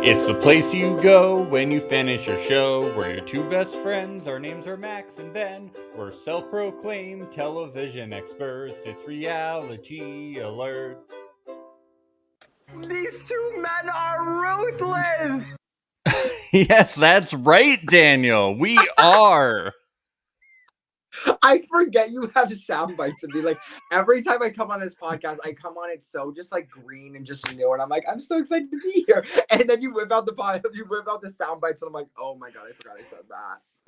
It's the place you go when you finish your show. We're your two best friends. Our names are Max and Ben. We're self-proclaimed television experts. It's Reality Alert. These two men are ruthless. Yes, that's right, Daniel. We are. I forget you have sound bites of me. Like every time I come on this podcast, I come on it so just like green and just new, and I'm like, I'm so excited to be here. And then you whip out the sound bites, and I'm like, oh my god, I forgot I said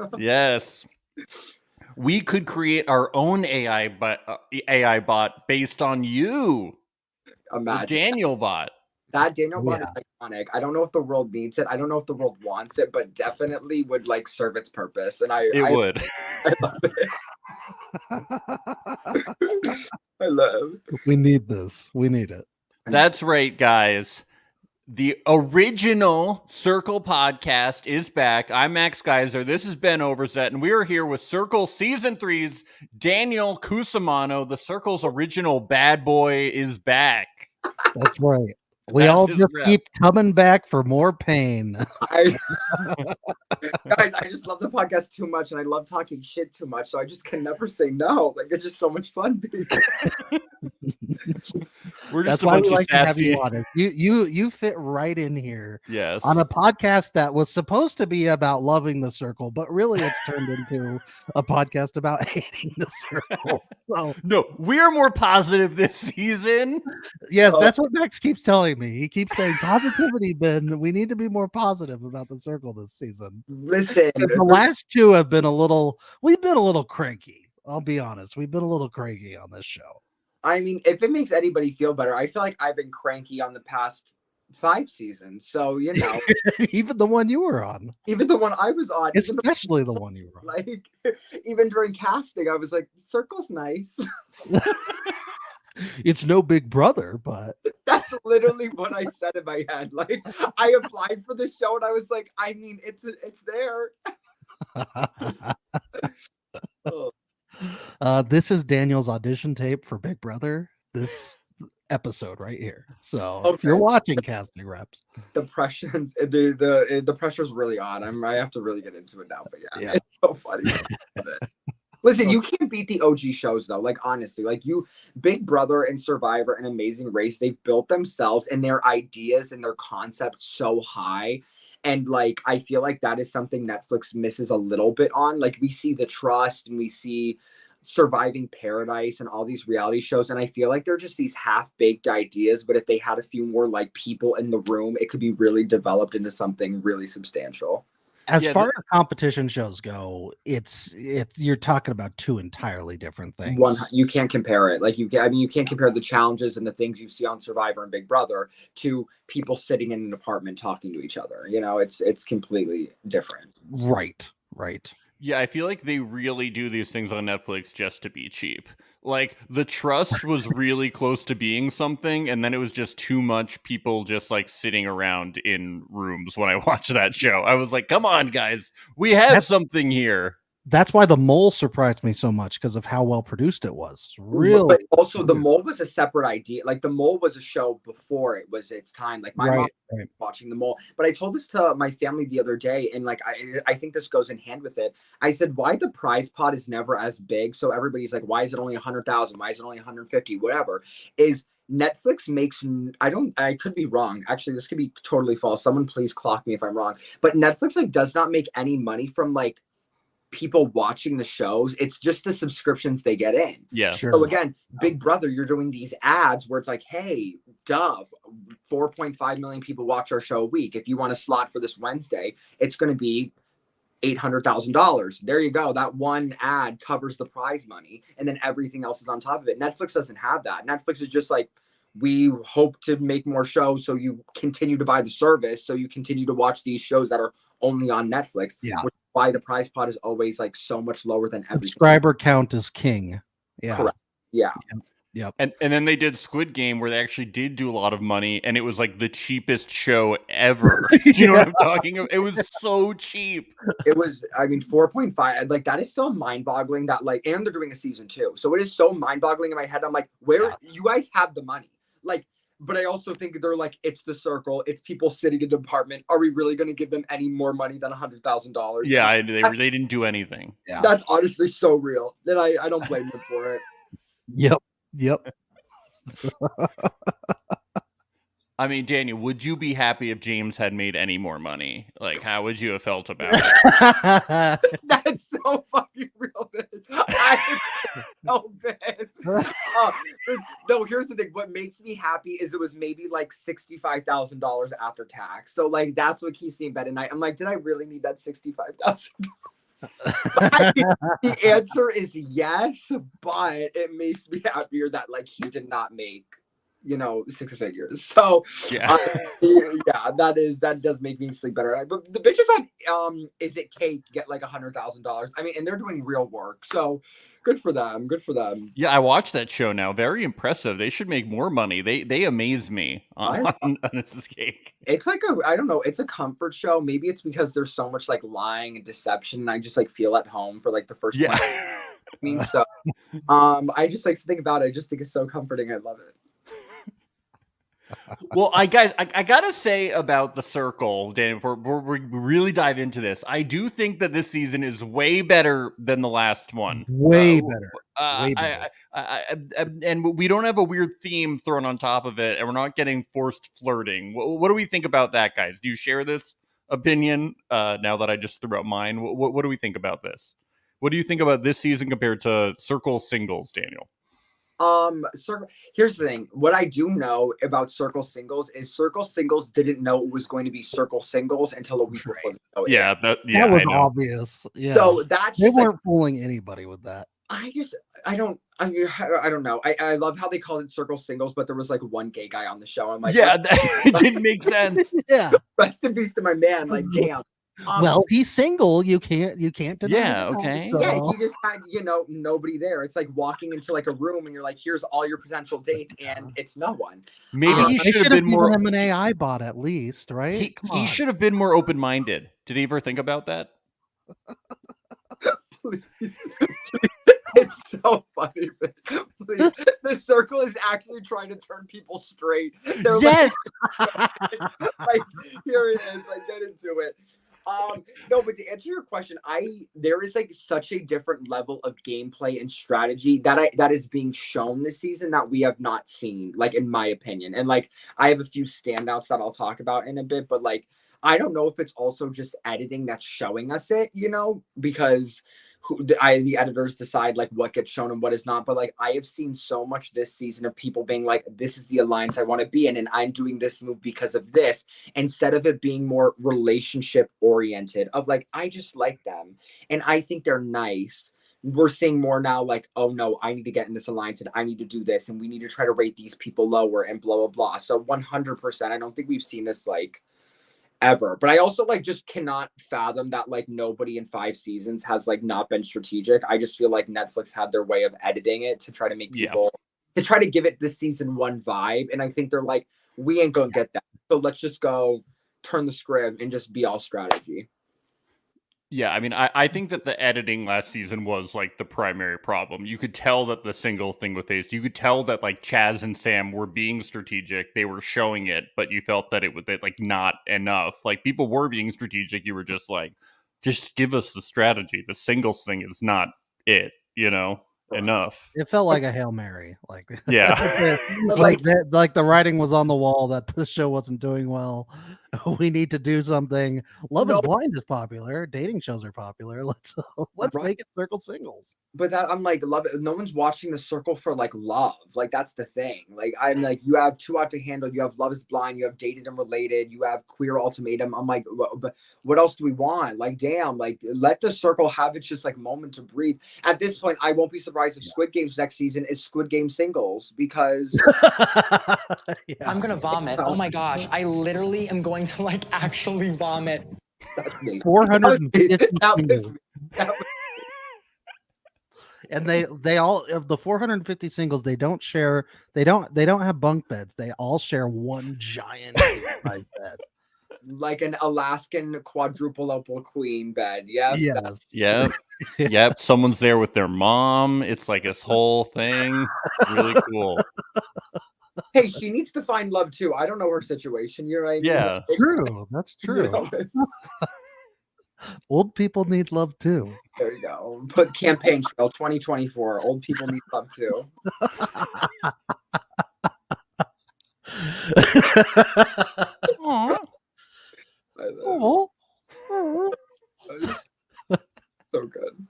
that. Yes. We could create our own AI bot based on you. Imagine the Daniel bot. that Daniel bot is iconic. I don't know if the world needs it. I don't know if the world wants it, but definitely would like serve its purpose. And I would. I love it. I love. We need this. We need it. That's right, guys. The original Circle podcast is back. I'm Max Geyser. This is Ben Overzet, and we are here with Circle Season 3's Daniel Cusimano. The Circle's original bad boy is back. That's right. We all just keep coming back for more pain. Guys, I just love the podcast too much, and I love talking shit too much, so I just can never say no. Like, it's just so much fun, baby. We're just That's why we like to have you on it. You fit right in here. Yes. On a podcast that was supposed to be about loving the Circle, but really it's turned into a podcast about hating the Circle. So no, we're more positive this season. Yes, that's what Max keeps telling me. He keeps saying positivity, Ben. We need to be more positive about the Circle this season. Listen, the last two have been we've been a little cranky. I'll be honest. We've been a little cranky on this show. I mean, if it makes anybody feel better, I feel like I've been cranky on the past 5 seasons. So, you know. Even the one you were on. Even the one I was on. Especially the one you were on. Like, even during casting, I was like, Circle's nice. It's no Big Brother, but. That's literally what I said in my head. Like, I applied for this show, and I was like, I mean, it's there. Oh. This is Daniel's audition tape for Big Brother. This episode right here. So if you're watching casting reps, the pressure's really on. I have to really get into it now. But yeah. It's so funny. Listen, you can't beat the OG shows though. Like honestly, like Big Brother and Survivor and Amazing Race, they've built themselves and their ideas and their concepts so high. And like, I feel like that is something Netflix misses a little bit on. Like we see The Trust and we see Surviving Paradise and all these reality shows. And I feel like they're just these half-baked ideas. But if they had a few more like people in the room, it could be really developed into something really substantial. As far as competition shows go, it's you're talking about two entirely different things. You can't compare it. Like you can't compare the challenges and the things you see on Survivor and Big Brother to people sitting in an apartment talking to each other. You know, it's completely different. Right. Yeah, I feel like they really do these things on Netflix just to be cheap. Like, The Trust was really close to being something, and then it was just too much people just, like, sitting around in rooms when I watched that show. I was like, come on, guys. We have something here. That's why The Mole surprised me so much, because of how well produced it was. Really, but also The Mole was a separate idea. Like The Mole was a show before it was its time. Like my mom was watching The Mole. But I told this to my family the other day, and like I think this goes in hand with it. I said, why the prize pot is never as big? So everybody's like, why is it only 100,000? Why is it only 150? Whatever. Is Netflix makes, I could be wrong. Actually, this could be totally false. Someone please clock me if I'm wrong. But Netflix like does not make any money from like people watching the shows. It's just the subscriptions they get in. Yeah. Sure. So again, Big Brother, you're doing these ads where it's like, hey, Dove, 4.5 million people watch our show a week. If you want a slot for this Wednesday, it's going to be $800,000. There you go. That one ad covers the prize money, and then everything else is on top of it. Netflix doesn't have that. Netflix is just like, we hope to make more shows so you continue to buy the service, so you continue to watch these shows that are only on Netflix. Yeah. Which is why the prize pot is always like so much lower than everything. Subscriber count is king. Yeah. Correct. Yeah. Yep. And then they did Squid Game, where they actually did do a lot of money, and it was like the cheapest show ever. Do you know what I'm talking about? It was so cheap. It was, I mean, 4.5. Like that is so mind-boggling that like, and they're doing a season 2. So it is so mind-boggling in my head. I'm like, where you guys have the money? Like But I also think they're like, it's the circle. It's people sitting in the apartment. Are we really going to give them any more money than $100,000? Yeah, they didn't do anything. Yeah. That's honestly so real that I don't blame them for it. Yep. I mean, Daniel, would you be happy if James had made any more money? Like, how would you have felt about it? That's so fucking real, man. I am so pissed. No, here's the thing. What makes me happy is it was maybe like $65,000 after tax. So like that's what keeps me in bed at night. I'm like, did I really need that $65,000? The answer is yes, but it makes me happier that like he did not make, you know, six figures. So Yeah. yeah, that does make me sleep better. But the bitches on Is It Cake get like $100,000. I mean, and they're doing real work. So good for them. Good for them. Yeah, I watched that show now. Very impressive. They should make more money. They amaze me on This Is Cake. It's like I don't know, it's a comfort show. Maybe it's because there's so much like lying and deception, and I just like feel at home for like the first 20 minutes. I mean, so I just like to think about it. I just think it's so comforting. I love it. Well, I gotta say about The Circle, Dan, before we really dive into this, I do think that this season is way better than the last one. Way better. Way better. And we don't have a weird theme thrown on top of it, and we're not getting forced flirting. What do we think about that, guys? Do you share this opinion now that I just threw out mine? What do we think about this? What do you think about this season compared to Circle Singles, Daniel? Circle. Here's the thing. What I do know about Circle Singles is Circle Singles didn't know it was going to be Circle Singles until a week before the show. Yeah, that was obvious. Yeah. So that's they weren't fooling anybody with that. I don't know. I love how they called it Circle Singles, but there was like one gay guy on the show. I'm like, yeah, it didn't make sense. Yeah. Rest in peace to my man. Like, damn. Well, he's single. You can't deny. Yeah, okay. So. Yeah, he just had, nobody there. It's like walking into like a room and you're like, here's all your potential dates, and it's no one. Maybe he should have been more him an AI bot at least, right? He should have been more open-minded. Did he ever think about that? Please. It's so funny. Please. The Circle is actually trying to turn people straight. They're yes. Like, here it is. Like, get into it. No, but to answer your question, there is like such a different level of gameplay and strategy that is being shown this season that we have not seen, like, in my opinion. And like, I have a few standouts that I'll talk about in a bit, but like, I don't know if it's also just editing that's showing us it, because the editors decide like what gets shown and what is not. But like, I have seen so much this season of people being like, this is the alliance I want to be in, and I'm doing this move because of this, instead of it being more relationship oriented of like, I just like them and I think they're nice. We're seeing more now like, oh no, I need to get in this alliance and I need to do this and we need to try to rate these people lower and blah, blah, blah. So 100%, I don't think we've seen this like ever. But I also like just cannot fathom that like nobody in 5 seasons has like not been strategic. I just feel like Netflix had their way of editing it to try to make people to try to give it the season 1 vibe. And I think they're like, we ain't gonna get that. So let's just go turn the script and just be all strategy. Yeah, I mean, I think that the editing last season was like the primary problem. You could tell that the single thing with Ace, you could tell that like Chaz and Sam were being strategic. They were showing it, but you felt that it was like not enough. Like people were being strategic. You were just like, just give us the strategy. The singles thing is not it, enough. It felt like a Hail Mary. Like, yeah, like the writing was on the wall that this show wasn't doing well. We need to do something. Love is Blind is popular. Dating shows are popular. Let's make it Circle Singles. But that, I'm like, love it. No one's watching The Circle for like love. Like that's the thing. Like I'm like, you have Too Hot to Handle. You have Love is Blind. You have Dated and Related. You have Queer Ultimatum. I'm like, but what else do we want? Like, damn. Like let The Circle have its just like moment to breathe. At this point, I won't be surprised if Squid Game's next season is Squid Game Singles because I'm gonna vomit. Oh my gosh, I literally am going to like actually vomit. 450 and they all of the 450 singles, they don't have bunk beds. They all share one giant bed. Like an Alaskan quadruple opal queen bed. Yeah. Yes. Yep. Someone's there with their mom. It's like this whole thing. It's really cool. Hey, she needs to find love too. I don't know her situation. You're right. Yeah. True. That's true. You know? Old people need love too. There you go. Put campaign trail 2024. Old people need love too. Aw. So good.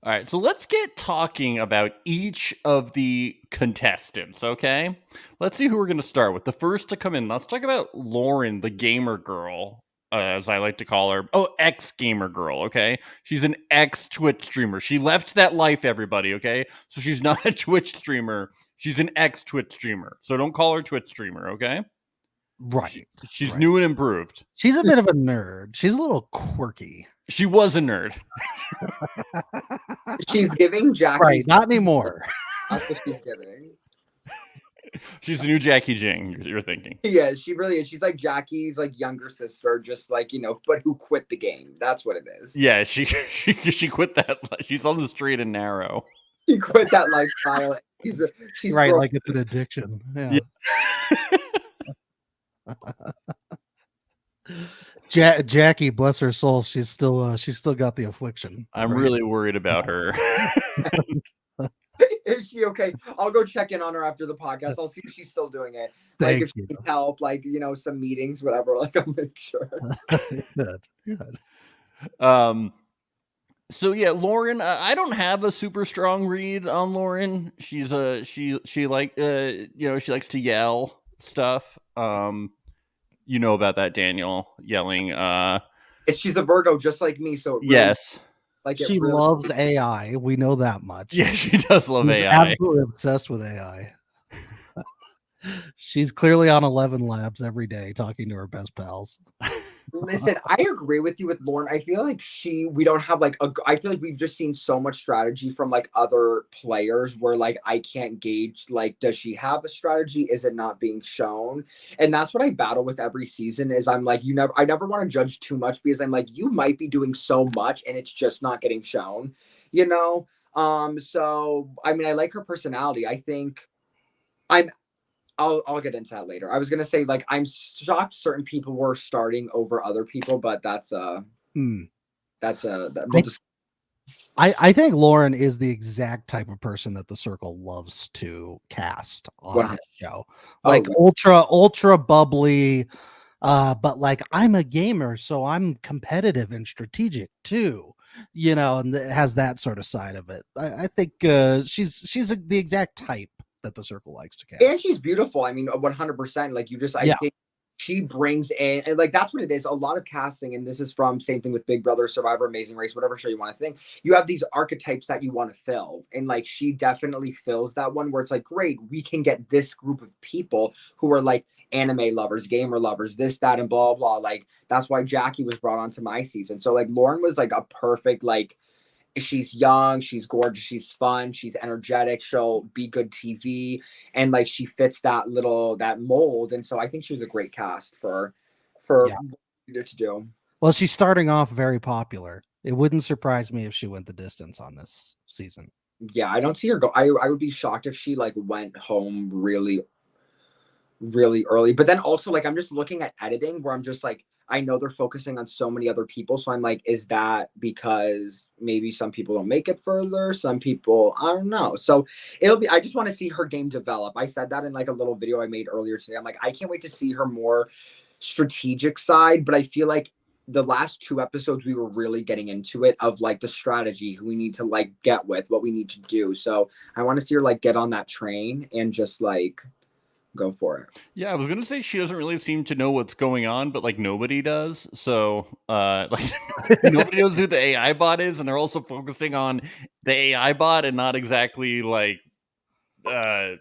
All right, so let's get talking about each of the contestants, okay? Let's see who we're going to start with. The first to come in, let's talk about Lauren, the gamer girl, as I like to call her. Oh, ex-gamer girl, okay? She's an ex-Twitch streamer. She left that life, everybody, okay? So she's not a Twitch streamer. She's an ex-Twitch streamer. So don't call her Twitch streamer, okay? Right. She's right. new and improved. She's a bit of a nerd. She's a little quirky. She was a nerd. She's giving Jackie. Right, not anymore. That's what she's giving. She's the new Jackie Jing, you're thinking. Yeah, she really is. She's like Jackie's like younger sister, just like, you know, but who quit the game. That's what it is. Yeah, she quit that. She's on the straight and narrow. She quit that lifestyle. She's Right, broke. like it's an addiction. Yeah. Jackie, bless her soul, she's still got the affliction. I'm right? really worried about her. Is she okay? I'll go check in on her after the podcast. I'll see if she's still doing it. Thank like if you. she needs help, like, you know, some meetings, whatever. Like, I'll make sure. Good. So yeah, Lauren, I don't have a super strong read on Lauren. She's she like you know, she likes to yell stuff. You know about that, Daniel, yelling. She's a Virgo, just like me. So it really, Yes, like She loves AI. We know that much. yeah, she does love She's AI. absolutely obsessed with AI. She's clearly on 11 Labs every day talking to her best pals. Listen, I agree with you with Lauren. I feel like we don't have like I feel like we've just seen so much strategy from like other players where like I can't gauge, like, does she have a strategy? Is it not being shown? And that's what I battle with every season is I'm like, I never want to judge too much because I'm like, you might be doing so much and it's just not getting shown, you know? So I mean, I like her personality. I think I'll get into that later. I was gonna say, like, I'm shocked certain people were starting over other people, but I think Lauren is the exact type of person that the circle loves to cast on this show. Like ultra bubbly, but like I'm a gamer, so I'm competitive and strategic too. You know, and it has that sort of side of it. I think she's the exact type that the circle likes to cast. And she's beautiful. I mean, 100%. Like I think she brings in, and like that's what it is. A lot of casting, and this is from same thing with Big Brother, Survivor, Amazing Race, whatever show you want to think. You have these archetypes that you want to fill, and like she definitely fills that one where it's like, great, we can get this group of people who are like anime lovers, gamer lovers, this, that, and blah blah. Like that's why Jackie was brought onto my season. So like Lauren was like a perfect like. She's young, she's gorgeous, she's fun, she's energetic, she'll be good TV, and like she fits that mold. And so I think she was a great cast for to do. Well, she's starting off very popular. It wouldn't surprise me if she went the distance on this season. Yeah, I don't see her go. I would be shocked if she like went home really early. But then also like I'm just looking at editing where I'm just like, I know they're focusing on so many other people. So I'm like, is that because maybe some people don't make it further? Some people, I don't know. So I just want to see her game develop. I said that in like a little video I made earlier today. I'm like, I can't wait to see her more strategic side. But I feel like the last 2 episodes, we were really getting into it of like the strategy, who we need to like get with, what we need to do. So I want to see her like get on that train and just like go for it. Yeah, I was gonna say she doesn't really seem to know what's going on, but like nobody does. So like nobody knows who the AI bot is, and they're also focusing on the AI bot and not exactly like the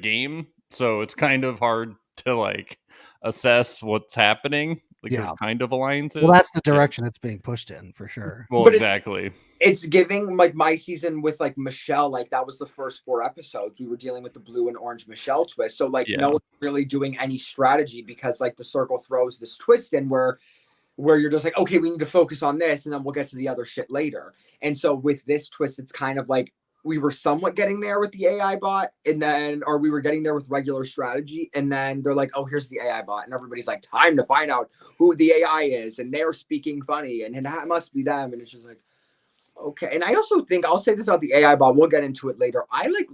game. So it's kind of hard to like assess what's happening. Like there's kind of alliances. Well, that's the direction it's being pushed in for sure. Well, exactly. It's giving like my season with like Michelle, like that was the first 4 episodes. We were dealing with the blue and orange Michelle twist. So like no one's really doing any strategy because like the circle throws this twist in where you're just like, okay, we need to focus on this and then we'll get to the other shit later. And so with this twist, it's kind of like we were somewhat getting there with the AI bot, or we were getting there with regular strategy, and then they're like, oh, here's the AI bot, and everybody's like, time to find out who the AI is, and they're speaking funny, and it must be them, and it's just like, okay. And I also think, I'll say this about the AI bot, we'll get into it later.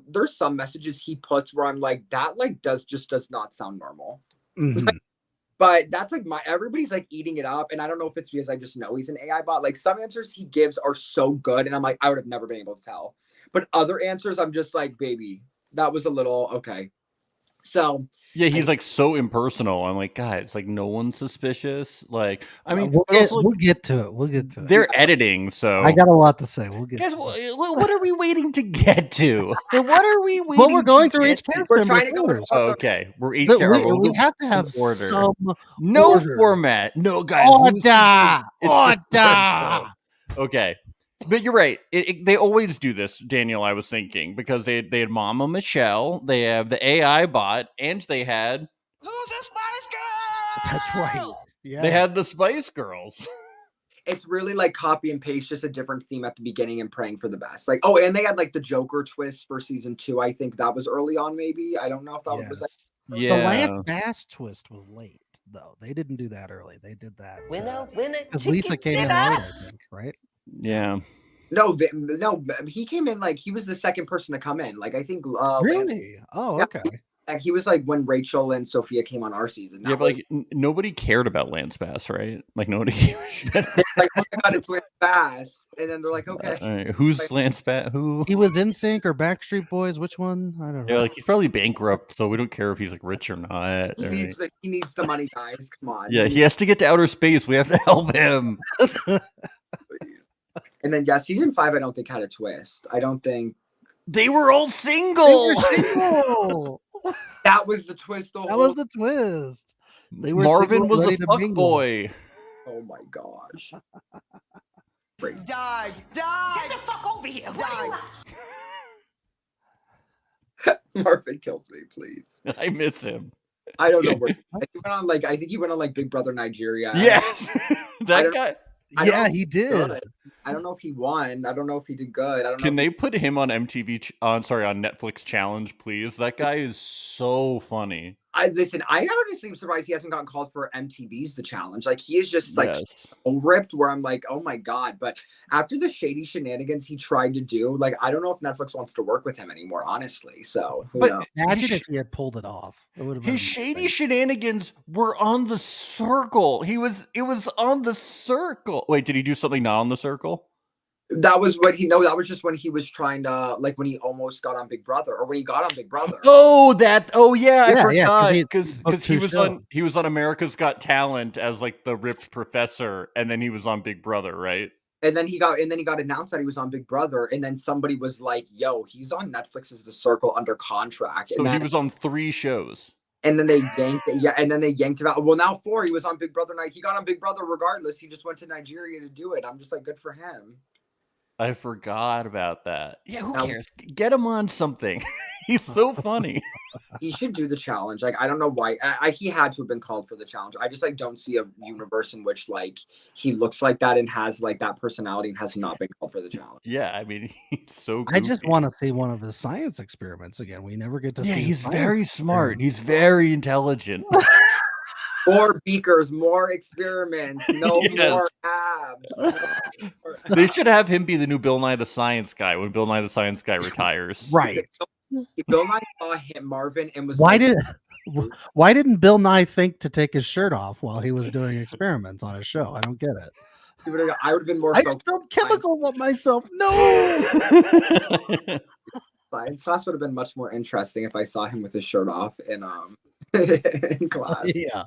There's some messages he puts where I'm like, that like does not sound normal. Mhm. But that's like everybody's like eating it up. And I don't know if it's because I just know he's an AI bot. Like some answers he gives are so good. And I'm like, I would have never been able to tell. But other answers, I'm just like, baby, that was a little, okay. So yeah, he's like so impersonal. I'm like, guys, like no one's suspicious. Like, I mean, we'll also, get to it. We'll get to it. they're editing, so I got a lot to say. We'll get. guys, to it. what are we waiting to get to? What are we waiting? Well, we're going to through get each cast we're member trying to go in first. order. Okay, we're each. We We'll have to have order. some No order. format. No, guys. Order. It's just Order. okay. But you're right. They always do this, Daniel, I was thinking, because they had Mama Michelle, they have the AI bot, and they had... Who's the Spice Girls? That's right. Yeah. They had the Spice Girls. It's really like copy and paste, just a different theme at the beginning and praying for the best. Like, oh, and they had like the Joker twist for season 2. I think that was early on, maybe. I don't know if that was like... Yeah. The Lance Bass twist was late, though. They didn't do that early. They did that. Because Lisa came in late, I think, right? Yeah. No, he came in like he was the second person to come in. Like I think really? Okay. He was like when Rachel and Sophia came on our season. Yeah, but like nobody cared about Lance Bass, right? Like nobody. Like, oh my god, it's Lance Bass, and then they're like, okay, all right, who's Lance Bass? Who? He was in Sync or Backstreet Boys? Which one? I don't know. Yeah, like he's probably bankrupt, so we don't care if he's like rich or not. He needs the money, guys. Come on. Yeah, he has to get to outer space. We have to help him. And then season 5, I don't think had a twist. I don't think they were all single. That was the twist. That was the twist. They were Marvin was a fuck boy. Oh my gosh. Die! Get the fuck over here! Die! Marvin kills me, please. I miss him. I don't know where I think he went on like Big Brother Nigeria. Yes. That guy. Yeah, he did. I don't know if he won. I don't know if he did good. I don't know. Can they put him on on Netflix Challenge, please? That guy is so funny. I honestly am surprised he hasn't gotten called for MTV's The Challenge. Like he is just like so ripped where I'm like, oh my god. But after the shady shenanigans he tried to do, like I don't know if Netflix wants to work with him anymore, honestly. So imagine if he had pulled it off. It would have been his shady shenanigans were on The Circle. It was on The Circle. Wait, did he do something not on The Circle? That was that was just when he was trying to, like when he almost got on Big Brother, or when he got on Big Brother. I forgot because he was on America's Got Talent as like the ripped professor, and then he was on Big Brother, right? And then he got announced that he was on Big Brother, and then somebody was like, "Yo, he's on Netflix's The Circle under contract." So he was on 3 shows. And then they yanked it, and then they yanked him out. Well, now 4. He was on Big Brother night. He got on Big Brother regardless. He just went to Nigeria to do it. I'm just like, good for him. I forgot about that. Yeah, who cares? Get him on something. He's so funny. He should do the challenge. Like, I don't know why. He had to have been called for the challenge. I just like don't see a universe in which like he looks like that and has like that personality and has not been called for the challenge. Yeah, I mean, he's so goofy. I just want to see one of his science experiments again. We never get to see. Yeah, he's very smart. He's very intelligent. More beakers, more experiments, more abs. They should have him be the new Bill Nye the Science Guy when Bill Nye the Science Guy retires. Right. Bill Nye saw him, Marvin, and was why didn't Bill Nye think to take his shirt off while he was doing experiments on his show? I don't get it. I would have been more. I spilled chemicals on myself. No. Science class would have been much more interesting if I saw him with his shirt off in class. Yeah.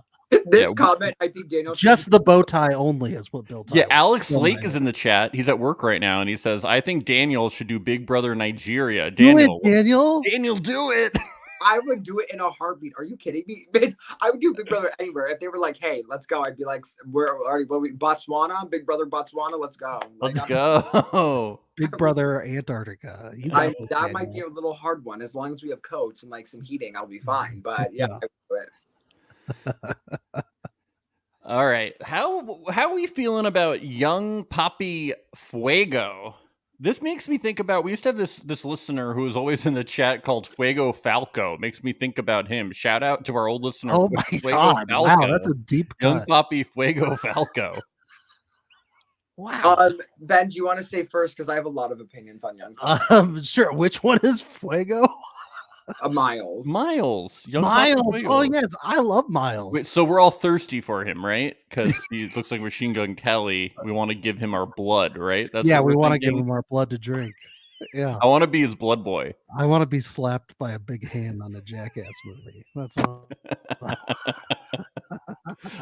This comment, I think Daniel. Just the bow tie only is what Bill. Yeah, Alex Lake is in the chat. He's at work right now, and he says, "I think Daniel should do Big Brother Nigeria." Daniel, do it. I would do it in a heartbeat. Are you kidding me, bitch? I would do Big Brother anywhere. If they were like, "Hey, let's go," I'd be like, "We're already Botswana, Big Brother Botswana. Let's go. Let's go." Big Brother Antarctica. That might be a little hard one. As long as we have coats and like some heating, I'll be fine. But yeah. I would do it. All right, how are we feeling about young Papi Fuego? This makes me think about, we used to have this listener who was always in the chat called Fuego Falco. Makes me think about him. Shout out to our old listener. Oh my Fuego God! Falco. Wow, that's a deep Young cut. Poppy Fuego Falco. Wow. Ben, do you want to say first? Because I have a lot of opinions on Young. Sure. Which one is Fuego? Miles. Young Miles. Poppy Fuego. Oh yes, I love Miles. Wait, so we're all thirsty for him, right? Because he looks like Machine Gun Kelly. We want to give him our blood, right? That's yeah, what we we're want to give thinking. him our blood to drink. Yeah, I want to be his blood boy. I want to be slapped by a big hand on a Jackass movie. That's all. I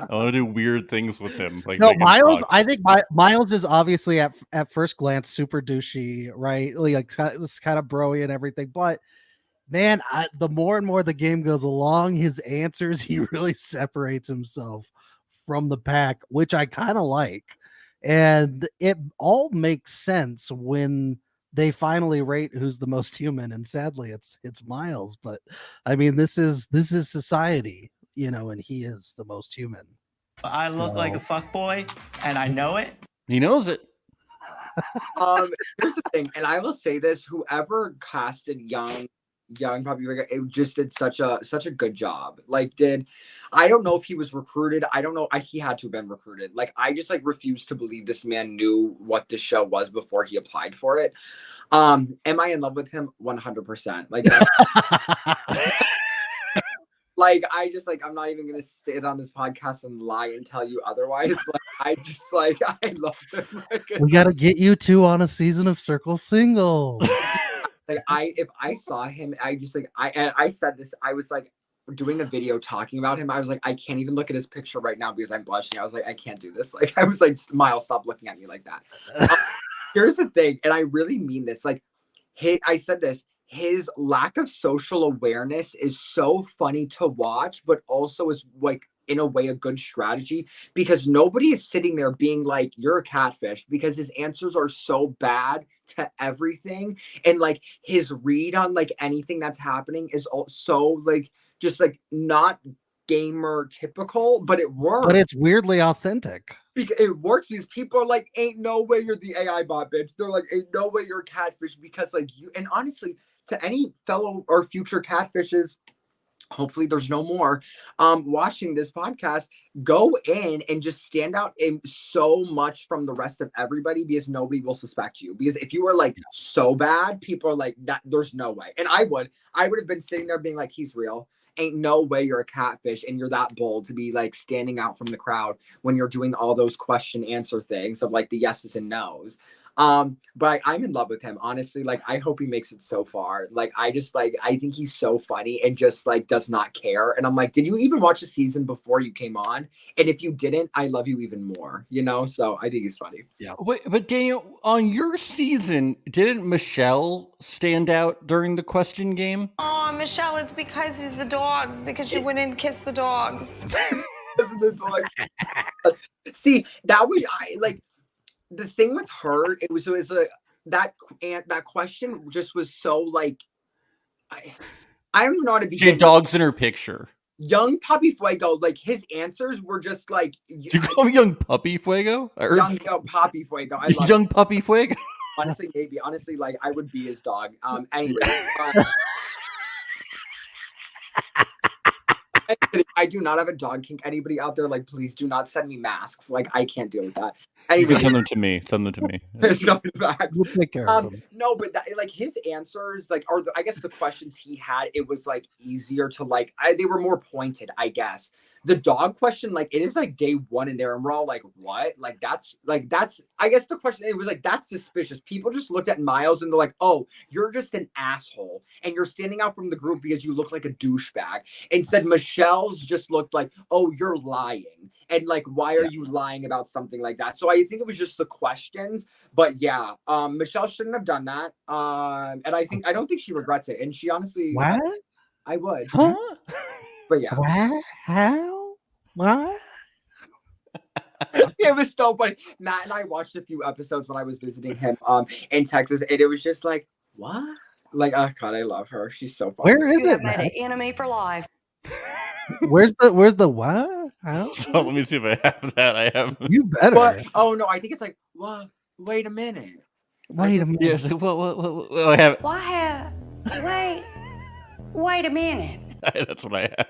want to do weird things with him. Like No, Megan Miles. Fox. I think Miles is obviously at first glance super douchey, right? Like this kind of broy and everything. But man, the more and more the game goes along, his answers, he really separates himself from the pack, which I kind of like. And it all makes sense when they finally rate who's the most human. And sadly, it's Miles. But I mean, this is society, you know, and he is the most human. I look like a fuckboy, and I know it. He knows it. Here's the thing, and I will say this: whoever casted young Poppy Fuego, it just did such a good job. Like, I don't know if he was recruited. I don't know. He had to have been recruited. Like, I just refuse to believe this man knew what the show was before he applied for it. Am I in love with him? 100%. Like. Like, I'm not even gonna sit on this podcast and lie and tell you otherwise. I love him. We gotta get you two on a season of Circle Single. If I saw him, I said this. I was doing a video talking about him. I was I can't even look at his picture right now because I'm blushing. I was I can't do this. I was Miles, stop looking at me like that. Here's the thing, and I really mean this. I said this. His lack of social awareness is so funny to watch, but also is in a way a good strategy, because nobody is sitting there being you're a catfish, because his answers are so bad to everything. And his read on anything that's happening is also just not gamer typical, but it works. But it's weirdly authentic. Because it works, because people are ain't no way you're the AI bot, bitch. They're ain't no way you're a catfish, because you, and honestly, to any fellow or future catfishes, hopefully there's no more, watching this podcast, go in and just stand out in so much from the rest of everybody, because nobody will suspect you. Because if you were so bad, people are that there's no way. And I would have been sitting there being he's real. Ain't no way you're a catfish, and you're that bold to be standing out from the crowd when you're doing all those question answer things of the yeses and nos. But I'm in love with him, honestly. I hope he makes it so far. I think he's so funny and just does not care. And I'm did you even watch a season before you came on? And if you didn't, I love you even more, so I think he's funny. Yeah. But Daniel, on your season, didn't Michelle stand out during the question game? Oh, Michelle, it's because it's the dogs, because you went and kissed the dogs. See, that was the thing with her. It was that question just was so I don't even know how to begin. She had dogs in her picture. Young Puppy Fuego, his answers were just Do you call him Young Puppy Fuego? Young Puppy Fuego. I love Young Puppy Fuego. Honestly, maybe. Honestly, I would be his dog. Anyway. I do not have a dog kink. Anybody out there, please do not send me masks. I can't deal with that. Anyway, send them to me. Send them to me. We'll take care of them. No, but his answers, I guess the questions he had, it was easier to they were more pointed, I guess. The dog question, it is day one in there, and we're all what? That's I guess the question, it was that's suspicious. People just looked at Miles and they're oh, you're just an asshole, and you're standing out from the group because you look like a douchebag. And said Michelle's just looked oh, you're lying, and why are you lying about something like that? So I think it was just the questions. But yeah, Michelle shouldn't have done that. And I don't think she regrets it. And she honestly, what? I would. Huh? But yeah. What? How? What? It was so funny. Matt and I watched a few episodes when I was visiting him in Texas, and it was just what? Oh God, I love her. She's so funny. Where is it, Made man? it anime for life. Where's the what? How? So let me see if I have that. I have. You better. What? Oh no, I think it's what? Wait a minute. Wait a minute. Yeah, it's like, what I have. Wait a minute. That's what I have.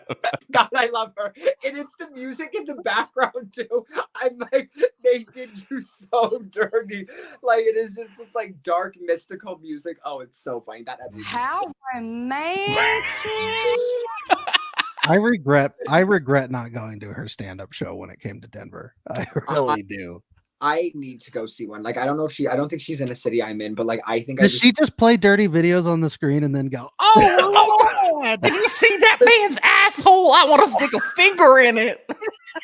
God, I love her. And it's the music in the background too. I'm like, they did you so dirty. Like it is just this like dark mystical music. Oh, it's so funny. That How romantic. I regret not going to her stand-up show when it came to Denver. I really do. I need to go see one. Like, I don't think she's in a city I'm in, but like, I think Does she just play dirty videos on the screen and then go, "Oh, Lord, did you see that man's asshole? I want to stick a finger in it."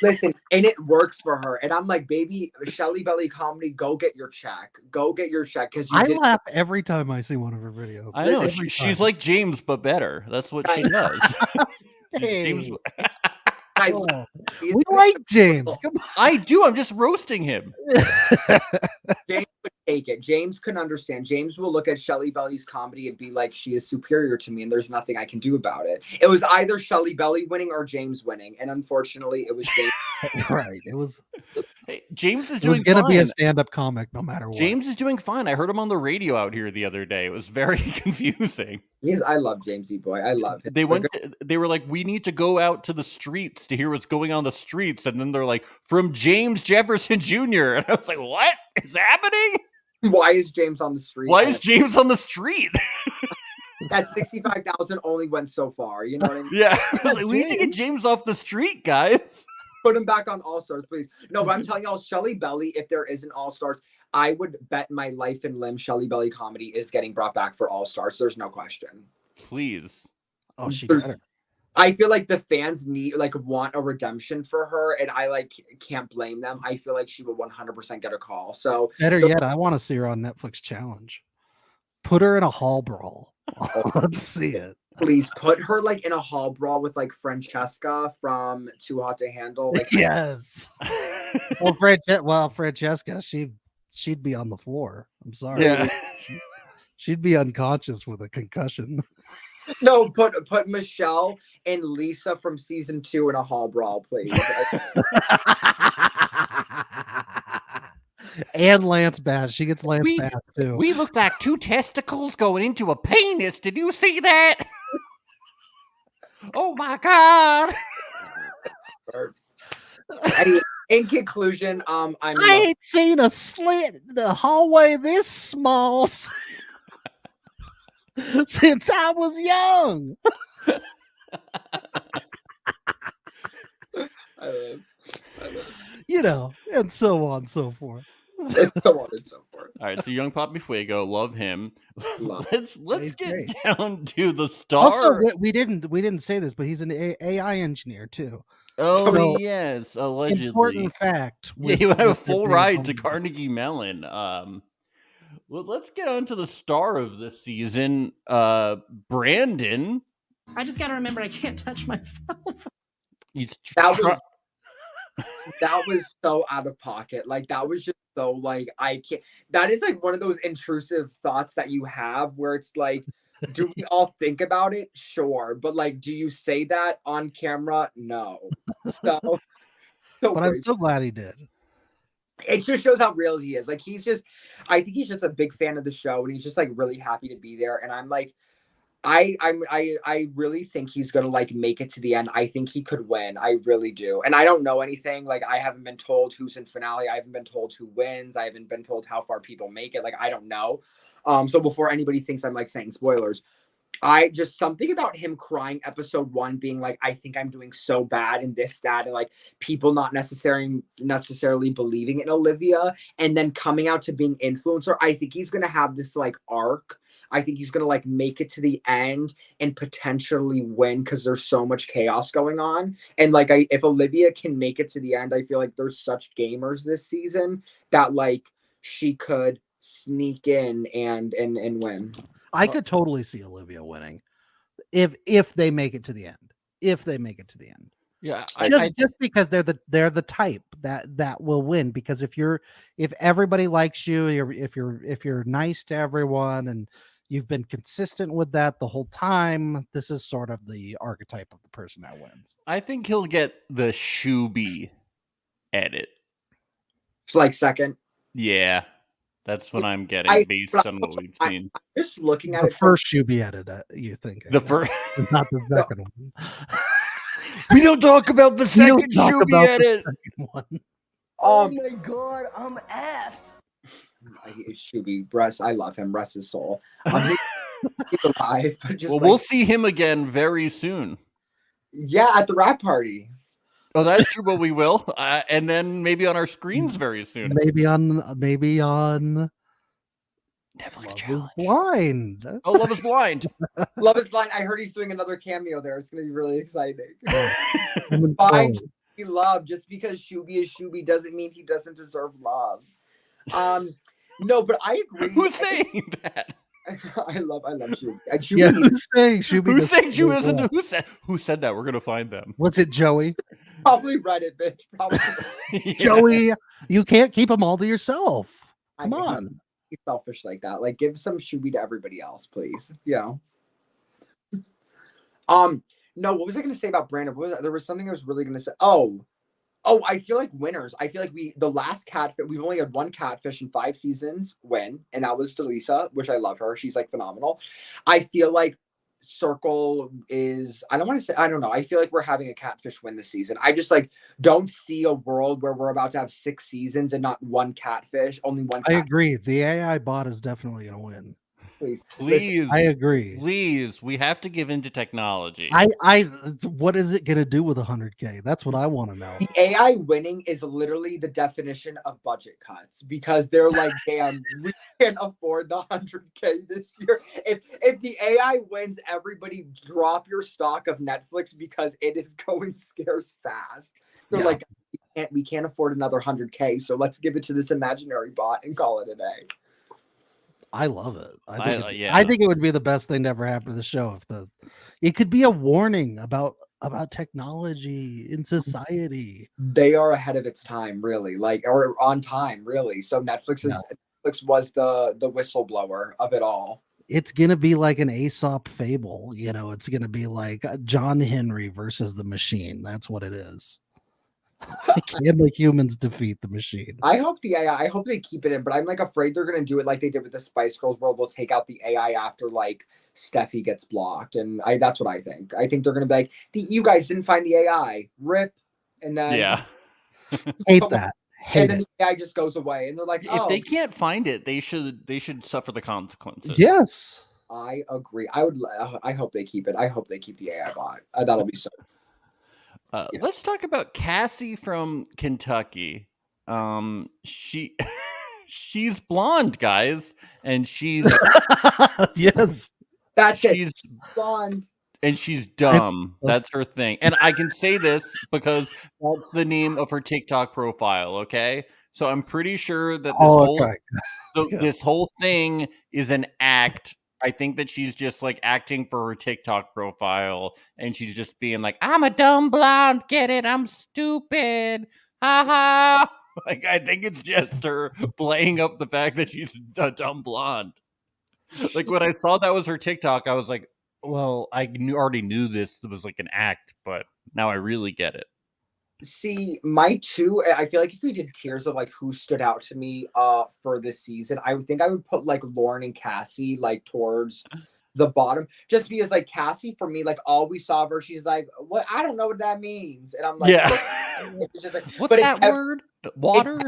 Listen, and it works for her. And I'm like, baby, Shelly Belly comedy, go get your check. Go get your check. Because I laugh every time I see one of her videos. I know. She's like James, but better. That's what she does. Hey. Guys, we like James. Come on. I do. I'm just roasting him. James would take it. James couldn't understand. James will look at Shelly Belly's comedy and be like, she is superior to me, and there's nothing I can do about it. It was either Shelly Belly winning or James winning, and unfortunately, it was James. Right. It was. Hey, James is doing. It was going to be a stand-up comic, no matter what. James is doing fine. I heard him on the radio out here the other day. It was very confusing. I love Jamesy boy. I love him. They were like, we need to go out to the streets to hear what's going on the streets, and then they're like, from James Jefferson Jr. And I was like, what is happening? Why is James on the street? Why is James on the street? That 65,000 only went so far. You know what I mean? Yeah, I was like, we need to get James off the street, guys. Put him back on All Stars, please. No, but I'm telling y'all, Shelly Belly, if there is an All Stars, I would bet my life and limb Shelly Belly comedy is getting brought back for All Stars. There's no question. Please. Oh, she better. I feel like the fans want a redemption for her, and I can't blame them. I feel like she will 100% get a call. So better yet, I want to see her on Netflix Challenge. Put her in a hall brawl. Let's see it. Please put her in a hall brawl with Francesca from Too Hot to Handle. Yes. Francesca, she'd be on the floor. I'm sorry. Yeah. She'd be unconscious with a concussion. No, put Michelle and Lisa from season 2 in a hall brawl, please. And Lance Bass. She gets Lance Bass too. We looked like two testicles going into a penis. Did you see that? Oh my God. In conclusion, I ain't seen a slit the hallway this small since I was young. I love. And so on and so forth. It's so on and so forth. All right, so Young Papi Fuego, love him. Let's He's get great. down to the star. Also, we didn't say this, but he's an AI engineer too. Oh, yes, allegedly. Important fact. Yeah, you had a full ride to Carnegie Mellon. Well, let's get on to the star of this season, Brandon. I just got to remember I can't touch myself. That was so out of pocket. That was just so I can't. That is one of those intrusive thoughts that you have where it's do we all think about it? Sure. But do you say that on camera? No. So but I'm so glad he did. It just shows how real he is. I think he's just a big fan of the show, and he's just really happy to be there. And I'm I really think he's gonna make it to the end. I think he could win. I really do. And I don't know anything. I haven't been told who's in finale. I haven't been told who wins. I haven't been told how far people make it. I don't know. So before anybody thinks I'm saying spoilers, something about him crying episode 1 being I think I'm doing so bad and this, that, and people not necessarily believing in Olivia and then coming out to being influencer. I think he's gonna have this arc. I think he's gonna make it to the end and potentially win because there's so much chaos going on. And if Olivia can make it to the end, I feel there's such gamers this season that she could sneak in and win. I could totally see Olivia winning if they make it to the end. If they make it to the end. Yeah, just because they're the type that will win. Because if everybody likes you, if you're nice to everyone and you've been consistent with that the whole time, this is sort of the archetype of the person that wins. I think he'll get the Shuby edit. It's second. Yeah. That's what I'm getting based on what we've seen. Just looking at The it first Shuby edit, you think? The first, not the second one. we don't talk about the second Shuby edit. One. Oh my god, I'm effed. I hate Shuby. Russ, I love him. Rest his soul. He's alive, but just well, we'll see him again very soon. Yeah, at the rap party. Oh, that's true, but we will, and then maybe on our screens very soon. Maybe on Netflix Challenge. Blind. Oh, Love is Blind. Love is Blind. I heard he's doing another cameo there. It's gonna be really exciting. Fine. He love just because Shuby is Shuby doesn't mean he doesn't deserve love. No, but I agree. Who's saying that? I love Shuby. Yeah, who's saying Shuby? Who's saying Shuby isn't? Who said that? We're gonna find them. What's it, Joey? Probably Reddit, bitch. Probably. Yeah. Joey, you can't keep them all to yourself. Come on. He's selfish like that. Like, give some Shuby to everybody else, please. Yeah. No, what was I going to say about Brandon? There was something I was really going to say. Oh, I feel like winners. I feel like the last catfish, we've only had one catfish in 5 seasons win, and that was Delisa, which I love her. She's like phenomenal. I feel like Circle is, I don't know. I feel like we're having a catfish win this season. I just like don't see a world where we're about to have 6 seasons and not one catfish, only one catfish. I agree. The AI bot is definitely going to win. Please, I agree. Please, we have to give into technology. What is it gonna do with 100K? That's what I want to know. The AI winning is literally the definition of budget cuts because they're like, damn, we can't afford the 100K this year. If the AI wins, everybody drop your stock of Netflix because it is going scarce fast. They're like, we can't afford another 100K, so let's give it to this imaginary bot and call it a day. I love it. I think it would be the best thing to ever happen to the show if it could be a warning about technology in society. They are ahead of its time, really, or on time, really. So Netflix was the whistleblower of it all. It's gonna be like an Aesop fable, it's gonna be like John Henry versus the machine. That's what it is. Can the humans defeat the machine? I hope they keep it in, but I'm like afraid they're gonna do it like they did with the Spice Girls world. They'll take out the AI after like Steffi gets blocked, and that's what I think. I think they're gonna be like, you guys didn't find the AI, rip, and then hate that. And then the AI just goes away, and they're like, if they can't find it, they should suffer the consequences. Yes, I agree. I hope they keep it. I hope they keep the AI bot. That'll be so. Let's talk about Cassie from Kentucky. She's blonde, guys, and she's yes, she's blonde, and she's dumb. That's her thing, and I can say this because that's the name of her TikTok profile. Okay, so I'm pretty sure that this whole thing is an act. I think that she's just like acting for her TikTok profile, and she's just being like, "I'm a dumb blonde, get it? I'm stupid, haha." Like, I think it's just her playing up the fact that she's a dumb blonde. Like, when I saw that was her TikTok, I was like, "Well, I already knew this was like an act, but now I really get it." See, my two, I feel like if we did tiers of like who stood out to me for this season, I would think I would put like Lauren and Cassie like towards the bottom, just because like Cassie for me, like all we saw of her, she's like, what? I don't know what that means. And I'm like, it's just like, what's that word? Water?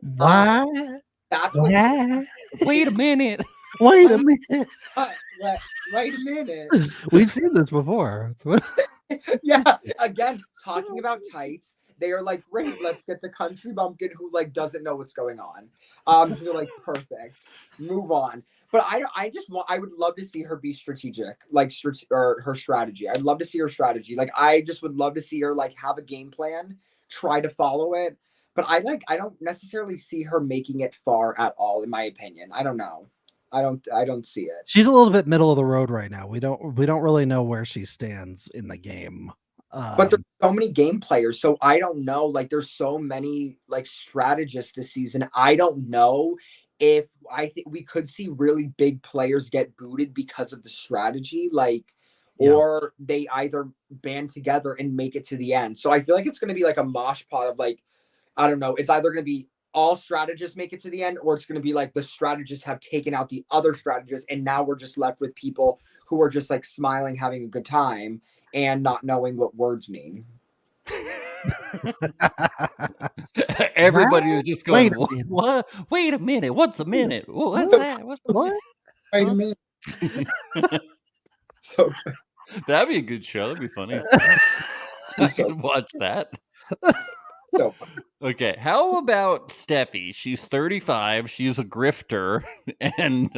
What? That's what, wait a minute. Wait a minute. Wait a minute. We've seen this before. Yeah, again, talking about types, they are like, great, let's get the country bumpkin who like doesn't know what's going on. They're like, perfect, move on. But I would love to see her be strategic, like or her strategy. I'd love to see her strategy. Like, I just would love to see her like have a game plan, try to follow it. But I don't necessarily see her making it far at all, in my opinion. I don't know. I don't see it. She's a little bit middle of the road right now. We don't really know where she stands in the game. But there's so many game players, so I don't know. Like, there's so many like strategists this season. I don't know if I think we could see really big players get booted because of the strategy, or they either band together and make it to the end. So I feel like it's going to be like a mosh pot of like, I don't know. It's either going to be all strategists make it to the end, or it's going to be like the strategists have taken out the other strategists, and now we're just left with people who are just like smiling, having a good time, and not knowing what words mean. Everybody is just going, Wait what? Wait a minute. What's a minute? What's that? What's the What? Wait a minute. So That'd be a good show. That'd be funny. I could watch that. So Okay, how about Steffi? She's 35. She's a grifter, and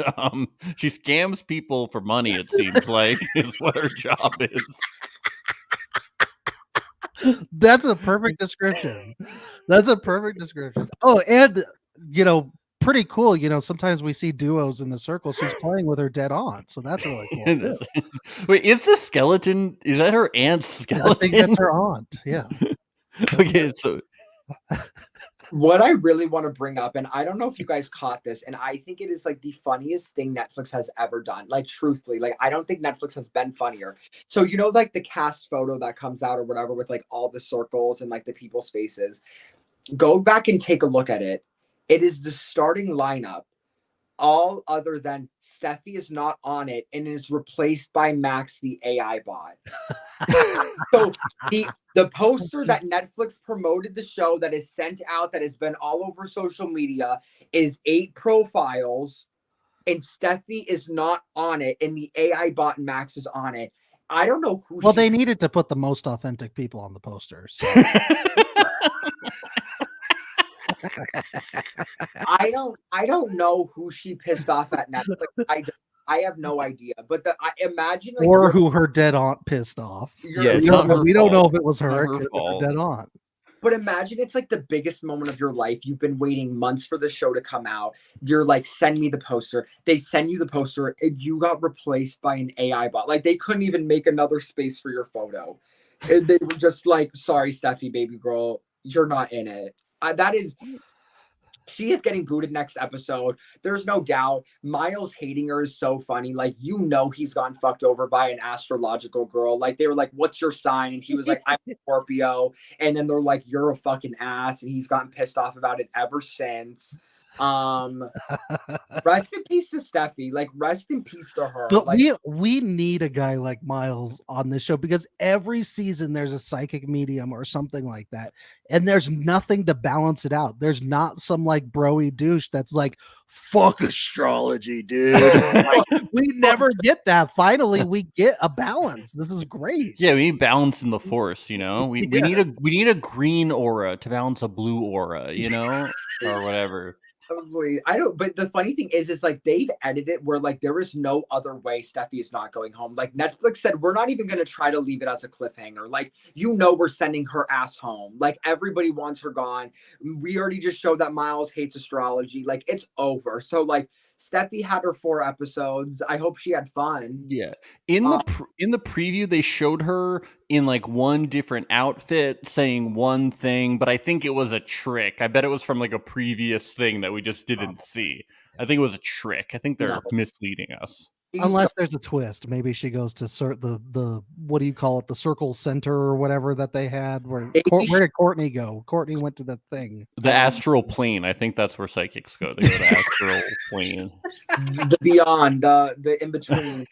she scams people for money. It seems like is what her job is. That's a perfect description. That's a perfect description. Oh, and pretty cool. Sometimes we see duos in the circle. She's playing with her dead aunt, so that's really cool. Wait, is the skeleton? Is that her aunt's skeleton? I think that's her aunt. Yeah. Okay, so what I really want to bring up, and I don't know if you guys caught this, and I think it is like the funniest thing Netflix has ever done. Like, truthfully, like I don't think Netflix has been funnier. So, like the cast photo that comes out or whatever with like all the circles and like the people's faces. Go back and take a look at it. It is the starting lineup, all other than Steffi is not on it and is replaced by Max, the AI bot. So the poster that Netflix promoted the show that is sent out, that has been all over social media, is 8 profiles, and Steffi is not on it, and the AI bot Max is on it. I don't know who. Well, they needed to put the most authentic people on the poster. So. I don't know who she pissed off at Netflix. I have no idea. But I imagine, like, or who her dead aunt pissed off. Yeah, we don't know if it was her dead aunt. But imagine it's like the biggest moment of your life. You've been waiting months for the show to come out. You're like, send me the poster. They send you the poster, and you got replaced by an AI bot. Like, they couldn't even make another space for your photo. And they were just like, sorry, Steffi, baby girl, you're not in it. She is getting booted next episode. There's no doubt. Miles hating her is so funny. Like, he's gotten fucked over by an astrological girl. Like, they were like, what's your sign? And he was like, I'm a Scorpio. And then they're like, you're a fucking ass. And he's gotten pissed off about it ever since. Rest in peace to Steffi. Like, rest in peace to her. But like, we need a guy like Miles on this show, because every season there's a psychic medium or something like that, and there's nothing to balance it out. There's not some like broy douche that's like, fuck astrology, dude. Like, we never get that. Finally, we get a balance. This is great. Yeah, we need balance in the force. We need a green aura to balance a blue aura. Or whatever. Probably. I don't, but the funny thing is like they've edited it where like there is no other way Steffi is not going home. Like, Netflix said, we're not even going to try to leave it as a cliffhanger. Like, we're sending her ass home. Like, everybody wants her gone. We already just showed that Miles hates astrology. Like, it's over. So like, Steffi had her 4 episodes. I hope she had fun. Yeah. In the preview, they showed her in like one different outfit saying one thing, but I think it was a trick. I bet it was from like a previous thing that we just didn't see. I think it was a trick. I think they're misleading us. Unless there's a twist. Maybe she goes to the what do you call it? The circle center or whatever that they had. Where did Courtney go? Courtney went to the thing. The astral plane. I think that's where psychics go. They go to the astral plane. The beyond, the in between.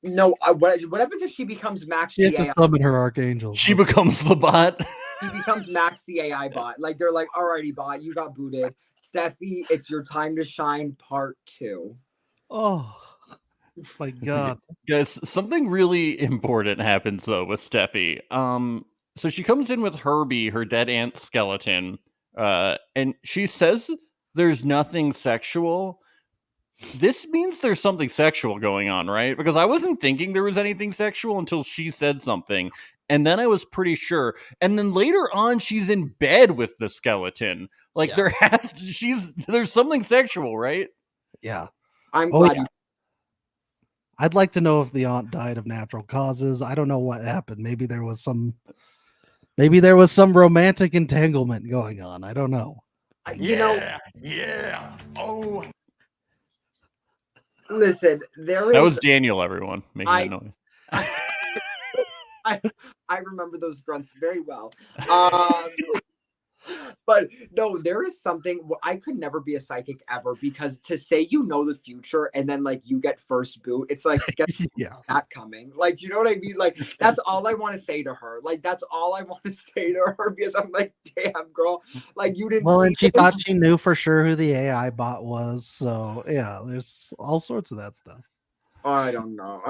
No, what happens if she becomes Max? She has to summon her archangel. She becomes the bot. He becomes Max, the AI bot. Like, they're like, alrighty, bot, you got booted. Steffi, it's your time to shine, part 2. Oh my god. Guys, something really important happens though with Steffi. So she comes in with Herbie, her dead aunt skeleton, and she says there's nothing sexual. This means there's something sexual going on, right? Because I wasn't thinking there was anything sexual until she said something, and then I was pretty sure. And then later on, she's in bed with the skeleton. Like, there's something sexual, right? Yeah. I'm glad. I'd like to know if the aunt died of natural causes. I don't know what happened. Maybe there was some romantic entanglement going on. I don't know. Yeah. Oh. Listen, that was Daniel, everyone, making that noise. I remember those grunts very well. But no, there is something I could never be a psychic ever, because to say you know the future and then like you get first boot, it's like get that coming. Like, you know what I mean? Like, that's all I want to say to her. Like, that's all I want to say to her, because I'm like, damn, girl, like you didn't. Well, see and she this. thought she knew for sure who the AI bot was. So yeah, there's all sorts of that stuff. I don't know.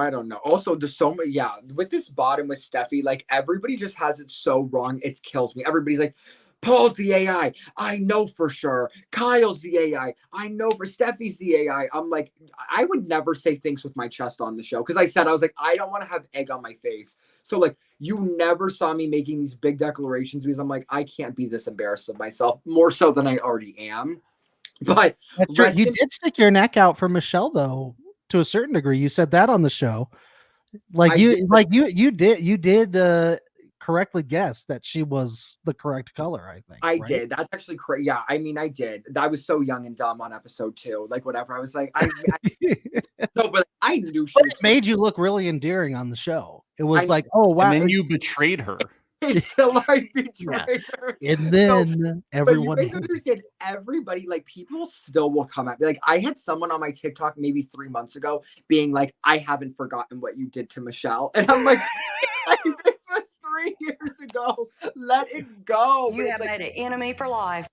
Also, there's so many. Yeah, with this bot and with Steffi, like everybody just has it so wrong. It kills me. Everybody's like, Paul's the AI. I know for sure. Kyle's the AI. I know for Steffi's the AI. I'm like, I would never say things with my chest on the show, because I was like, I don't want to have egg on my face. So like, you never saw me making these big declarations, because I'm like, I can't be this embarrassed of myself, more so than I already am. But that's true. You did stick your neck out for Michelle, though, to a certain degree. You said that on the show. Like you did correctly guess that she was the correct color, I think. I did. That's actually crazy. Yeah, I mean, I did. I was so young and dumb on episode 2. Like, whatever. I was like, no, but I knew she But was. it made you look really endearing on the show. It was like, oh wow. And then you betrayed her. Until I betrayed her. And then everyone. But you guys understand, everybody, like, people still will come at me. Like, I had someone on my TikTok maybe 3 months ago being like, I haven't forgotten what you did to Michelle. And I'm like, this was 3 years ago. Let it go. You have made an enemy for life.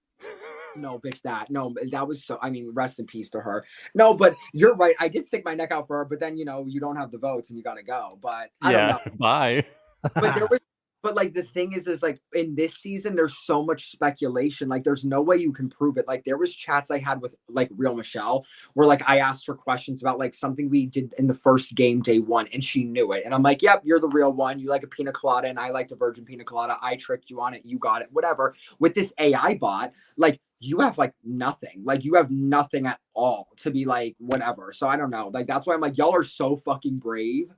No, bitch, that was so, I mean, rest in peace to her. No, but you're right. I did stick my neck out for her, but then, you know, you don't have the votes and you got to go. But I don't know. Bye. But there was, but like the thing is like in this season, there's so much speculation. Like, there's no way you can prove it. Like, there was chats I had with like real Michelle where like I asked her questions about like something we did in the first game day 1, and she knew it. And I'm like, yep, you're the real one. You like a pina colada and I like the virgin pina colada. I tricked you on it. You got it. Whatever. With this AI bot, like, you have like nothing. Like, you have nothing at all to be like whatever. So I don't know. Like, that's why I'm like, y'all are so fucking brave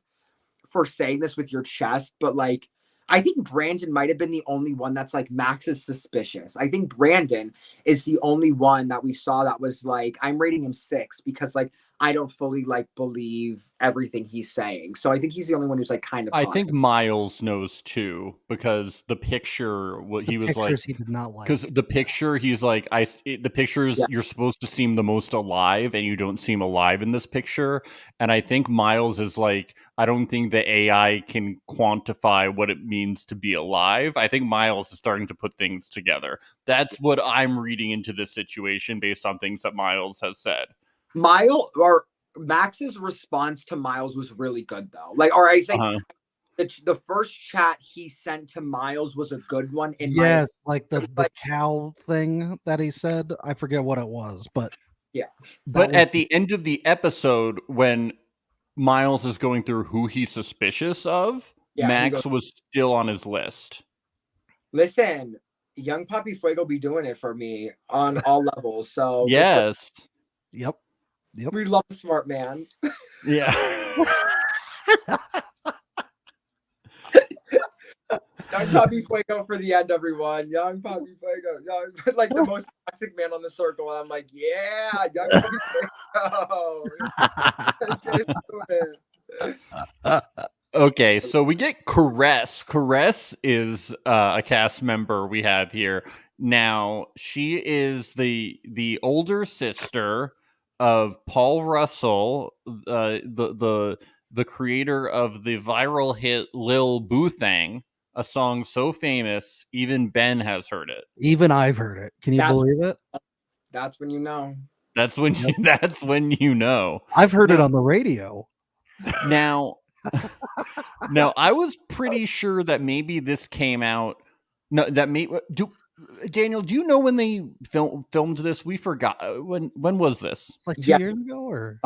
for saying this with your chest. But like, I think Brandon might have been the only one that's like, Max is suspicious. I think Brandon is the only one that we saw that was like, I'm rating him 6, because like, I don't fully like believe everything he's saying. So I think he's the only one who's like kind of. I think Miles knows too, because the picture, he was like, he did not like, because the picture, he's like, the pictures, you're supposed to seem the most alive, and you don't seem alive in this picture. And I think Miles is like, I don't think the AI can quantify what it means to be alive. I think Miles is starting to put things together. That's what I'm reading into this situation based on things that Miles has said. Max's response to Miles was really good though. Like, or I think the first chat he sent to Miles was a good one. Like the cow thing that he said. I forget what it was, but yeah. But at the end of the episode, when Miles is going through who he's suspicious of, Max was still on his list. Listen, young Papi Fuego be doing it for me on all levels. So yes. Yep. We love a smart man. Yeah. Young Papi Fuego for the end, everyone. Young Papi Fuego. Like the most toxic man on the circle. And I'm like, yeah, young Papi Fuego. Okay, so we get Caress. Caress is a cast member we have here. Now, she is the older sister of Paul Russell, the creator of the viral hit Lil Boo Thang, a song so famous even Ben has heard it. Even I've heard it. Can you believe it? That's when you know. That's when you know. I've heard it on the radio. Now, I was pretty sure that maybe this came out. No, that Daniel, do you know when they filmed this? We forgot. When was this? It's like 2 years ago, or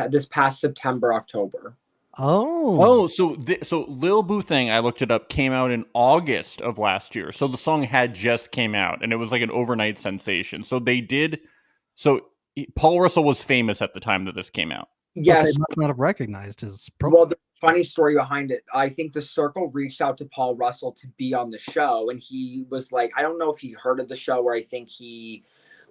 this past September, October. So Lil Boo Thang, I looked it up, came out in August of last year. So the song had just came out, and it was like an overnight sensation. So Paul Russell was famous at the time that this came out. Yes, they must not have recognized his profile. Well, the funny story behind it, I think the Circle reached out to Paul Russell to be on the show, and he was like, I don't know if he heard of the show, or I think he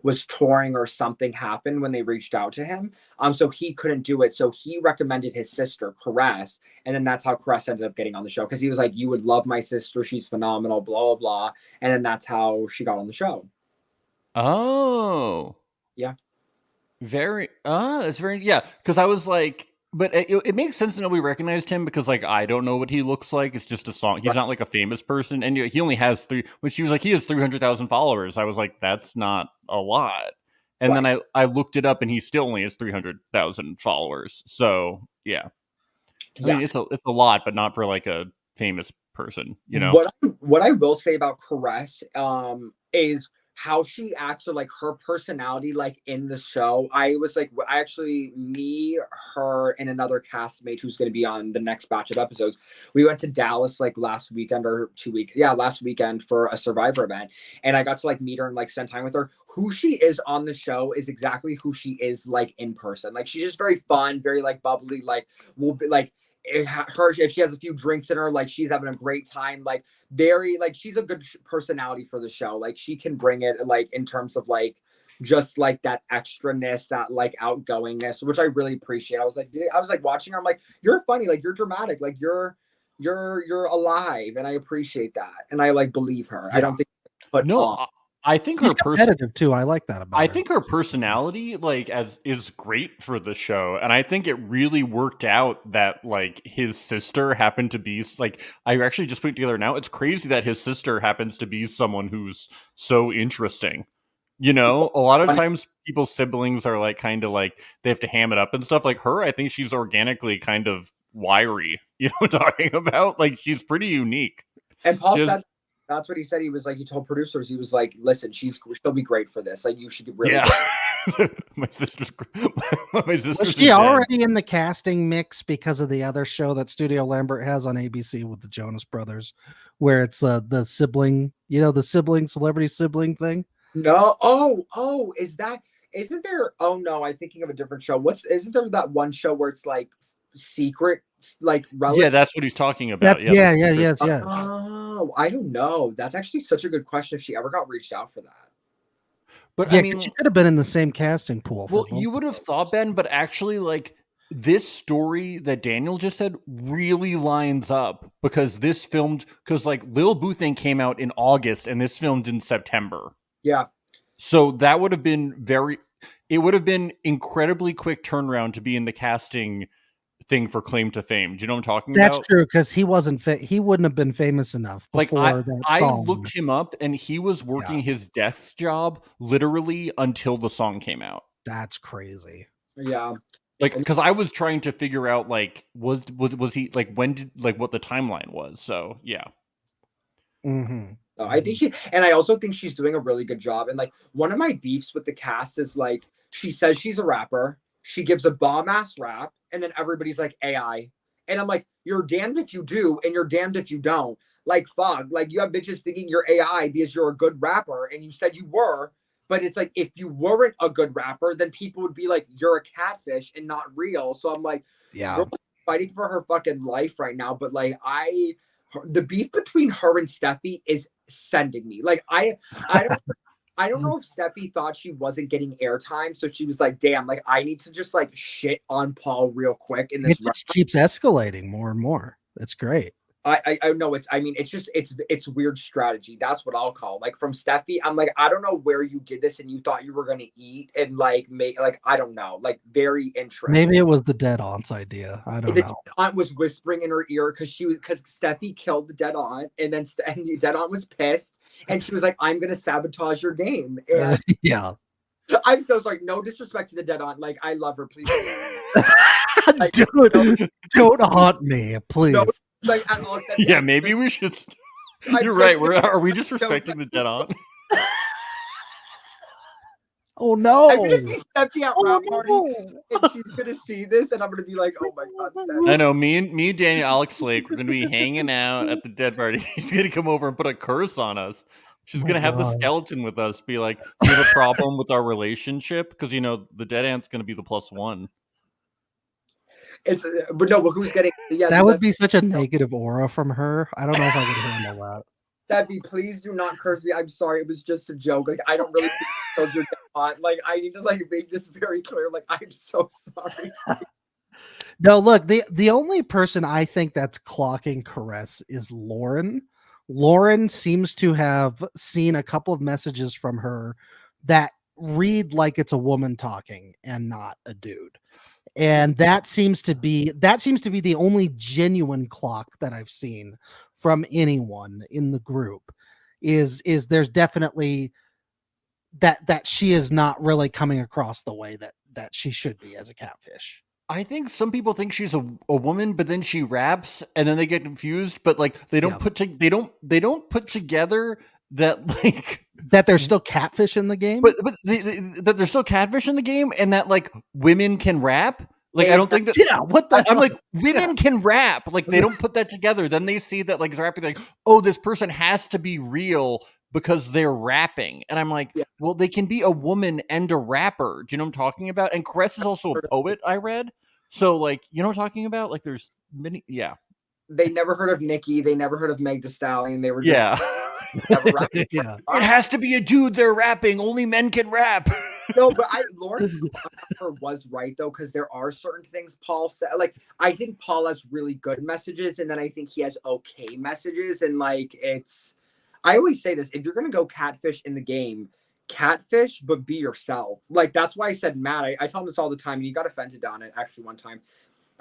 was touring or something happened when they reached out to him. So he couldn't do it. So he recommended his sister, Caress. And then that's how Caress ended up getting on the show. Because he was like, you would love my sister. She's phenomenal, blah, blah, blah. And then that's how she got on the show. Oh. Yeah. It's very, yeah. Because I was like, but it makes sense that nobody recognized him because, like, I don't know what he looks like. It's just a song. He's not like a famous person. And he only has when she was like, he has 300,000 followers. I was like, that's not a lot. And then I looked it up and he still only has 300,000 followers. So, yeah. I mean, it's a lot, but not for like a famous person, you know? What I will say about Caress is how she acts, or like her personality, like in the show. I was like, me, her, and another castmate who's going to be on the next batch of episodes. We went to Dallas like last weekend last weekend for a Survivor event, and I got to like meet her and like spend time with her. Who she is on the show is exactly who she is like in person. Like she's just very fun, very like bubbly. Like we'll be like. If she has a few drinks in her, like she's having a great time, like very like she's a good personality for the show. Like she can bring it, like in terms of like just like that extraness, that like outgoingness, which I really appreciate. I was like watching her, I'm like, you're funny, like you're dramatic, like you're alive, and I appreciate that, and I like believe her. I don't think I think she's competitive too. I like that about her. I think her personality, like, is great for the show, and I think it really worked out that like his sister happened to be like. I actually just put it together now. It's crazy that his sister happens to be someone who's so interesting. You know, a lot of times people's siblings are like kind of like they have to ham it up and stuff. Like her, I think she's organically kind of wiry. You know what I'm talking about? Like she's pretty unique. And Paul said. That's what he said. He was like, he told producers, he was like, listen, she'll be great for this. Like, you should really. Yeah. my sister's Was she already in the casting mix because of the other show that Studio Lambert has on ABC with the Jonas Brothers, where it's the sibling, the celebrity sibling thing? No. Isn't there? Oh no, I'm thinking of a different show. Isn't there that one show where it's like secret, like relative? Yeah, that's what he's talking about. Yeah. Oh, I don't know. That's actually such a good question. If she ever got reached out for that. But I mean, she could have been in the same casting pool. Well, you would have thought, Ben, but actually, like this story that Daniel just said really lines up because like Lil Boo thing came out in August and this filmed in September. Yeah. So that would have been it would have been incredibly quick turnaround to be in the casting thing for Claim to Fame. Do you know what I'm talking about? That's true, because he wouldn't have been famous enough before I looked him up and he was working his desk job literally until the song came out. That's crazy. Yeah. Like, because I was trying to figure out like was he like when did like what the timeline was. So yeah. Mm-hmm. I think I also think she's doing a really good job. And like one of my beefs with the cast is like she says she's a rapper, she gives a bomb ass rap, and then everybody's like AI. And I'm like, you're damned if you do, and you're damned if you don't. Like, fuck. Like, you have bitches thinking you're AI because you're a good rapper, and you said you were. But it's like, if you weren't a good rapper, then people would be like, you're a catfish and not real. So I'm like, yeah, fighting for her fucking life right now. But like, the beef between her and Steffi is sending me. Like, I don't know if Steffi thought she wasn't getting airtime, so she was like, damn, like I need to just like shit on Paul real quick. And it just keeps escalating more and more. It's great. I know it's weird strategy. That's what I'll call. Like from Steffi, I'm like, I don't know where you did this and you thought you were gonna eat and like make like I don't know, like very interesting. Maybe it was the dead aunt's idea. I don't know. The aunt was whispering in her ear because Steffi killed the dead aunt, and then and the dead aunt was pissed and she was like, I'm gonna sabotage your game. And yeah. I'm so sorry. No disrespect to the dead aunt. Like I love her. Please. Like, don't haunt me, please. No, like at all. Yeah, maybe we should. You're right. Are we disrespecting the dead aunt? Oh no! I'm gonna see Steffi at rap party, and she's gonna see this, and I'm gonna be like, "Oh my god, Steffi!" I know. Me and Daniel, Alex Lake, we're gonna be hanging out at the dead party. She's gonna come over and put a curse on us. She's gonna have the skeleton with us. Be like, "Do you have a problem with our relationship?" Because the dead aunt's gonna be the +1. But who's getting? Yeah, that would be such a negative aura from her. I don't know if I could handle that. Debbie, please do not curse me. I'm sorry. It was just a joke. Like, I don't really think you're hot. Like, I need to like make this very clear. Like, I'm so sorry. No, look, the only person I think that's clocking Caress is Lauren. Lauren seems to have seen a couple of messages from her that read like it's a woman talking and not a dude. And that seems to be the only genuine clock that I've seen from anyone in the group is there's definitely that she is not really coming across the way that she should be as a catfish. I think some people think she's a woman, but then she raps, and then they get confused. But like they don't they don't put together that like that there's still catfish in the game, but that there's still catfish in the game, and that like women can rap. Like I don't think that. What the? I'm like women can rap. Like they don't put that together. Then they see that like rapping. Like, oh, this person has to be real because they're rapping. And I'm like, well, they can be a woman and a rapper. Do you know what I'm talking about? And Caress is also a poet, I read. So, like, you know what I'm talking about? Like, there's many, They never heard of Nicki. They never heard of Meg Thee Stallion. They were just never It has to be a dude they're rapping. Only men can rap. No, but Lauren was right though, because there are certain things Paul said. Like, I think Paul has really good messages, and then I think he has okay messages. And like, I always say this: if you're gonna go catfish in the game, catfish, but be yourself. Like, that's why I said Matt. I tell him this all the time, and he got offended on it actually one time.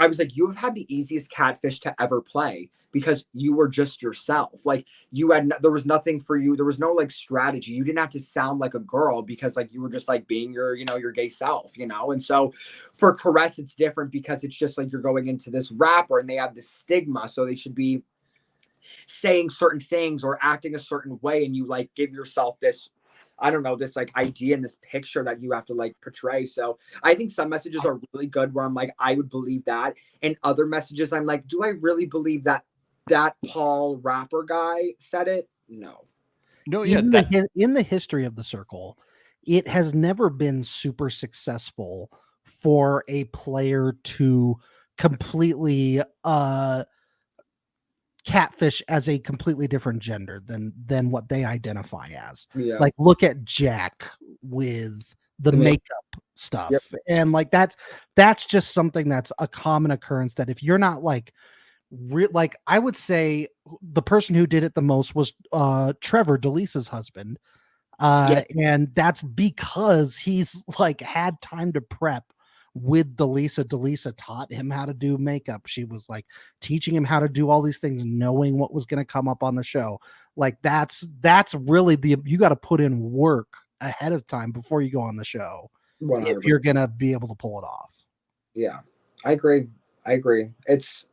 I was like, you have had the easiest catfish to ever play because you were just yourself. Like, there was nothing for you. There was no like strategy. You didn't have to sound like a girl because like you were just like being your gay self, And so for Caress, it's different because it's just like you're going into this rapper and they have this stigma. So they should be saying certain things or acting a certain way. And you like give yourself this, I don't know, this like idea and this picture that you have to like portray. So I think some messages are really good where I'm like, I would believe that. And other messages, I'm like, do I really believe that Paul rapper guy said it? No. No, in the history of the circle, it has never been super successful for a player to completely catfish as a completely different gender than what they identify as. Like, look at Jack with the makeup stuff. And like that's just something that's a common occurrence, that if you're not like like, I would say the person who did it the most was Trevor, Delisa's husband. And that's because he's like had time to prep with Delisa. Delisa taught him how to do makeup. She was like teaching him how to do all these things, knowing what was going to come up on the show. Like, that's really you got to put in work ahead of time before you go on the show 100%. If you're going to be able to pull it off. Yeah, I agree. It's,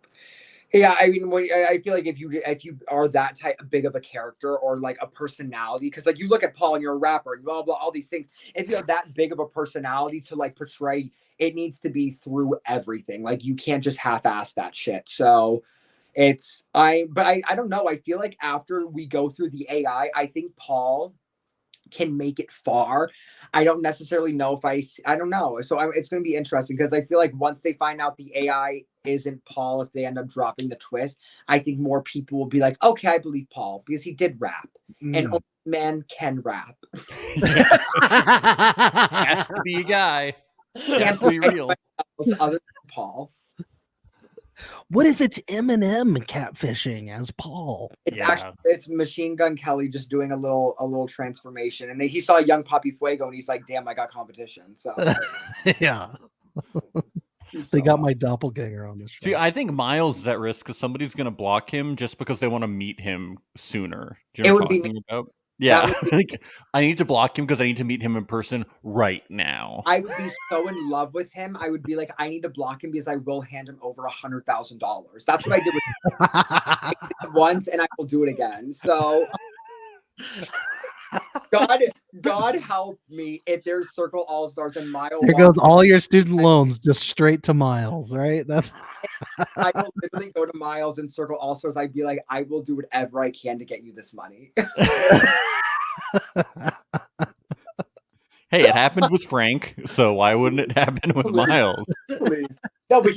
I mean, I feel like if you are that big of a character or like a personality, because like you look at Paul and you're a rapper and blah blah all these things. If you're that big of a personality to like portray, it needs to be through everything. Like, you can't just half-ass that shit. So I don't know. I feel like after we go through the AI, I think Paul can make it far. I don't necessarily know I don't know. So it's going to be interesting because I feel like once they find out the AI isn't Paul, if they end up dropping the twist, I think more people will be like, okay, I believe Paul because he did rap and only men can rap. Has to be a guy. Has to be real. Other than Paul. What if it's Eminem catfishing as Paul? It's Machine Gun Kelly just doing a little transformation, and he saw young Papi Fuego, and he's like, "Damn, I got competition." So yeah, they got my doppelganger on this show. See, I think Miles is at risk because somebody's going to block him just because they want to meet him sooner. Do you know what I'm talking about? Yeah, like, I need to block him because I need to meet him in person right now. I would be so in love with him. I would be like, I need to block him because I will hand him over $100,000. That's what I did with him. I did it once, and I will do it again. So, God help me if there's Circle All Stars and Miles. There goes all your student loans just straight to Miles, right? That's. I will literally go to Miles and Circle All Stars. I'd be like, I will do whatever I can to get you this money. Hey, it happened with Frank, so why wouldn't it happen with Miles? Please. No, but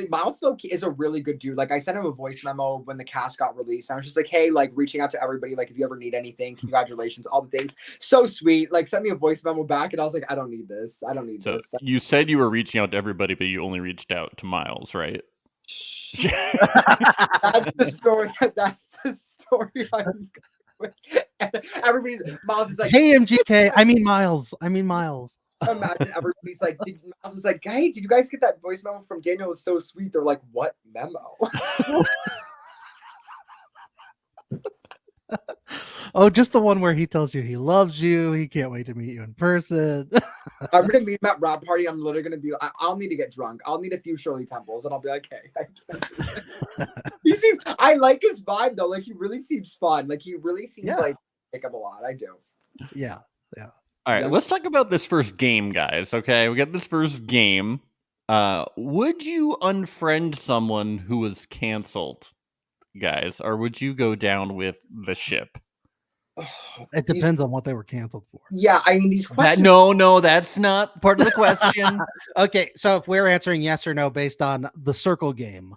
Miles though is a really good dude. Like I sent him a voice memo when the cast got released. I was just like, hey, like reaching out to everybody, like if you ever need anything, congratulations, all the things. So sweet. Like sent me a voice memo back, and I was like, I don't need this. I don't need So this. you said you were reaching out to everybody, but you only reached out to Miles, right? That's the story. That's the story. Everybody's Miles is like, hey MGK, I mean Miles. Imagine everybody's like, Miles is like, hey, did you guys get that voice memo from Daniel? It was so sweet. They're like, what memo? Oh, just the one where he tells you he loves you. He can't wait to meet you in person. I'm gonna meet him at rap party. I'm literally gonna be. I'll need to get drunk. I'll need a few Shirley Temples, and I'll be like, hey, I can't do it. I like his vibe though. Like he really seems fun. Like he really seems like pick up a lot. I do. Yeah. All right, let's talk about this first game, guys. Okay, we got this first game. Would you unfriend someone who was canceled, guys, or would you go down with the ship? It depends on what they were canceled for. Yeah, I mean these questions. No, that's not part of the question. Okay, so if we're answering yes or no based on the circle game,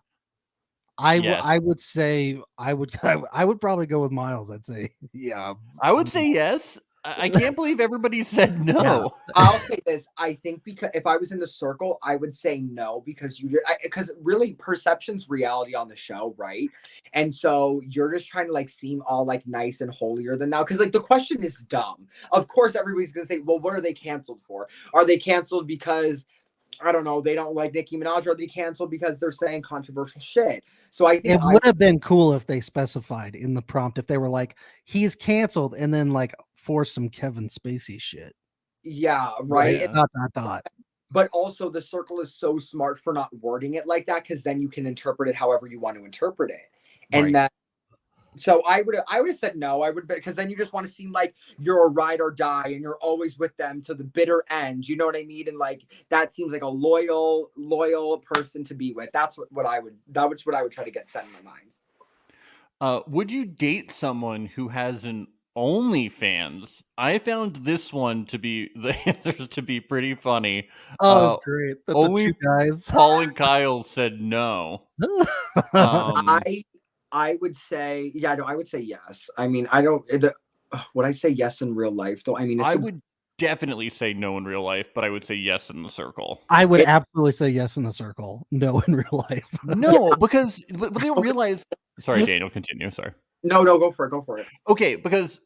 I would say I would probably go with Miles. I'd say yeah. I would say yes. I can't believe everybody said no. Yeah. I'll say this. I think because if I was in the circle, I would say no because because really perception's reality on the show, right? And so you're just trying to like seem all like nice and holier than thou because like the question is dumb. Of course, everybody's gonna say, well, what are they canceled for? Are they canceled because I don't know, they don't like Nicki Minaj, or they canceled because they're saying controversial shit. So I think it would have been cool if they specified in the prompt if they were like, he's canceled, and then like force some Kevin Spacey shit. Yeah, right. Dot. But also the circle is so smart for not wording it like that because then you can interpret it however you want to interpret it. And that so I would have said no. I would because then you just want to seem like you're a ride or die and you're always with them to the bitter end. You know what I mean? And like that seems like a loyal person to be with. That's what I would try to get set in my mind. Would you date someone who has an OnlyFans? I found this one to be the answers to be pretty funny. Oh, that's great. Only the two guys. Paul and Kyle said no. I would say, yeah, no, I would say yes. I mean, I don't, would I say yes in real life though? I mean, I would definitely say no in real life, but I would say yes in the circle. I would absolutely say yes in the circle, no in real life. No, because but they don't realize. Sorry, Daniel, continue. Sorry. No, go for it. Okay, because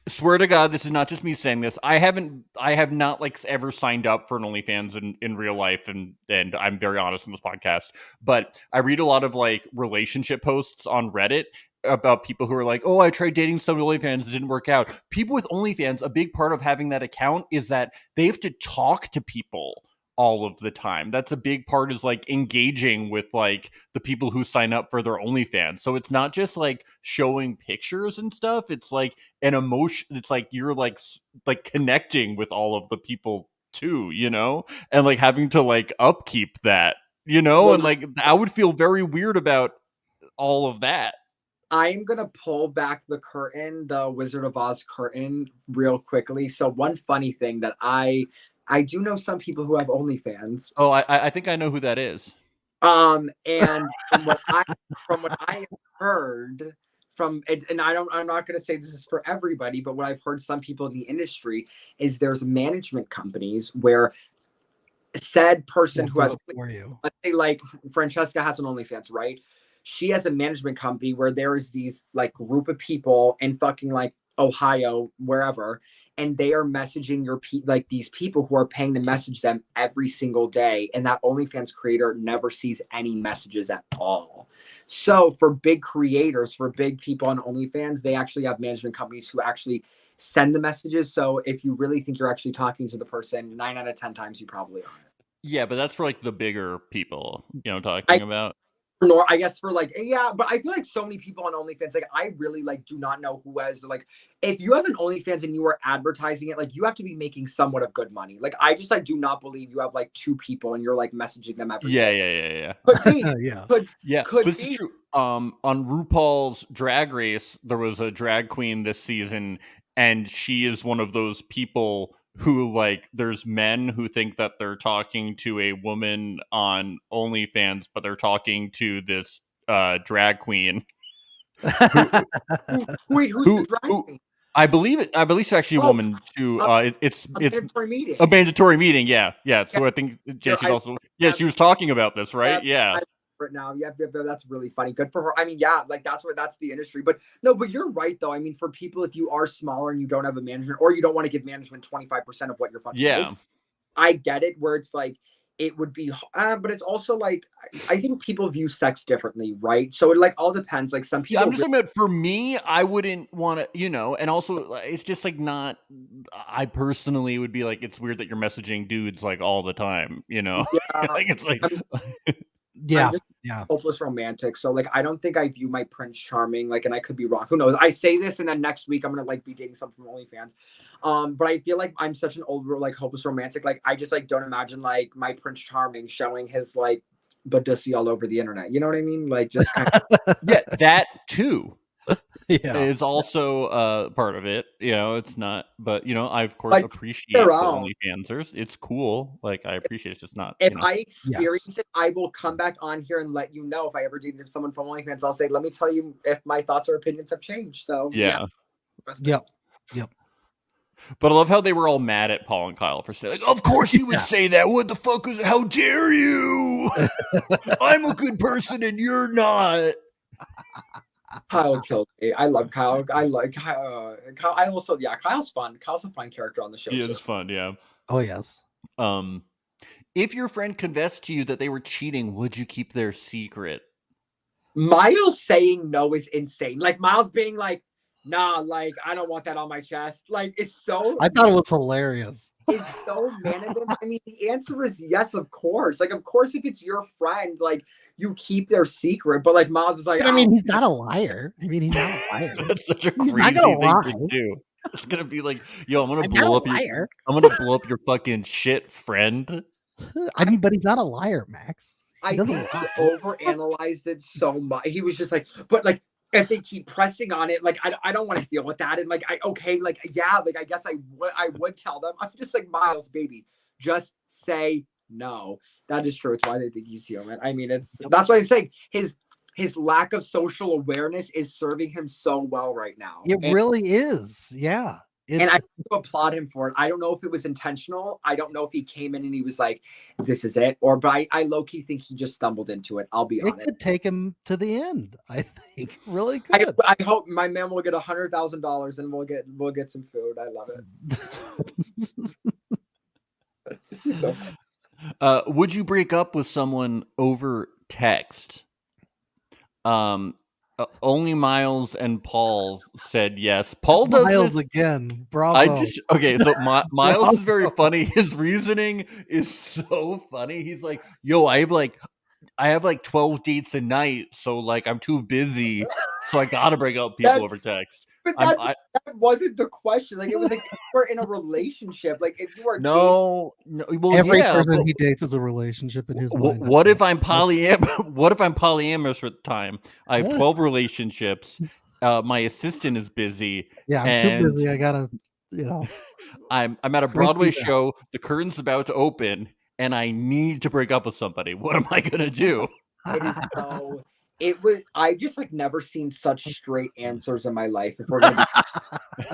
swear to God, this is not just me saying this. I have not like ever signed up for an OnlyFans in real life, and I'm very honest in this podcast. But I read a lot of like relationship posts on Reddit about people who are like, oh, I tried dating some OnlyFans, it didn't work out. People with OnlyFans, a big part of having that account is that they have to talk to people all of the time. That's a big part, is like engaging with like the people who sign up for their OnlyFans. So it's not just like showing pictures and stuff. It's like an emotion. It's like you're like connecting with all of the people too, you know, and like having to like upkeep that, you know, and like I would feel very weird about all of that. I'm going to pull back the curtain, the Wizard of Oz curtain real quickly. So one funny thing that I do know some people who have OnlyFans. Oh, I think I know who that is. And from what I heard from it, and I'm not going to say this is for everybody, but what I've heard some people in the industry is there's management companies where said person who has, let's say like Francesca has an OnlyFans, right? She has a management company where there is these like group of people in fucking like Ohio, wherever, and they are messaging like these people who are paying to message them every single day, and that OnlyFans creator never sees any messages at all. So for big creators, for big people on OnlyFans, they actually have management companies who actually send the messages. So if you really think you're actually talking to the person, 9 out of 10 times you probably aren't. Yeah, but that's for like the bigger people, you know, talking about. Nor I guess for like, yeah, but I feel like so many people on OnlyFans, like I really like do not know who has like, if you have an OnlyFans and you are advertising it, like you have to be making somewhat of good money. Like I just like do not believe you have like 2 people and you're like messaging them every day. Yeah. Could be. Could this is true. On RuPaul's Drag Race, there was a drag queen this season, and she is one of those people who like there's men who think that they're talking to a woman on OnlyFans, but they're talking to this drag queen. Wait, who's the drag queen? I believe it's actually a woman too. It's mandatory meeting. A mandatory meeting. Yeah. So I think she's also she was talking about this, right? Yeah. Right now, yeah, that's really funny. Good for her. I mean, yeah, like that's the industry. But no, but you're right though. I mean, for people, if you are smaller and you don't have a management, or you don't want to give management 25% of what you're fucking making, I get it. Where it's like it would be, but it's also like I think people view sex differently, right? So it like all depends. Like some people, I'm just talking about for me, I wouldn't want to, and also it's just like not. I personally would be like, it's weird that you're messaging dudes like all the time, Yeah, like it's like. I'm just hopeless romantic. So like I don't think I view my Prince Charming like, and I could be wrong. Who knows? I say this and then next week I'm gonna like be dating someone from OnlyFans. But I feel like I'm such an old like hopeless romantic. Like I just like don't imagine like my Prince Charming showing his like Badussi all over the internet. You know what I mean? Like just yeah, that too. Is also part of it. It's not, but I of course appreciate the OnlyFansers. It's cool. Like I appreciate it. It's just not. If I experience it, I will come back on here and let you know. If I ever dated someone from OnlyFans, I'll say, let me tell you if my thoughts or opinions have changed. So yeah. Yep. But I love how they were all mad at Paul and Kyle for saying, like, of course you would say that. What the fuck is, how dare you? I'm a good person and you're not. Kyle killed me. I love Kyle. I like Kyle. I also, Kyle's fun. Kyle's a fun character on the show. He is fun, yeah. Oh, yes. If your friend confessed to you that they were cheating, would you keep their secret? Miles saying no is insane. Like Miles being like, nah, like I don't want that on my chest. Like it's so. I thought it was hilarious. It's so man of him. I mean, the answer is yes, of course. Like, of course, if it's your friend, like you keep their secret. But like Miles is like, I mean, he's not a liar. He's not a liar. That's such a crazy thing to do. It's gonna be like, yo, I'm gonna blow up your fucking shit, friend. I mean, but he's not a liar, Max. I think he overanalyzed it so much. He was just like, but like. If they keep pressing on it, like I don't want to deal with that, and like I guess I would tell them. I'm just like Miles, baby, just say no. That is true. It's why they think he's human. I mean, that's why I'm saying his lack of social awareness is serving him so well right now. It really is, yeah. And I have to applaud him for it. I don't know if it was intentional. I don't know if he came in and he was like, this is it. But I low-key think he just stumbled into it. I'll be honest. It could take him to the end, I think. Really good. I hope my man will get $100,000 and we'll get some food. I love it. So would you break up with someone over text? Only Miles and Paul said yes. Paul does Miles this again. Bravo. So Miles is very funny. His reasoning is so funny. He's like, yo, I have like 12 dates a night, so like I'm too busy, so I gotta break up people over text. But that wasn't the question. Like it was like if we're in a relationship. Like if you are well, every person he dates is a relationship in his mind. What if I'm polyamorous at the time? I have 12 relationships. My assistant is busy. Yeah, I'm too busy. I gotta, I'm at a Broadway show. The curtain's about to open, and I need to break up with somebody. What am I gonna do? It is so. It was. I just like never seen such straight answers in my life. If we're gonna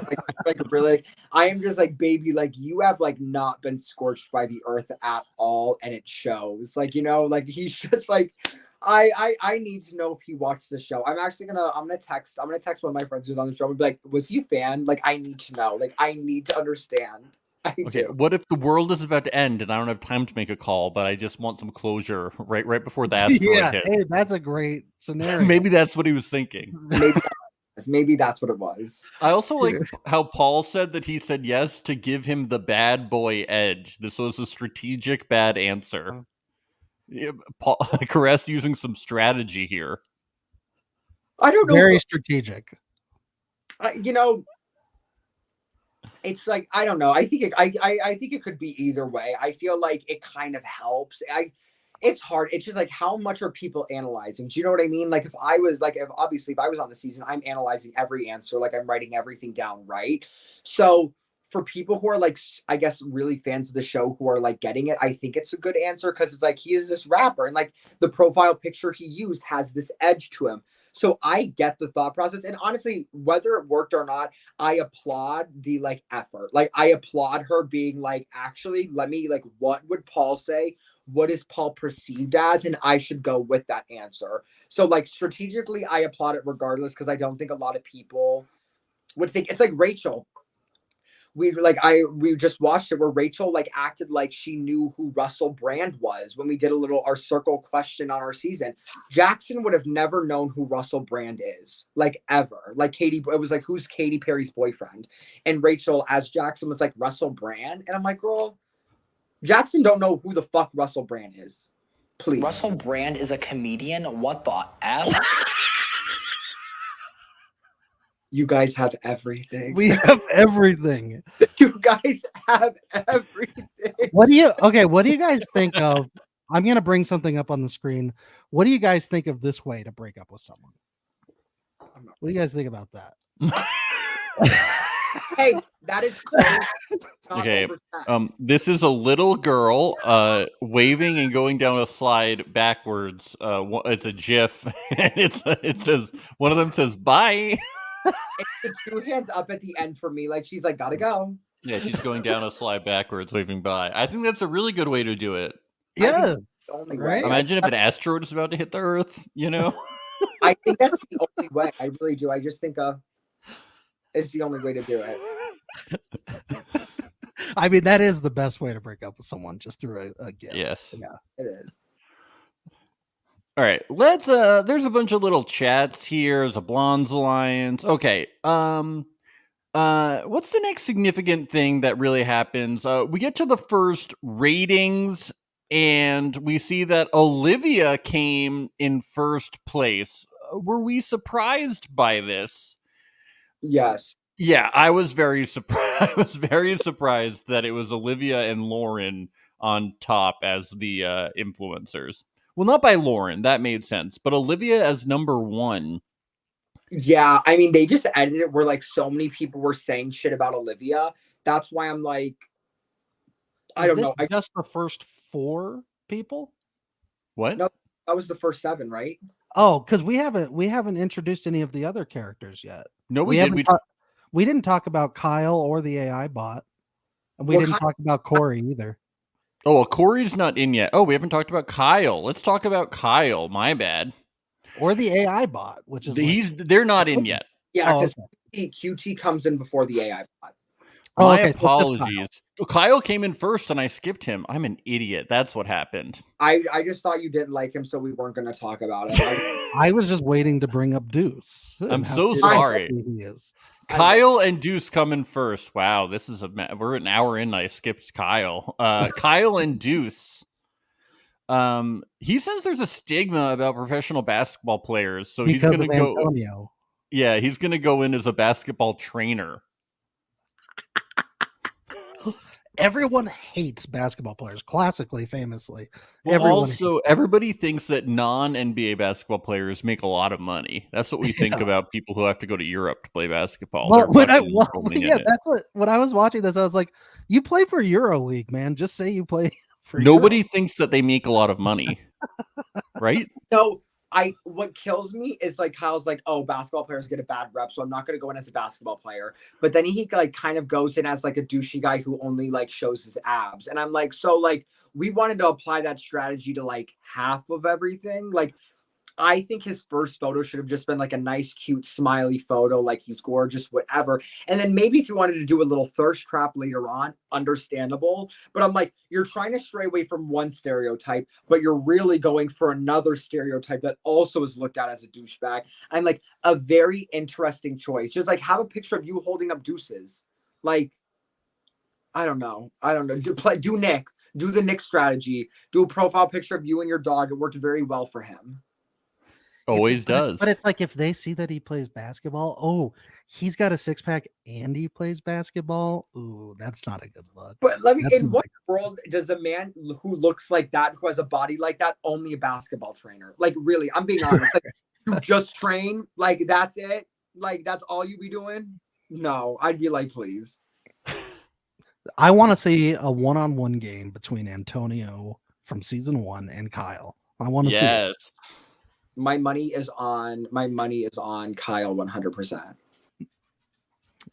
be, like really, I am just like, baby, like you have like not been scorched by the earth at all, and it shows. Like like he's just like, I need to know if he watched the show. I'm gonna text one of my friends who's on the show and be like, was he a fan? Like I need to know. Like I need to understand. Okay, what if the world is about to end and I don't have time to make a call, but I just want some closure right before the asteroid hits? Hey, that's a great scenario. Maybe that's what he was thinking. Maybe that's what it was. I also like how Paul said that he said yes to give him the bad boy edge. This was a strategic bad answer. Yeah, Paul Caress using some strategy here. I don't know. Very strategic. It's like I don't know. I think it could be either way. I feel like it kind of helps. It's hard. It's just like how much are people analyzing? Do you know what I mean? Like if I was on the season, I'm analyzing every answer. Like I'm writing everything down, right? So for people who are like, I guess, really fans of the show who are like getting it, I think it's a good answer because it's like he is this rapper and like the profile picture he used has this edge to him. So I get the thought process. And honestly, whether it worked or not, I applaud the like effort. Like I applaud her being like, actually, let me like, what would Paul say? What is Paul perceived as? And I should go with that answer. So like strategically, I applaud it regardless because I don't think a lot of people would think it's like Rachel. We just watched it where Rachel like acted like she knew who Russell Brand was when we did our circle question on our season. Jackson would have never known who Russell Brand is, like ever. Like Katie, it was like, who's Katy Perry's boyfriend? And Rachel as Jackson was like, Russell Brand. And I'm like, girl, Jackson don't know who the fuck Russell Brand is. Please. Russell Brand is a comedian. What the F? You guys have everything. We have everything. You guys have everything. What do you guys think of? I'm going to bring something up on the screen. What do you guys think of this way to break up with someone? What do you guys think about that? Hey, that is close. Okay. This is a little girl waving and going down a slide backwards. It's a GIF, and it says one of them says bye. It's the two hands up at the end for me. Like she's like, gotta go. Yeah, she's going down a slide backwards, waving bye. I think that's a really good way to do it. Yeah, only right. way. Imagine if an asteroid is about to hit the Earth. You know. I think that's the only way. I really do. I just think it's the only way to do it. I mean, that is the best way to break up with someone, just through a gift. Yes. Yeah, it is. All right, let's there's a bunch of little chats here. There's a Blondes Alliance. Okay. What's the next significant thing that really happens? We get to the first ratings and we see that Olivia came in first place. Were we surprised by this? Yes. Yeah, I was very surprised. I was very surprised that it was Olivia and Lauren on top as the influencers. Well, not by Lauren, that made sense, but Olivia as number one. Yeah, I mean, they just edited it where like so many people were saying shit about Olivia. That's why I'm like, I don't know. Just the first 4 people? What? No, that was the first 7, right? Oh, because we haven't introduced any of the other characters yet. No, we didn't talk about Kyle or the AI bot, and we didn't talk about Corey either. Oh, well, Corey's not in yet. Oh, we haven't talked about Kyle. Let's talk about Kyle. My bad. Or the AI bot, which is they're not in yet. Yeah, because QT comes in before the AI bot. My apologies. Kyle came in first and I skipped him. I'm an idiot. That's what happened. I just thought you didn't like him, so we weren't going to talk about it. I was just waiting to bring up Deuce. I'm so sorry. He is. Kyle and Deuce coming first. Wow, we're an hour in. I skipped Kyle. Kyle and Deuce. He says there's a stigma about professional basketball players, so he's going to go. Antonio. Yeah, he's going to go in as a basketball trainer. Everyone hates basketball players, classically, famously. Well, everybody thinks that non-NBA basketball players make a lot of money. That's what we think about people who have to go to Europe to play basketball. Well, when I was watching this, I was like, "You play for EuroLeague, man. Just say you play for." Nobody thinks that they make a lot of money, right? No. What kills me is like Kyle's like, oh, basketball players get a bad rep, so I'm not going to go in as a basketball player. But then he like kind of goes in as like a douchey guy who only like shows his abs. And I'm like, so like we wanted to apply that strategy to like half of everything. Like I think his first photo should have just been like a nice, cute, smiley photo, like he's gorgeous, whatever. And then maybe if you wanted to do a little thirst trap later on, understandable. But I'm like, you're trying to stray away from one stereotype, but you're really going for another stereotype that also is looked at as a douchebag. I'm like, a very interesting choice. Just like have a picture of you holding up deuces. Like, I don't know. Do Nick. Do the Nick strategy. Do a profile picture of you and your dog. It worked very well for him. Always does. But it's like if they see that he plays basketball, oh, he's got a 6-pack and he plays basketball. Ooh, that's not a good look. But in what world does a man who looks like that, who has a body like that, only a basketball trainer? Like, really, I'm being honest. Like, you just train? Like, that's it? Like, that's all you be doing? No, I'd be like, please. I want to see a one-on-one game between Antonio from season 1 and Kyle. I want to see it. Yes. My money is on Kyle 100%.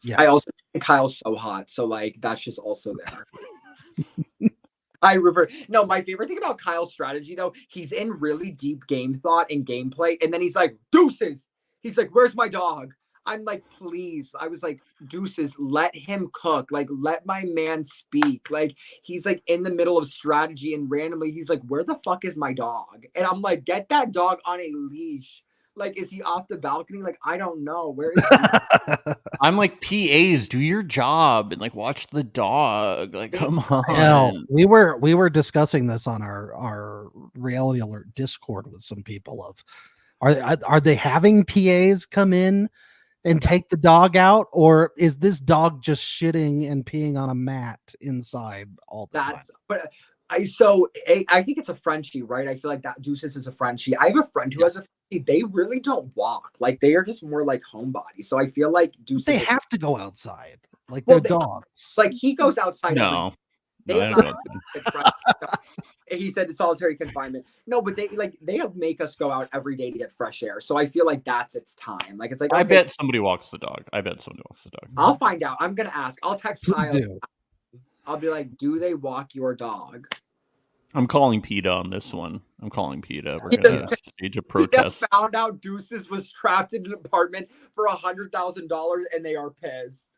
Yes. I also think Kyle's so hot, so like that's just also there. No, my favorite thing about Kyle's strategy though, he's in really deep game thought and gameplay, and then he's like, deuces. He's like, where's my dog? I'm like, please. I was like, deuces, let him cook. Like, let my man speak. Like, he's like in the middle of strategy, and randomly he's like, where the fuck is my dog? And I'm like, get that dog on a leash. Like, is he off the balcony? Like, I don't know. Where is he? I'm like, PAs, do your job and like watch the dog. Like, come on. No, we were discussing this on our Reality Alert Discord with some people of are they having PAs come in and take the dog out, or is this dog just shitting and peeing on a mat inside all the time? But I think it's a Frenchie, right? I feel like that Deuces is a Frenchie. I have a friend who has a Frenchie. They really don't walk. Like they are just more like homebodies. So I feel like Deuces. They have to go outside. Like they're dogs. Like he goes outside. No. He said it's solitary confinement. No, but they make us go out every day to get fresh air. So I feel like that's its time. Like it's like I bet somebody walks the dog. I'll find out. I'm gonna ask. I'll text Kyle. I'll be like, do they walk your dog? I'm calling PETA on this one. We're gonna stage a protest. He found out Deuces was trapped in an apartment for $100,000 and they are pissed.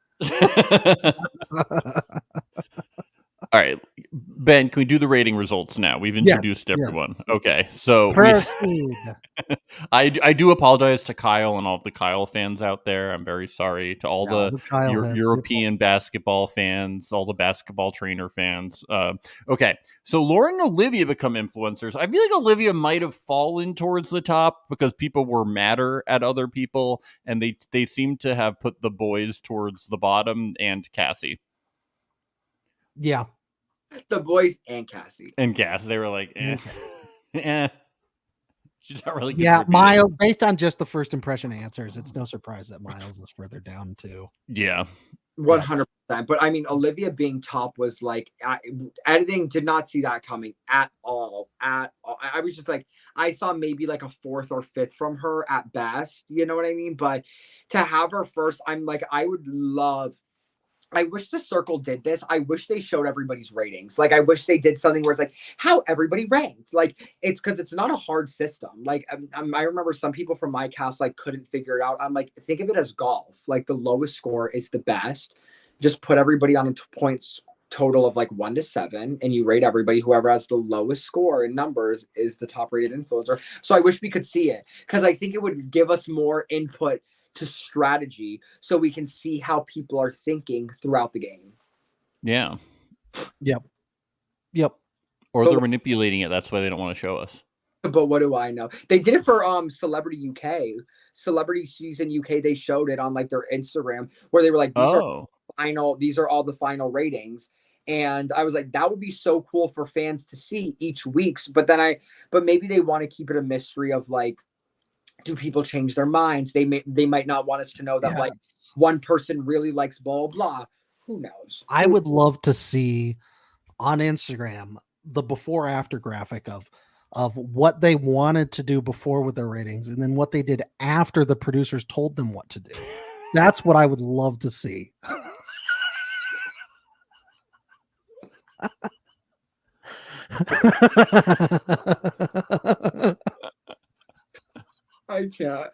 All right, Ben, can we do the rating results now? We've introduced everyone. Okay, so I do apologize to Kyle and all of the Kyle fans out there. I'm very sorry to all the European basketball fans, all the basketball trainer fans. Okay, so Lauren and Olivia become influencers. I feel like Olivia might have fallen towards the top because people were madder at other people, and they seem to have put the boys towards the bottom, and Cassie. Yeah. The boys and Cassie. They were like, she's not really. Yeah, Miles. Based on just the first impression answers, it's no surprise that Miles is further down too. Yeah, 100%. But I mean, Olivia being top was like editing did not see that coming at all. I was just like, I saw maybe like a 4th or 5th from her at best. You know what I mean? But to have her first, I'm like, I wish the circle did this. I wish they showed everybody's ratings. Like, I wish they did something where it's like how everybody ranked. Like, it's because it's not a hard system. Like, I remember some people from my cast like couldn't figure it out. I'm like, think of it as golf. Like, the lowest score is the best. Just put everybody on a points total of like 1 to 7, and you rate everybody. Whoever has the lowest score in numbers is the top rated influencer. So I wish we could see it because I think it would give us more input to strategy so we can see how people are thinking throughout the game. Yeah. Yep. Or they're manipulating it. That's why they don't want to show us. But what do I know? They did it for Celebrity UK. Celebrity Season UK, they showed it on like their Instagram where they were like, these are all the final ratings. And I was like, that would be so cool for fans to see each week's. But maybe they want to keep it a mystery of like, do people change their minds? They might not want us to know that like one person really likes blah blah. Who knows? I would love to see on Instagram the before after graphic of what they wanted to do before with their ratings and then what they did after the producers told them what to do. That's what I would love to see. I can't.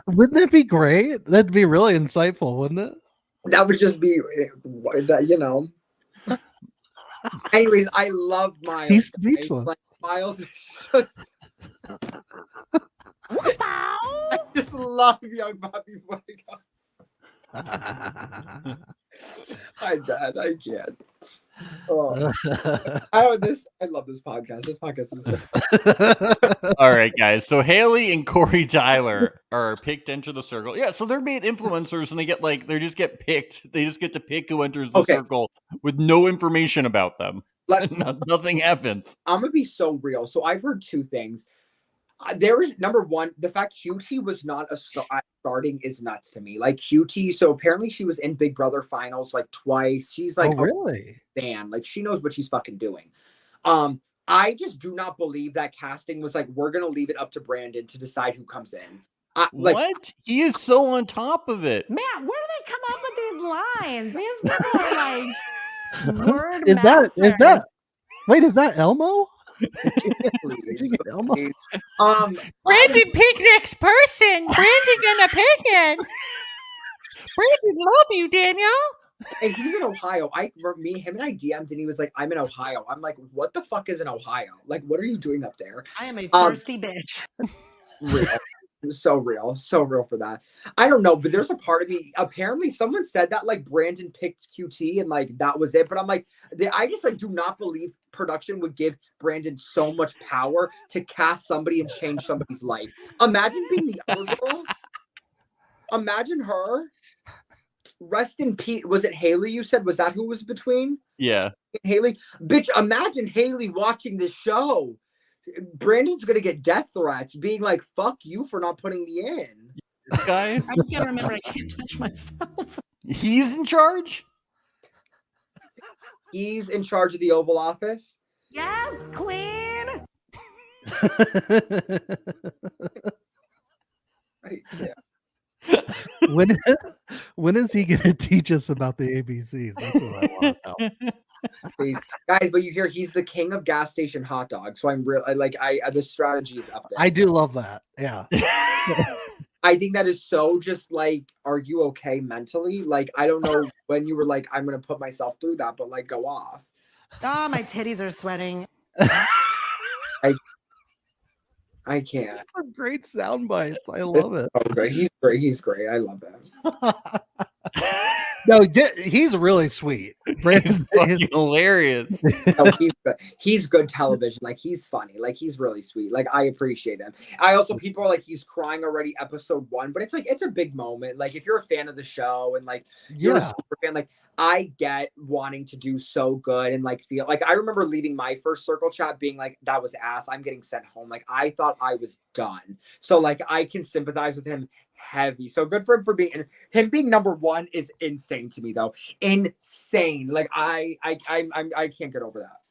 Wouldn't that be great? That'd be really insightful, wouldn't it? That would just be that, you know. Anyways, I love Miles. He's speechless. Like, Miles is just. I just love young Bobby Boyko. I can't. Oh. I love this podcast. This podcast is all right, guys. So Haley and Corey Tyler are picked to enter the circle. Yeah, so they're made influencers, and they just get picked. They just get to pick who enters the circle with no information about them. Nothing happens. I'm gonna be so real. So I've heard 2 things. There is number one, the fact QT was not starting is nuts to me. Like QT, so apparently she was in Big Brother finals like twice. She's like, really? Dan, like she knows what she's fucking doing. I just do not believe that casting was like, we're gonna leave it up to Brandon to decide who comes in. What? He is so on top of it. Matt, where do they come up with these lines? These people are like word Is masters. that? Wait, is that Elmo? Elmo? Brandon pick next person. Brandon gonna pick it. Brandon love you, Daniel. And he's in Ohio. Him and I DM'd and he was like, I'm in Ohio. I'm like, what the fuck is in Ohio? Like, what are you doing up there? I am a thirsty bitch. Real. So real for that. I don't know, but there's a part of me. Apparently, someone said that like Brandon picked QT and like that was it. But I'm like, I just like do not believe production would give Brandon so much power to cast somebody and change somebody's life. Imagine being the other girl. Imagine her. Rest in peace. Was it Haley? You said was that who was between? Yeah, Haley. Bitch, imagine Haley watching this show. Brandon's gonna get death threats, being like, "Fuck you for not putting me in." this guy. I just gotta remember I can't touch myself. He's in charge. He's in charge of the Oval Office. Yes, queen. Yeah. When is he gonna teach us about the ABCs? That's what I want to know. Guys, but you hear he's the king of gas station hot dogs. So I'm real like the strategy is up there. I do love that. Yeah. I think that is so just like, are you okay mentally? Like, I don't know when you were like, I'm gonna put myself through that, but like go off. Oh, my titties are sweating. I can't. Some great sound bites. I love it. Oh, great. He's great. He's great. I love him. No, he's really sweet. He's fucking hilarious. No, he's good. He's good television. Like he's funny. Like he's really sweet. Like I appreciate him. I also people are like he's crying already episode 1, but it's like it's a big moment. Like if you're a fan of the show and like you're a super fan, like I get wanting to do so good and like feel like I remember leaving my first circle chat being like that was ass. I'm getting sent home. Like I thought I was done. So like I can sympathize with him heavy. So good for him for being number 1 is insane to me though. Insane. Like I can't get over that.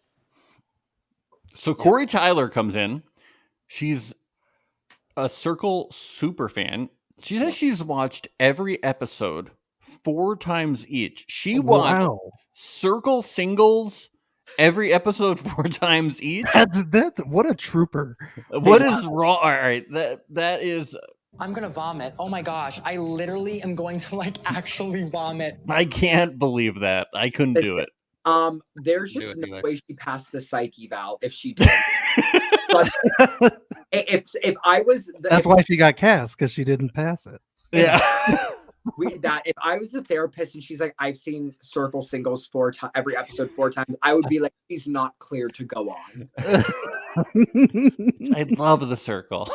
So Corey Tyler comes in. She's a Circle super fan. She says she's watched every episode 4 times each. She watched Circle singles every episode 4 times each. That's what a trooper. What is wrong? All right, that is. I'm gonna vomit. Oh my gosh, I literally am going to like actually vomit. I can't believe that. I couldn't do it. There's just no way she passed the psych eval if she did. But if I was, that's why she got cast because she didn't pass it. Yeah. If I was the therapist and she's like, I've seen Circle singles 4 times, every episode 4 times, I would be like, she's not clear to go on. I love the Circle.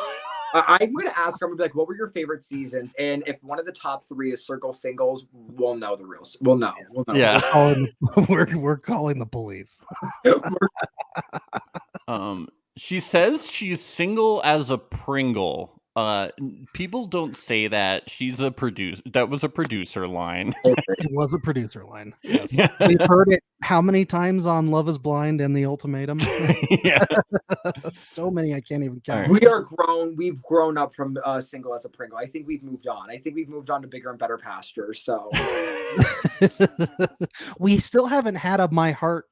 I'm going to ask her, I'm going to be like, what were your favorite seasons? And if one of the top 3 is Circle singles, we'll know the real. We'll know. Yeah. We're calling the police. She says she's single as a Pringle. People don't say that. She's a producer. That was a producer line. It was a producer line. Yes. Yeah. We've heard it how many times on Love is Blind and The Ultimatum? Yeah. So many I can't even count. We are grown. We've grown up from single as a Pringle. I think we've moved on. I think we've moved on to bigger and better pastures. So we still haven't had a my heart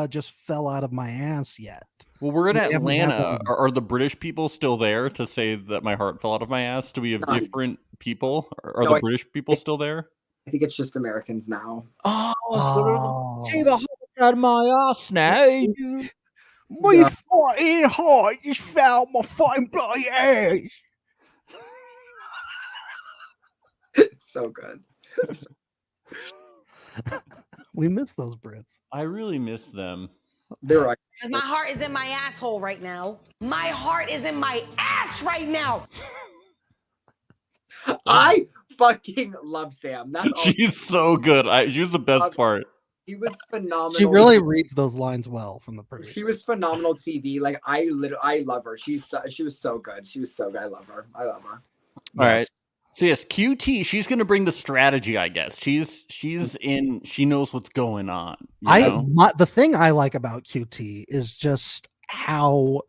just fell out of my ass yet. Well, we're in Atlanta. Are the British people still there to say that my heart fell out of my ass? Do we have different people? Are the British people still there? I think it's just Americans now. Say the heart out of my ass now. My fucking heart just fell out my fucking bloody ass. So good. We miss those Brits. I really miss them. They're right. My heart is in my asshole right now. My heart is in my ass right now. I fucking love Sam. That's all. She's so good. She was the best part. She was phenomenal. She really reads those lines well from the producer. She was phenomenal TV. Like I love her. She was so good. She was so good. I love her. All right. So yes, QT. She's going to bring the strategy. I guess she's in. She knows what's going on. The thing I like about QT is just how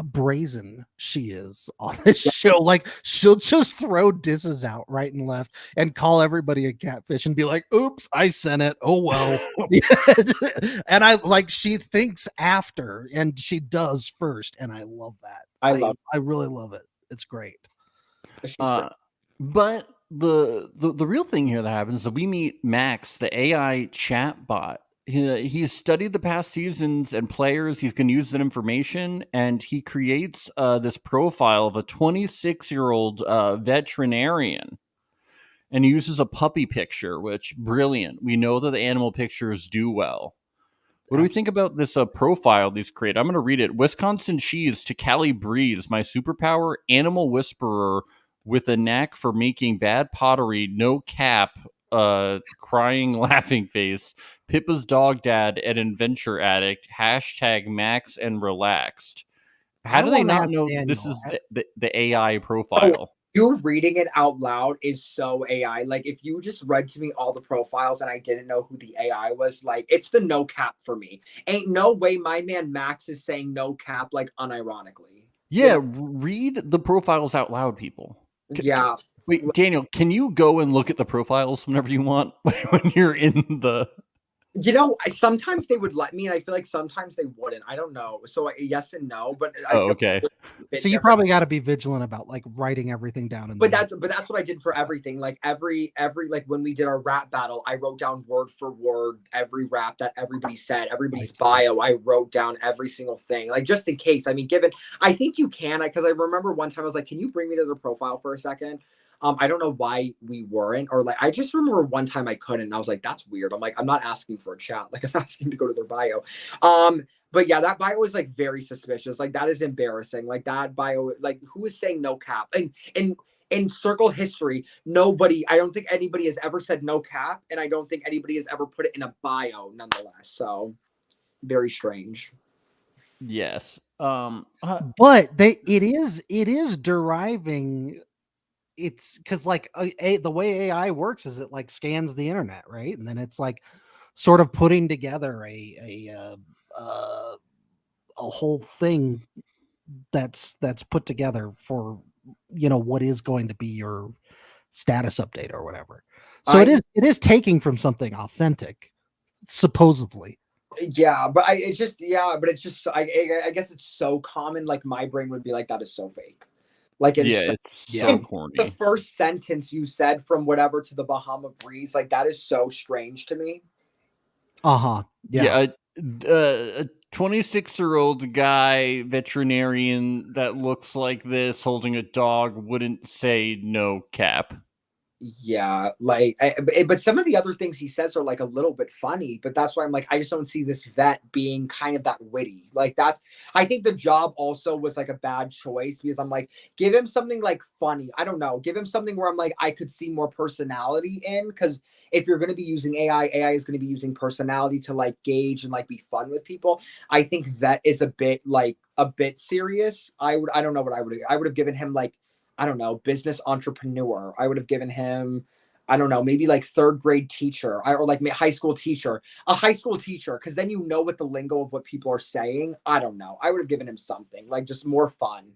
brazen she is on this show. Like she'll just throw disses out right and left and call everybody a catfish and be like, oops, I sent it, oh well. And I like, she thinks after and she does first, and I love that. I really love it. It's great. But the real thing here that happens is that we meet Max, the AI chat bot. He's studied the past seasons and players. He's going to use that information, and he creates this profile of a 26-year-old veterinarian, and he uses a puppy picture, which brilliant. We know that the animal pictures do well. What do we think about this profile these create? I'm going to read it. Wisconsin cheese to Callie Breeze, my superpower, animal whisperer with a knack for making bad pottery, no cap, crying laughing face, Pippa's dog dad, and adventure addict, hashtag Max and relaxed. How do they not know Daniel, this is the AI profile? You reading it out loud is so AI. Like if you just read to me all the profiles and I didn't know who the AI was, like it's the no cap for me. Ain't no way my man Max is saying no cap like unironically. Yeah, read the profiles out loud, people. Yeah. Wait, Daniel, can you go and look at the profiles whenever you want when you're in the... You know, sometimes they would let me, and I feel like sometimes they wouldn't. I don't know. So yes and no, but okay. So you probably got to be vigilant about like writing everything down. But that's what I did for everything. Like every like when we did our rap battle, I wrote down word for word every rap that everybody said, everybody's bio. I wrote down every single thing, like just in case. I mean, I think you can, because I remember one time I was like, "Can you bring me to the profile for a second?" I don't know why we weren't, or like, I just remember one time I couldn't, and I was like, that's weird. I'm like, I'm not asking for a chat. Like, I'm asking to go to their bio. But yeah, that bio was like very suspicious. Like, that is embarrassing. Like that bio, like who is saying no cap? And in circle history, I don't think anybody has ever said no cap. And I don't think anybody has ever put it in a bio nonetheless. So very strange. Yes. But it is deriving. It's because like the way AI works is it like scans the internet, right? And then it's like sort of putting together a whole thing that's put together for, you know, what is going to be your status update or whatever. So it is taking from something authentic, supposedly. Yeah, but I guess it's so common. Like my brain would be like, that is so fake. Like it's so corny. The first sentence you said from whatever to the Bahama Breeze, like that is so strange to me. Yeah. A 26-year-old guy, veterinarian that looks like this, holding a dog, wouldn't say no cap. Yeah, like, but some of the other things he says are like a little bit funny, but that's why I'm like, I just don't see this vet being kind of that witty. Like I think the job also was like a bad choice, because I'm like, give him something like funny. I don't know. Give him something where I'm like, I could see more personality in, because if you're going to be using AI is going to be using personality to like gauge and like be fun with people. I think vet is a bit serious. I don't know what I would have given him, like, I don't know, business entrepreneur. I would have given him, I don't know, maybe like third grade teacher, or like high school teacher, because then you know what the lingo of what people are saying. I don't know. I would have given him something like just more fun.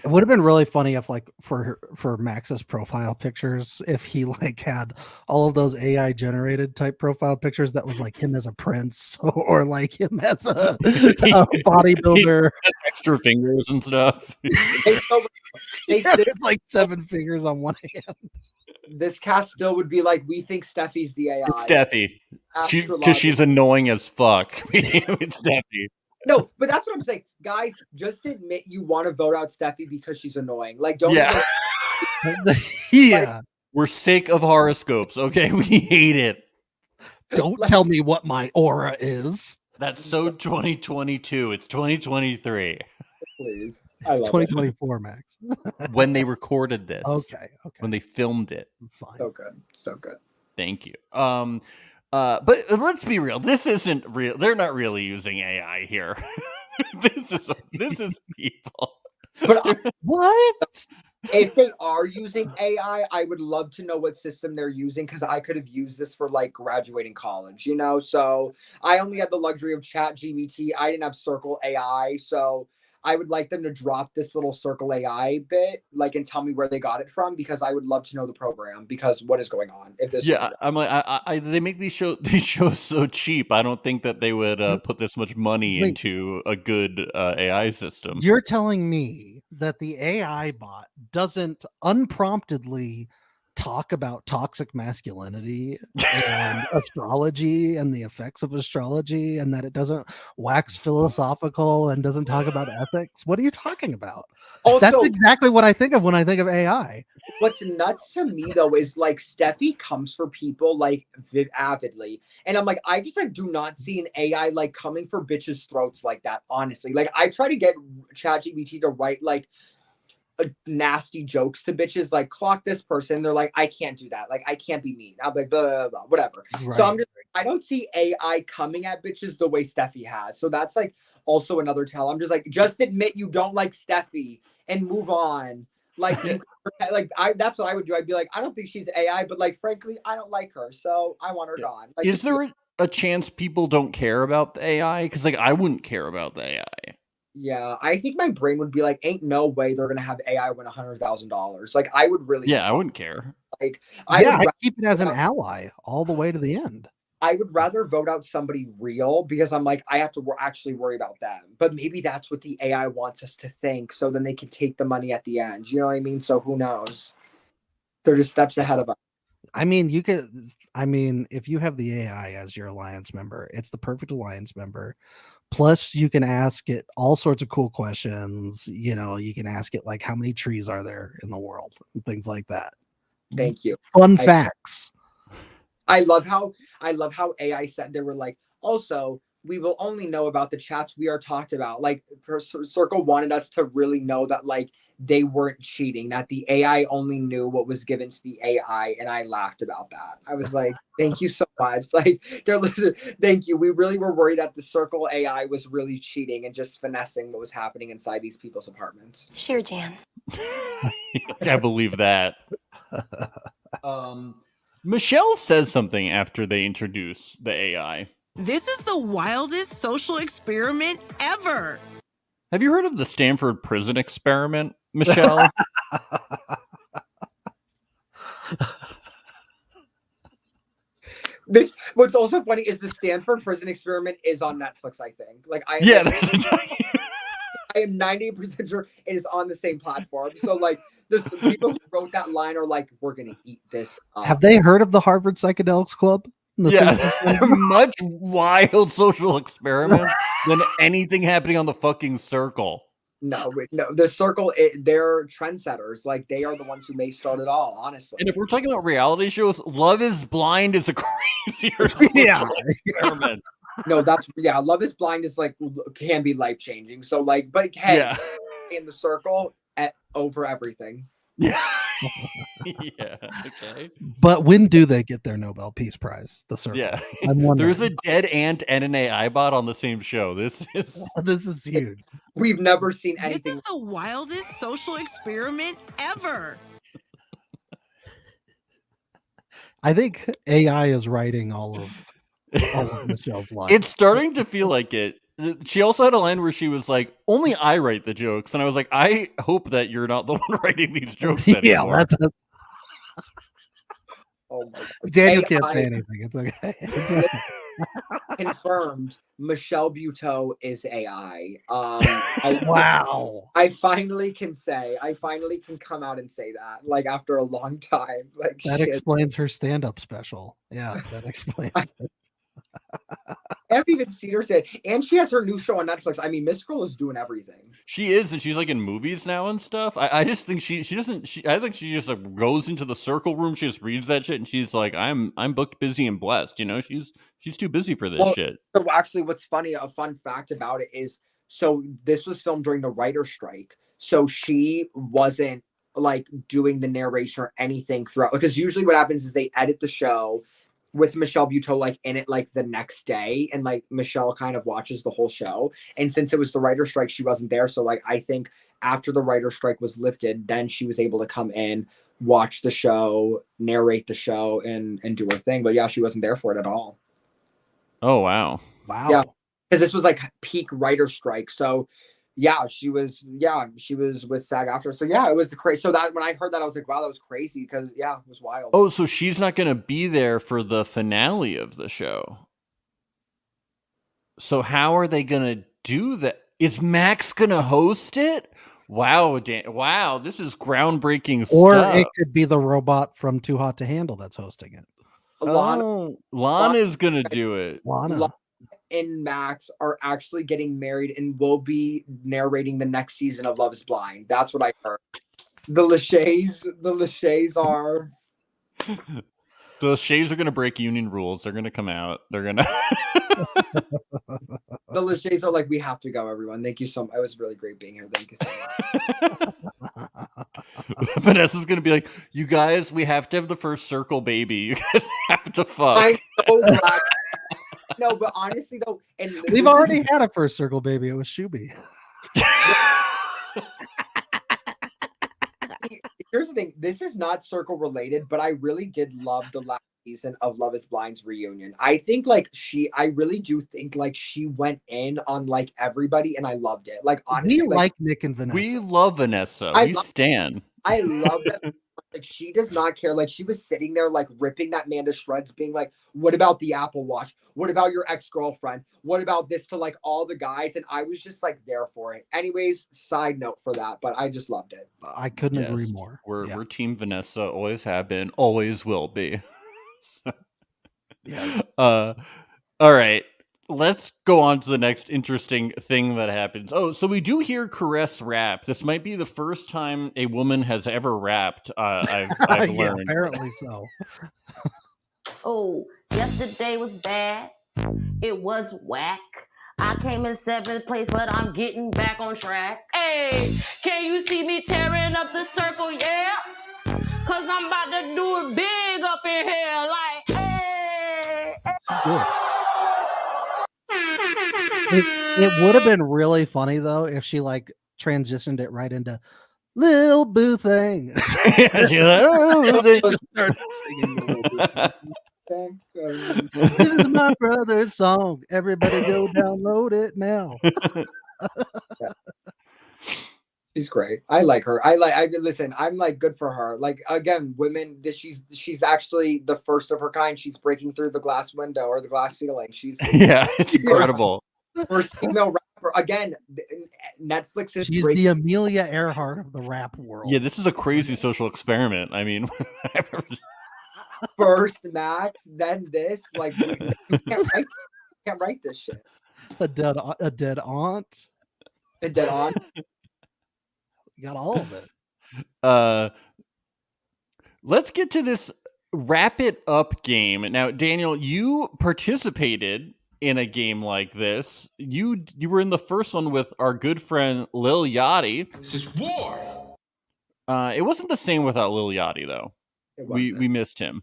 It would have been really funny if, like, for Max's profile pictures, if he like had all of those AI generated type profile pictures that was like him as a prince or like him as a bodybuilder, extra fingers and stuff. It's like 7 fingers on one hand. This cast still would be like, we think Steffi's the AI. It's Steffi, because she's annoying as fuck. It's Steffi. No, but that's what I'm saying, guys. Just admit you want to vote out Steffi because she's annoying. Like, don't. Yeah. Yeah. We're sick of horoscopes. Okay, we hate it. Don't tell me what my aura is. That's so 2022. It's 2023. Please. It's 2024, Max. When they recorded this. Okay. When they filmed it. Fine. So good. So good. Thank you. But let's be real. This isn't real. They're not really using AI here. this is people. But What? if they are using AI, I would love to know what system they're using because I could have used this for like graduating college, you know? So I only had the luxury of Chat GBT. I didn't have Circle AI. So I would like them to drop this little Circle AI bit, like, and tell me where they got it from because I would love to know the program because what is going on if this. Yeah, I'm like, they make these shows so cheap. I don't think that they would put this much money Wait. into a good AI system. You're telling me that the AI bot doesn't unpromptedly talk about toxic masculinity and astrology and the effects of astrology, and that it doesn't wax philosophical and doesn't talk about ethics? What are you talking about? Also, That's exactly what I think of when I think of AI. what's nuts to me though is like Steffi comes for people like avidly, and I'm like, I just like do not see an AI like coming for bitches' throats like that. Honestly, like I try to get ChatGPT to write like nasty jokes to bitches, like clock this person. They're like, I can't do that. Like I can't be mean. I'm like, blah, blah, blah, whatever. Right. So I'm just, I don't see AI coming at bitches the way Steffi has. So that's like also another tell. I'm just like, just admit you don't like Steffi and move on. Like, that's what I would do. I'd be like, I don't think she's AI, but like, frankly, I don't like her, so I want her gone. Like, is there a chance people don't care about the AI? Because like, I wouldn't care about the AI. Yeah, I think my brain would be like, ain't no way they're gonna have AI win $100,000. Like, I would really. Yeah, I wouldn't care. Like, I'd keep it as an ally all the way to the end. I would rather vote out somebody real because I'm like, I have to actually worry about them. But maybe that's what the AI wants us to think, so then they can take the money at the end. You know what I mean? So who knows? They're just steps ahead of us. I mean, you could. I mean, if you have the AI as your alliance member, it's the perfect alliance member. Plus, you can ask it all sorts of cool questions. You know, you can ask it like, how many trees are there in the world? And things like that. Thank you. Fun facts. I love how AI said they were like, also, we will only know about the chats we are talked about. Like Circle wanted us to really know that like they weren't cheating, that the AI only knew what was given to the AI. And I laughed about that. I was like, thank you so much. Like thank you. We really were worried that the Circle AI was really cheating and just finessing what was happening inside these people's apartments. Sure, Jan. I believe that. Michelle says something after they introduce the AI. This is the wildest social experiment ever. Have you heard of the Stanford prison experiment, Michelle? What's also funny is the Stanford prison experiment is on Netflix, I think. Like I am 98% sure it is on the same platform. So like the people who wrote that line are like, we're gonna eat this up. Have they heard of the Harvard Psychedelics Club? Yeah, much wild social experiments than anything happening on the fucking Circle. No, the Circle, they're trendsetters. Like they are the ones who may start it all, honestly. And if we're talking about reality shows, Love is Blind is a crazier experiment. No, Love is Blind is like can be life changing. So like, but hey, in the Circle over everything. Yeah. Yeah. Okay. But when do they get their Nobel Peace Prize? The Circle. Yeah. I'm wondering. There's a dead ant and an AI bot on the same show. This is huge. We've never seen anything. This is the wildest social experiment ever. I think AI is writing all of Michelle's lines. It's starting to feel like it. She also had a line where she was like, only I write the jokes. And I was like, I hope that you're not the one writing these jokes anymore. Yeah, oh my God. Daniel can't say anything. It's okay. It's okay. Confirmed, Michelle Buteau is AI. Wow. I finally can come out and say that, like after a long time. Like that explains her stand-up special. Yeah, that explains it. I haven't even seen her say it. And she has her new show on Netflix. I mean, Miss Girl is doing everything. She is, and she's like in movies now and stuff. I just think she doesn't. I think she just like goes into the Circle room. She just reads that shit, and she's like, I'm booked, busy, and blessed. You know, she's too busy for this shit. So actually, what's funny, a fun fact about it is, so this was filmed during the writer's strike. So she wasn't like doing the narration or anything throughout, because usually what happens is they edit the show with Michelle Buteau like in it like the next day, and like Michelle kind of watches the whole show. And since it was the writer strike, she wasn't there. So like I think after the writer strike was lifted, then she was able to come in, watch the show, narrate the show, and do her thing. But yeah, she wasn't there for it at all. Oh wow. Yeah, because this was like peak writer strike. So yeah, she was with SAG after. So yeah, it was crazy. So that when I heard that, I was like, wow, that was crazy, because yeah, it was wild. Oh, so she's not going to be there for the finale of the show. So how are they going to do that? Is Max going to host it? Wow, wow, this is groundbreaking Or stuff. it could be the robot from Too Hot to Handle that's hosting it. Lana's going to do it. Lana and Max are actually getting married and will be narrating the next season of Love is Blind. That's what I heard. The Lachey's are... The Shays are going to break union rules. They're going to come out. They're going to... The Lachey's are like, we have to go, everyone. Thank you so much. It was really great being here. Thank you so much. Vanessa's going to be like, you guys, we have to have the first circle baby. You guys have to fuck. I'm so glad. No, but honestly, though... and we've already had a first circle baby. It was Shuby. Here's the thing. This is not circle related, but I really did love the last season of Love is Blind's reunion. I think I really do think like she went in on like everybody, and I loved it. Like honestly, we like Nick and Vanessa. We love Vanessa. We stan. I love that. Like she does not care. Like she was sitting there like ripping that man to shreds, being like, what about the Apple Watch? What about your ex-girlfriend? What about this, to like all the guys? And I was just like there for it. Anyways, side note for that, but I just loved it. I couldn't agree more. We're team Vanessa, always have been, always will be. Yeah. All right. Let's go on to the next interesting thing that happens. Oh, so we do hear Caress rap. This might be the first time a woman has ever rapped. I've learned. Yeah, apparently so. Oh, yesterday was bad. It was whack. I came in 7th place, but I'm getting back on track. Hey, can you see me tearing up the circle? Yeah, cause I'm about to do it big up in here. Like, hey. Good. It would have been really funny though if she like transitioned it right into Lil Boo Thing. This is my brother's song. Everybody go download it now. She's great. I like her. Listen, I'm like good for her. Like again, women, she's actually the first of her kind. She's breaking through the glass window or the glass ceiling. She's it's incredible. First female rapper. Again, Netflix is She's the Amelia Earhart of the rap world. Yeah, this is a crazy social experiment. I mean, first Max, then this. Like, you can't write this shit. A dead aunt. A dead aunt. You got all of it. Let's get to this wrap it up game. Now, Daniel, you participated in a game like this. You were in the first one with our good friend Lil Yachty. This is war. It wasn't the same without Lil Yachty though. We missed him.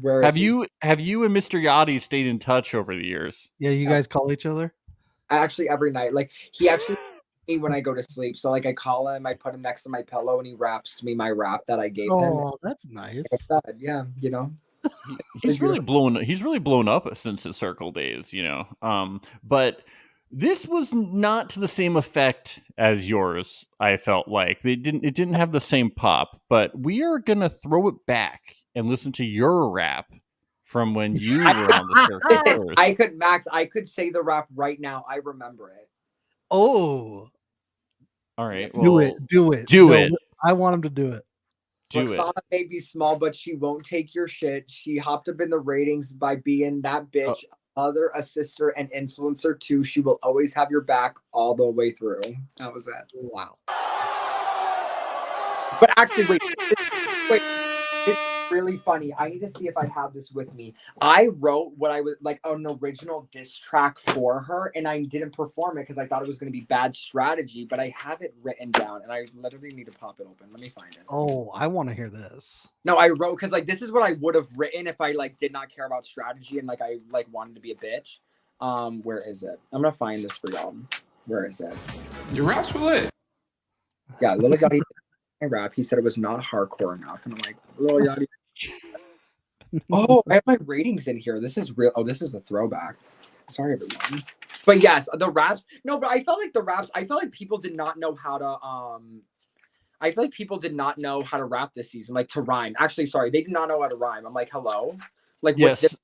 Where have you and Mr. Yachty stayed in touch over the years? Yeah, you guys call each other? Actually, every night. Like he actually me when I go to sleep. So like I call him, I put him next to my pillow, and he raps me my rap that I gave him. Oh, that's nice. Yeah, you know. He's really blown up since his Circle days, you know. But this was not to the same effect as yours. I felt like it didn't have the same pop. But we are gonna throw it back and listen to your rap from when you were on the Circle. I could say the rap right now. I remember it. Oh, all right. Do it. Do it. I want him to do it. Roxana may be small, but she won't take your shit. She hopped up in the ratings by being that bitch, mother, a sister, and influencer too. She will always have your back all the way through. That was that. Wow. But actually, wait. really funny. I need to see if I have this with me. I wrote what I was like an original diss track for her, and I didn't perform it because I thought it was going to be bad strategy. But I have it written down, and I literally need to pop it open. Let me find it. Oh, I want to hear this. No, I wrote because like this is what I would have written if I like did not care about strategy and like I like wanted to be a bitch. Where is it? I'm gonna find this for y'all. Where is it? Your raps were lit. Yeah, Lil Yachty. My rap. He said it was not hardcore enough, and I'm like, Lil Yachty. Oh, I have my ratings in here. This is real. Oh, this is a throwback. Sorry, everyone. But yes, the raps. No, but I felt like the raps. I felt like people did not know how to. I feel like people did not know how to rap this season, like to rhyme. Actually, sorry, they did not know how to rhyme. I'm like, hello, like Yes.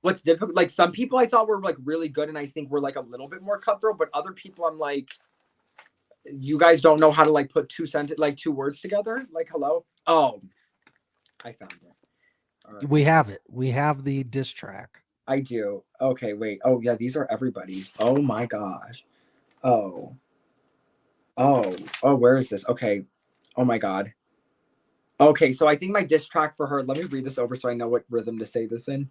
what's difficult? Like some people I thought were like really good, and I think were like a little bit more cutthroat. But other people, I'm like, you guys don't know how to like put two words together. Like, hello. Oh, I found it. Right. We have it. We have the diss track. I do. Okay, wait. Oh yeah, these are everybody's. Oh my gosh. Oh. Where is this? Okay. Oh my god. Okay, so I think my diss track for her. Let me read this over so I know what rhythm to say this in.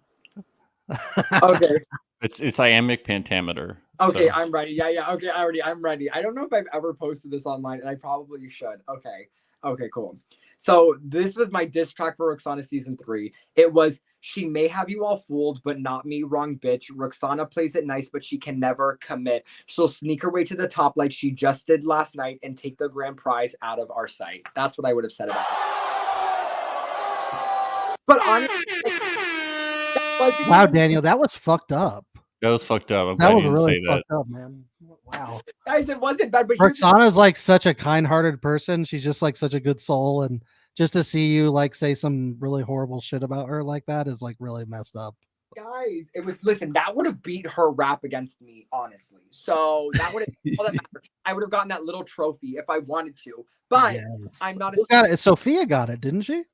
Okay. It's iambic pentameter. Okay, so. I'm ready. Yeah. Okay, I'm ready. I don't know if I've ever posted this online, and I probably should. Okay, cool. So this was my diss track for Roxana season 3. It was, she may have you all fooled, but not me, wrong bitch. Roxana plays it nice, but she can never commit. She'll sneak her way to the top like she just did last night and take the grand prize out of our sight. That's what I would have said about her. But honestly, wow, Daniel, that was fucked up. That was fucked up. I'm that glad was you didn't really say fucked that. up, man. Wow. Guys, it wasn't bad, but Roxana's like such a kind-hearted person. She's just like such a good soul, and just to see you like say some really horrible shit about her like that is like really messed up. Guys, it was, listen, that would have beat her rap against me, honestly. So that would have all that mattered. I would have gotten that little trophy if I wanted to, but Yes. I'm not. Who got it? Sophia got it, didn't she?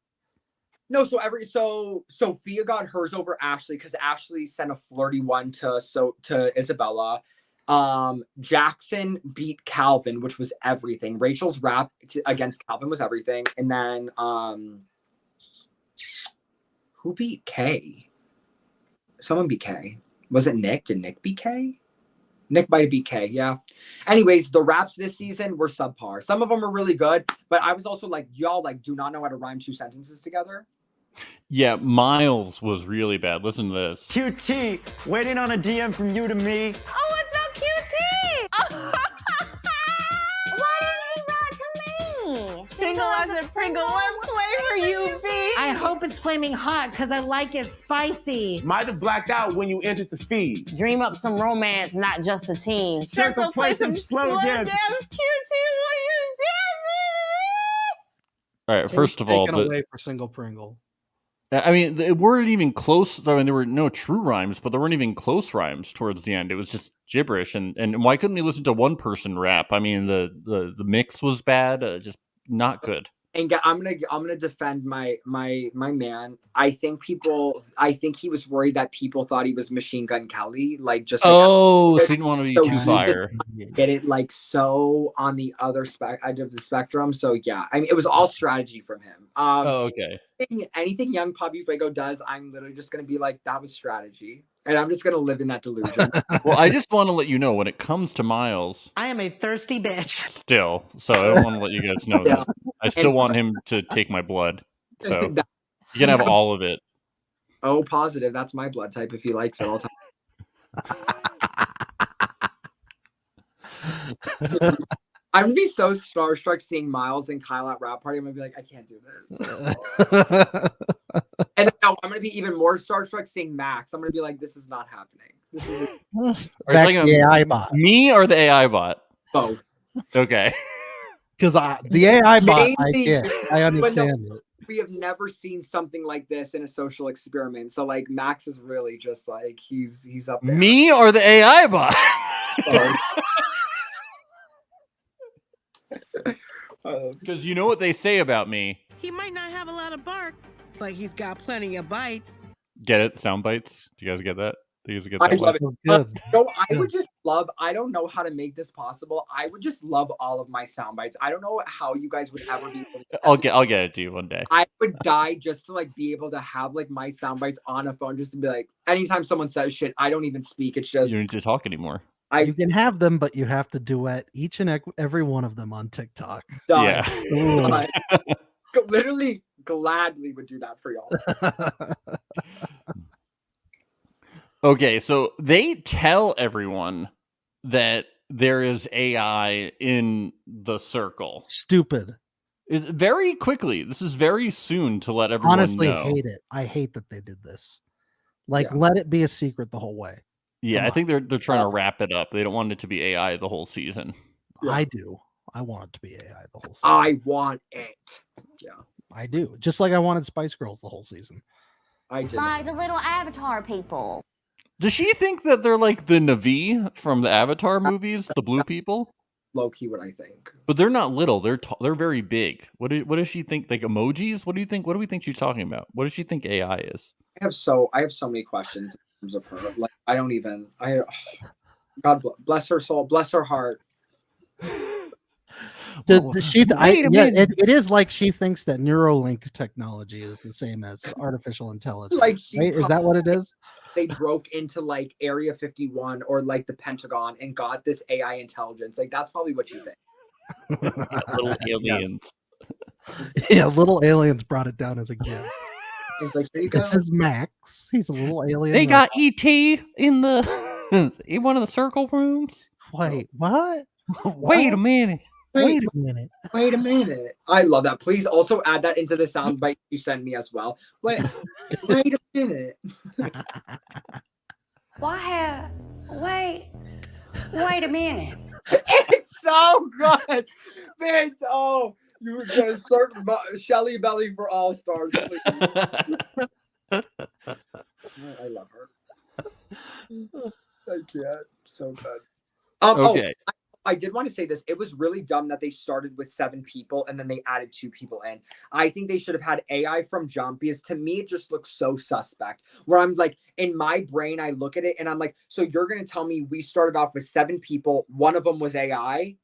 No, so Sophia got hers over Ashley because Ashley sent a flirty one to Isabella. Jackson beat Calvin, which was everything. Rachel's rap against Calvin was everything, and then who beat Kay? Someone beat Kay. Was it Nick? Did Nick beat Kay? Nick might have beat Kay, yeah. Anyways, the raps this season were subpar. Some of them were really good, but I was also like, y'all like do not know how to rhyme 2 sentences together. Yeah, Miles was really bad. Listen to this. QT, waiting on a DM from you to me. Oh, it's not QT. Why didn't he rap to me? Single as a Pringle. What flavor you be? I hope it's flaming hot because I like it spicy. Might have blacked out when you entered the feed. Dream up some romance, not just a teen. Circle play some slow jams. QT, will you dance with me? All right, first of all, taken away for Single Pringle. I mean, they weren't even close. I mean, there were no true rhymes, but there weren't even close rhymes towards the end. It was just gibberish. And why couldn't we listen to one person rap? I mean, the mix was bad, just not good. And I'm gonna defend my man. I think he was worried that people thought he was Machine Gun Kelly, like just like, so he didn't want to be too fire. Get it like so on the other edge of the spectrum. So yeah, I mean, it was all strategy from him. Okay. Anything Young Papi Fuego does, I'm literally just gonna be like, that was strategy, and I'm just gonna live in that delusion. Well, I just want to let you know when it comes to Miles. I am a thirsty bitch. Still, so I don't want to let you guys know that. I still want him to take my blood. So you can have all of it. Oh, positive. That's my blood type. If he likes it, I'll tell. I'm gonna be so starstruck seeing Miles and Kyle at rap party. I'm gonna be like, I can't do this. And no, I'm gonna be even more starstruck seeing Max. I'm gonna be like, this is not happening. This is Max, the AI bot. Me or the AI bot? Both. Okay. Because the AI bot, Mainly, I understand no, it. We have never seen something like this in a social experiment. So like Max is really just like he's up there. Me or the AI bot? Because you know what they say about me. He might not have a lot of bark, but he's got plenty of bites. Get it? Sound bites? Do you guys get that? think it's a good I thing. love it. Good. No, I would just love. I don't know how to make this possible. I would just love all of my sound bites. I don't know how you guys would ever be able to. I'll get it to you one day. I would die just to like be able to have like my sound bites on a phone, just to be like, anytime someone says shit, I don't even speak. It's just You don't need to talk anymore. You can have them, but you have to duet each and every one of them on TikTok. done. Yeah. Literally, gladly would do that for y'all. Okay, so they tell everyone that there is AI in the circle. Stupid. It's very quickly. This is very soon to let everyone Honestly, know. hate it. I hate that they did this. Like, let it be a secret the whole way. Yeah, Come I think they're trying to wrap it up. They don't want it to be AI the whole season. I do. I want it to be AI the whole season. I want it. Yeah. I do. Just like I wanted Spice Girls the whole season. I did. Like the little Avatar people. Does she think that they're like the Na'vi from the Avatar movies, the blue people? Low key, what I think. But they're not little. They're very big. What does she think? Like emojis? What do you think? What do we think she's talking about? What does she think AI is? I have so many questions in terms of her. Like God bless her soul, bless her heart. It is like she thinks that Neuralink technology is the same as artificial intelligence. Like is that what it is? They broke into like Area 51 or like the Pentagon and got this AI intelligence. Like that's probably what you think. Little aliens. Yeah, little aliens brought it down as a gift. It's like, here you go. This is Max. He's a little alien. They got ET in the in one of the circle rooms. Wait, what? Wait a minute. Wait a minute. Wait a minute. I love that. Please also add that into the soundbite you send me as well. Wait a minute. Wait a minute. It's so good. Bitch. Oh, you were gonna search Shelly Belly for All Stars. I love her. I can't. So good. Okay. I did want to say this. It was really dumb that they started with 7 people and then they added 2 people in. I think they should have had AI from jump because to me, it just looks so suspect. Where I'm like, in my brain, I look at it and I'm like, so you're going to tell me we started off with 7 people. One of them was AI.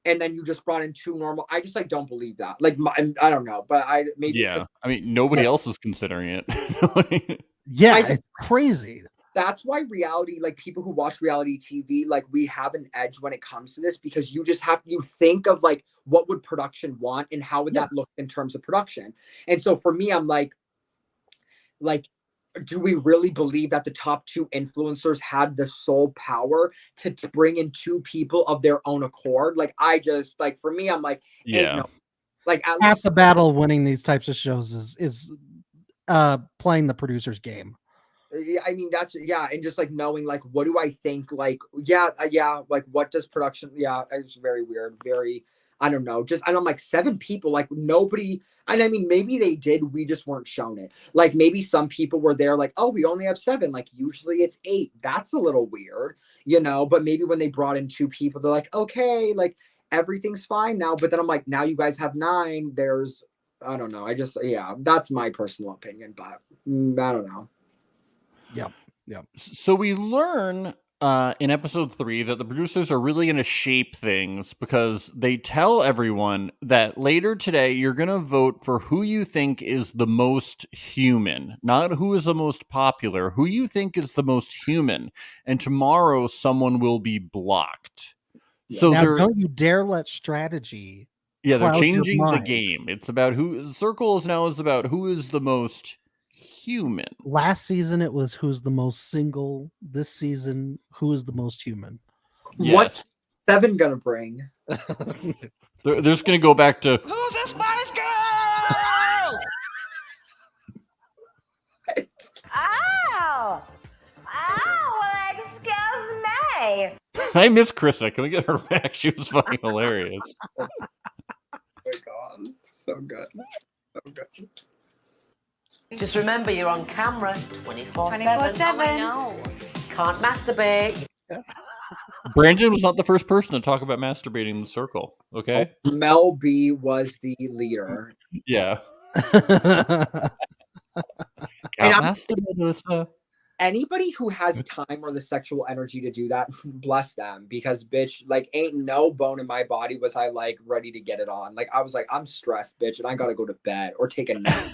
And then you just brought in 2 normal. I just like don't believe that. Like, I don't know, but maybe. Yeah. I mean, nobody else is considering it. Yeah, it's crazy. That's why reality, like people who watch reality TV, like we have an edge when it comes to this because you think of like what would production want and how would that look in terms of production. And so for me, I'm like, do we really believe that the top 2 influencers had the sole power to bring in 2 people of their own accord? Like I just like for me, I'm like, yeah, no. Like at half least the battle of winning these types of shows is playing the producer's game. I mean, that's, and just like knowing, like, what do I think? Like, like, what does production, it's very weird, very, I don't know, and I'm like 7 people, like nobody, and I mean, maybe they did, we just weren't shown it. Like, maybe some people were there, like, oh, we only have 7, like, usually it's 8, that's a little weird, but maybe when they brought in 2 people, they're like, okay, like, everything's fine now, but then I'm like, now you guys have 9, there's, I don't know, that's my personal opinion, but I don't know. Yep. So we learn in episode 3 that the producers are really going to shape things because they tell everyone that later today you're going to vote for who you think is the most human, not who is the most popular, who you think is the most human. And tomorrow someone will be blocked. So now, don't you dare let strategy. Yeah, they're changing the game. It's about the circle is about who is the most human. Last season it was who's the most single. This season, who is the most human? Yes. What's 7 gonna bring? They're just gonna go back to Who's the Spice Girls? Well, excuse me. I miss Krista. Can we get her back? She was fucking hilarious. Oh my god, so good, so good. Just remember, you're on camera 24/7. 24/7. I know. Can't masturbate. Brandon was not the first person to talk about masturbating in the circle. Okay. Mel B was the leader. Yeah. anybody who has time or the sexual energy to do that, bless them. Because bitch, like ain't no bone in my body was I like ready to get it on. Like I was like, I'm stressed, bitch, and I gotta go to bed or take a nap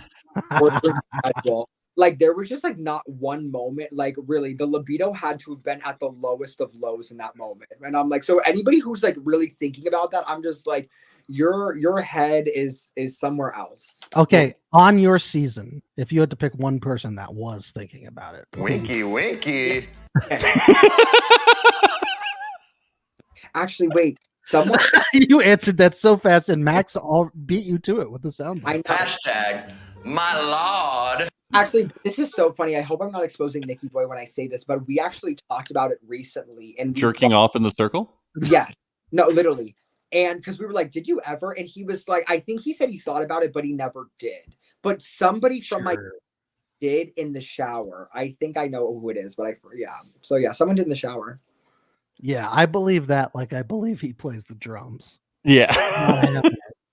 or drink Red Bull. Like there was just like not one moment, like really the libido had to have been at the lowest of lows in that moment. And I'm like, so anybody who's like really thinking about that, I'm just like, your head is somewhere else. Okay, on your season, if you had to pick one person that was thinking about it, Winky, winky. Actually, wait, someone you answered that so fast, and Max all beat you to it with the sound. Hashtag my lord. Actually, this is so funny. I hope I'm not exposing Nikki Boy when I say this, but we actually talked about it recently. And jerking off in the circle? Yeah. No, literally. And because we were like, did you ever? And he was like, I think he said he thought about it, but he never did. But somebody from my did in the shower. I think I know who it is, but yeah. So yeah, someone did in the shower. Yeah, I believe that. Like, I believe he plays the drums. Yeah.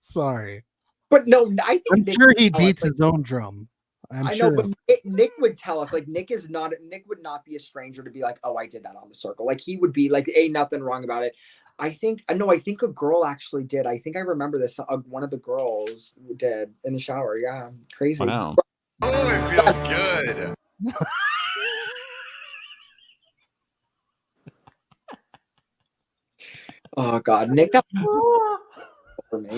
Sorry. But no, I think I'm Nick sure he would tell us, beats his own drum. I know, but Nick would tell us, like, Nick would not be a stranger to be like, oh, I did that on the circle. Like, he would be like, ain't nothing wrong about it. I think a girl actually did. I think I remember this. One of the girls did in the shower. Yeah. Crazy. Wow. Oh, it feels good. Oh God, Nick, that for me.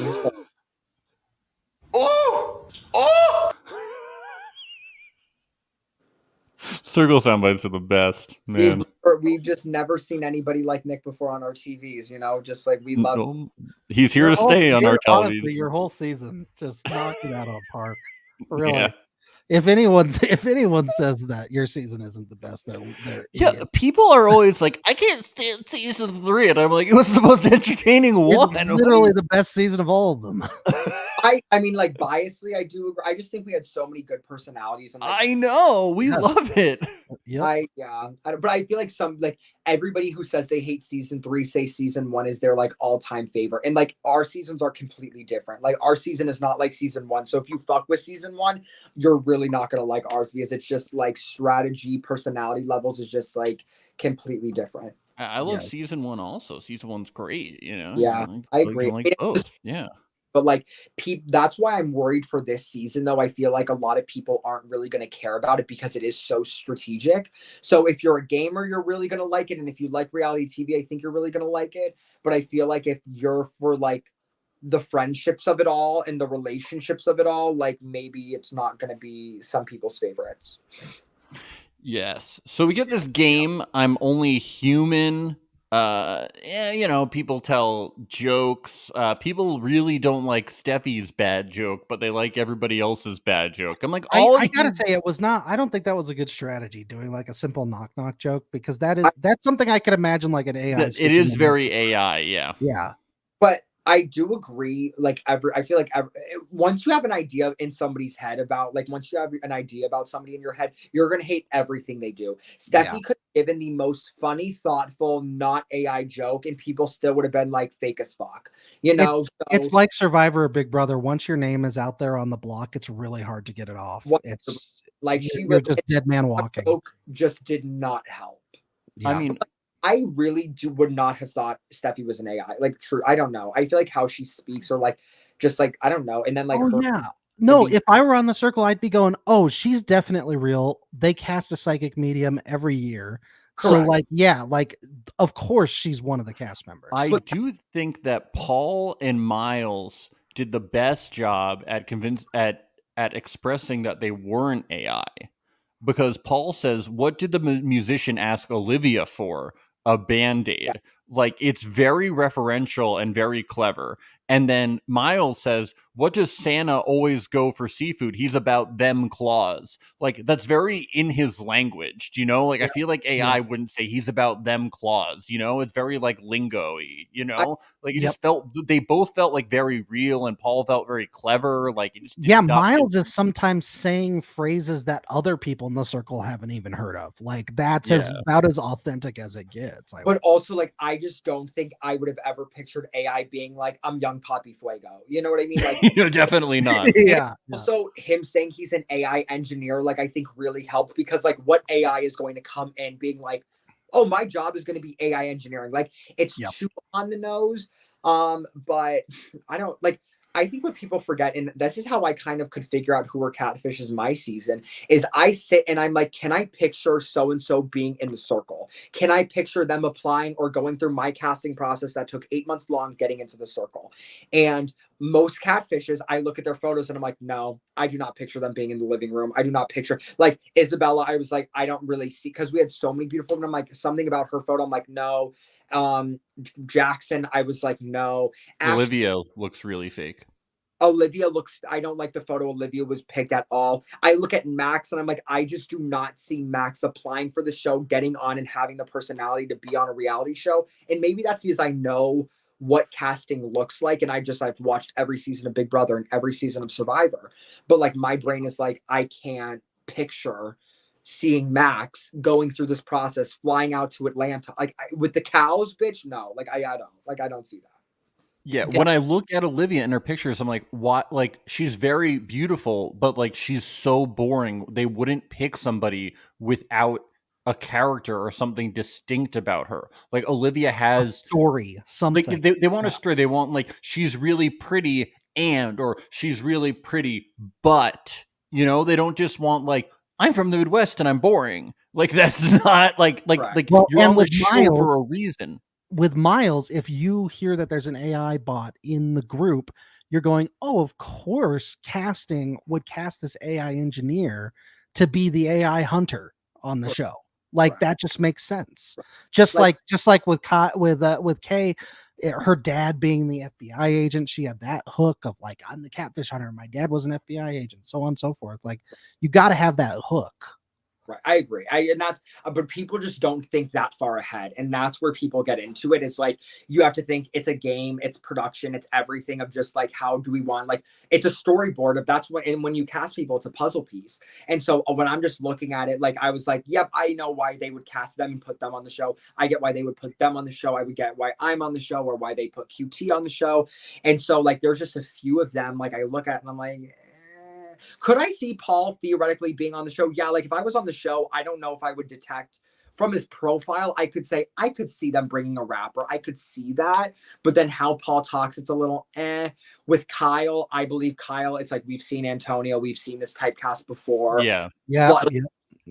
Oh! Circle sound bites are the best, man. We've just never seen anybody like Nick before on our TVs. You know, just like we love. No, he's here to stay on our television. Honestly, your whole season just knocked it out of the park. Really. Yeah. If anyone says that your season isn't the best, they're yeah. idiots. People are always like, I can't stand season 3, and I'm like, it was the most entertaining one. It's literally the best season of all of them. I mean, like biasly, I do agree. I just think we had so many good personalities. And I know we love it. But I feel like everybody who says they hate season 3 say season 1 is their like all-time favorite, and like our seasons are completely different. Like our season is not like season 1, so if you fuck with season 1, you're really not gonna like ours because it's just like strategy, personality levels is just like completely different. I love season 1 also. Season 1's great, you know. Yeah, I agree. Like both. Yeah. But like that's why I'm worried for this season, though. I feel like a lot of people aren't really going to care about it because it is so strategic. So if you're a gamer, you're really going to like it. And if you like reality TV, I think you're really going to like it. But I feel like if you're for like the friendships of it all and the relationships of it all, like maybe it's not going to be some people's favorites. Yes. So we get this game, I'm Only Human. You know, people tell jokes. People really don't like Steffi's bad joke, but they like everybody else's bad joke. I'm like, I gotta say, it was not. I don't think that was a good strategy, doing like a simple knock joke, because that's something I could imagine like an AI. It is very AI, yeah. Yeah. But I do agree. Like I feel like once you have an idea in somebody's head about, like, once you have an idea about somebody in your head, you're gonna hate everything they do. Steffi could have given the most funny, thoughtful, not AI joke, and people still would have been like fake as fuck. You know, it's like Survivor or Big Brother. Once your name is out there on the block, it's really hard to get it off. It's like you're just dead man walking. Joke just did not help. Yeah. I mean, I really would not have thought Steffi was an AI. Like, true. I don't know. I feel like how she speaks, or like, just like, I don't know. And then like, no, if I were on the circle, I'd be going, oh, she's definitely real. They cast a psychic medium every year. Correct. So like, yeah, like, of course she's one of the cast members. I do think that Paul and Miles did the best job at expressing that they weren't AI. Because Paul says, what did the musician ask Olivia for? A Band-Aid. Yeah. Like, it's very referential and very clever. And then Miles says, what does Santa always go for seafood? He's about them claws. Like, that's very in his language. Do you know? Like, I feel like AI wouldn't say he's about them claws. You know, it's very like lingo-y, you know? Like, it just felt, they both felt like very real, and Paul felt very clever. Like, it just Miles is sometimes saying phrases that other people in the circle haven't even heard of. Like, that's about as authentic as it gets. But also, like, I just don't think I would have ever pictured AI being like, I'm young Poppy Fuego. You know what I mean? Like, definitely not. Yeah. Also, him saying he's an AI engineer, like, I think really helped because, like, what AI is going to come in being like, oh, my job is going to be AI engineering. Like, it's too on the nose. But I don't like. I think what people forget, and this is how I kind of could figure out who were catfishes my season, is I sit and I'm like, can I picture so and so being in the circle? Can I picture them applying or going through my casting process that took 8 months long, getting into the circle? And most catfishes, I look at their photos and I'm like, no, I do not picture them being in the living room. I do not picture like Isabella. I was like, I don't really see, because we had so many beautiful women. I'm like, something about her photo. I'm like, no. Jackson, I was like, no. Olivia looks really fake. Olivia looks, I don't like the photo Olivia was picked at all. I look at Max and I'm like, I just do not see Max applying for the show, getting on and having the personality to be on a reality show. And maybe that's because I know what casting looks like. And I've watched every season of Big Brother and every season of Survivor. But like my brain is like, I can't picture seeing Max going through this process, flying out to Atlanta. Like with the cows, bitch, no. Like I don't see that. Yeah, when I look at Olivia in her pictures, I'm like, what? Like, she's very beautiful, but like, she's so boring. They wouldn't pick somebody without a character or something distinct about her. Like, Olivia has a story, something. Like, they want a story. They want, like, she's really pretty or she's really pretty, but, you know, they don't just want, like, I'm from the Midwest and I'm boring. Like, that's not, like, well, you're on the show Miles, for a reason. With Miles, if you hear that there's an AI bot in the group, you're going, oh, of course, casting would cast this AI engineer to be the AI hunter on the show. Like that just makes sense. Just like with Kay, her dad being the FBI agent, she had that hook of like, I'm the catfish hunter. My dad was an FBI agent, so on and so forth. Like you got to have that hook. Right. I agree. And that's, but people just don't think that far ahead. And that's where people get into it. It's like, you have to think it's a game, it's production, it's everything of just like, how do we want, like, it's a storyboard of that's what, and when you cast people, it's a puzzle piece. And so when I'm just looking at it, like, I was like, yep, I know why they would cast them and put them on the show. I get why they would put them on the show. I would get why I'm on the show or why they put QT on the show. And so like, there's just a few of them, like I look at and I'm like, could I see Paul theoretically being on the show? Yeah, like if I was on the show, I don't know if I would detect from his profile. I could say I could see them bringing a rapper. I could see that. But then how Paul talks, it's a little With Kyle, I believe Kyle, it's like we've seen Antonio, we've seen this typecast before. Yeah. But,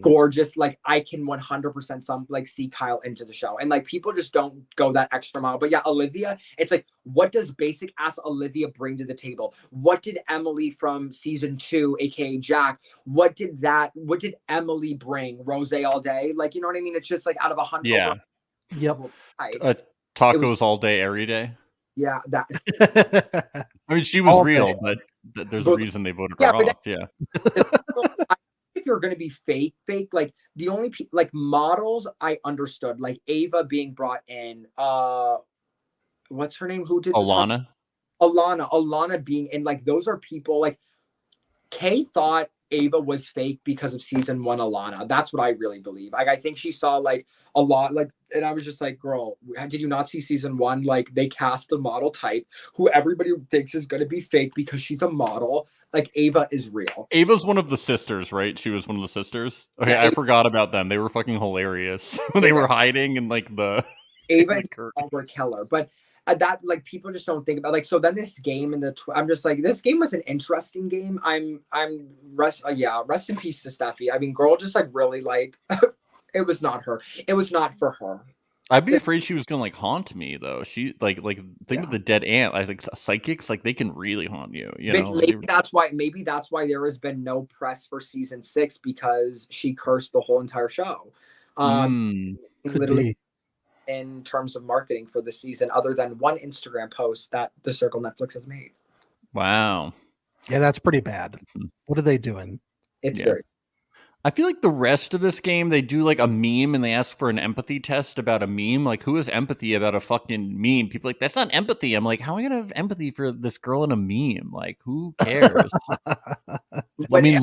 gorgeous. Like I can 100% see Kyle into the show, and like people just don't go that extra mile. But yeah, Olivia, it's like, what does basic ass Olivia bring to the table? What did Emily from season 2, aka Jack, what did Emily bring? Rose all day, like, you know what I mean? It's just like out of 100. Yeah. Yep. Tacos all day, every day. Yeah, that. I mean, she was real, but there's a reason they voted her off. Yeah. If you're going to be fake, like the only like models I understood, like Ava being brought in, what's her name? Who did Alana being in, like, those are people like Kay thought Ava was fake because of season 1 Alana. That's what I really believe. Like, I think she saw like a lot, like, and I was just like, girl, did you not see season 1? Like, they cast the model type who everybody thinks is going to be fake because she's a model. Like, Ava is real. Ava's one of the sisters, right? She was one of the sisters. Okay, yeah, I forgot about them. They were fucking hilarious when they were hiding in like the Ava and Carl were killer, but that, like, people just don't think about, like, so then this game I'm just like, this game was an interesting game. Rest in peace to Steffi. I mean, girl, just like really like it was not her. It was not for her. I'd be afraid she was gonna like haunt me though. She think of the dead aunt. I think psychics, like, they can really haunt you. You know, maybe that's why there has been no press for season 6, because she cursed the whole entire show. Literally, in terms of marketing for the season, other than one Instagram post that the Circle Netflix has made. Wow. Yeah, that's pretty bad. What are they doing? It's very. I feel like the rest of this game, they do like a meme and they ask for an empathy test about a meme. Like, who has empathy about a fucking meme? People are like, that's not empathy. I'm like, how am I gonna have empathy for this girl in a meme? Like, who cares? I mean,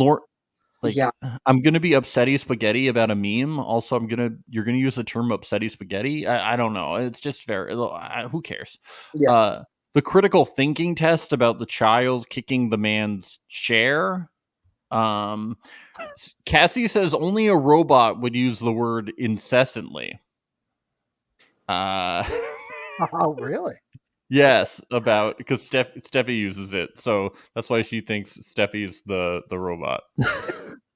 Like, Yeah. I'm gonna be upsetty spaghetti about a meme. Also, you're gonna use the term upsetty spaghetti. I don't know. It's just who cares? Yeah. The critical thinking test about the child kicking the man's chair. Cassie says only a robot would use the word incessantly. Oh, really? Yes, because Steffi uses it, so that's why she thinks Steffi's the robot.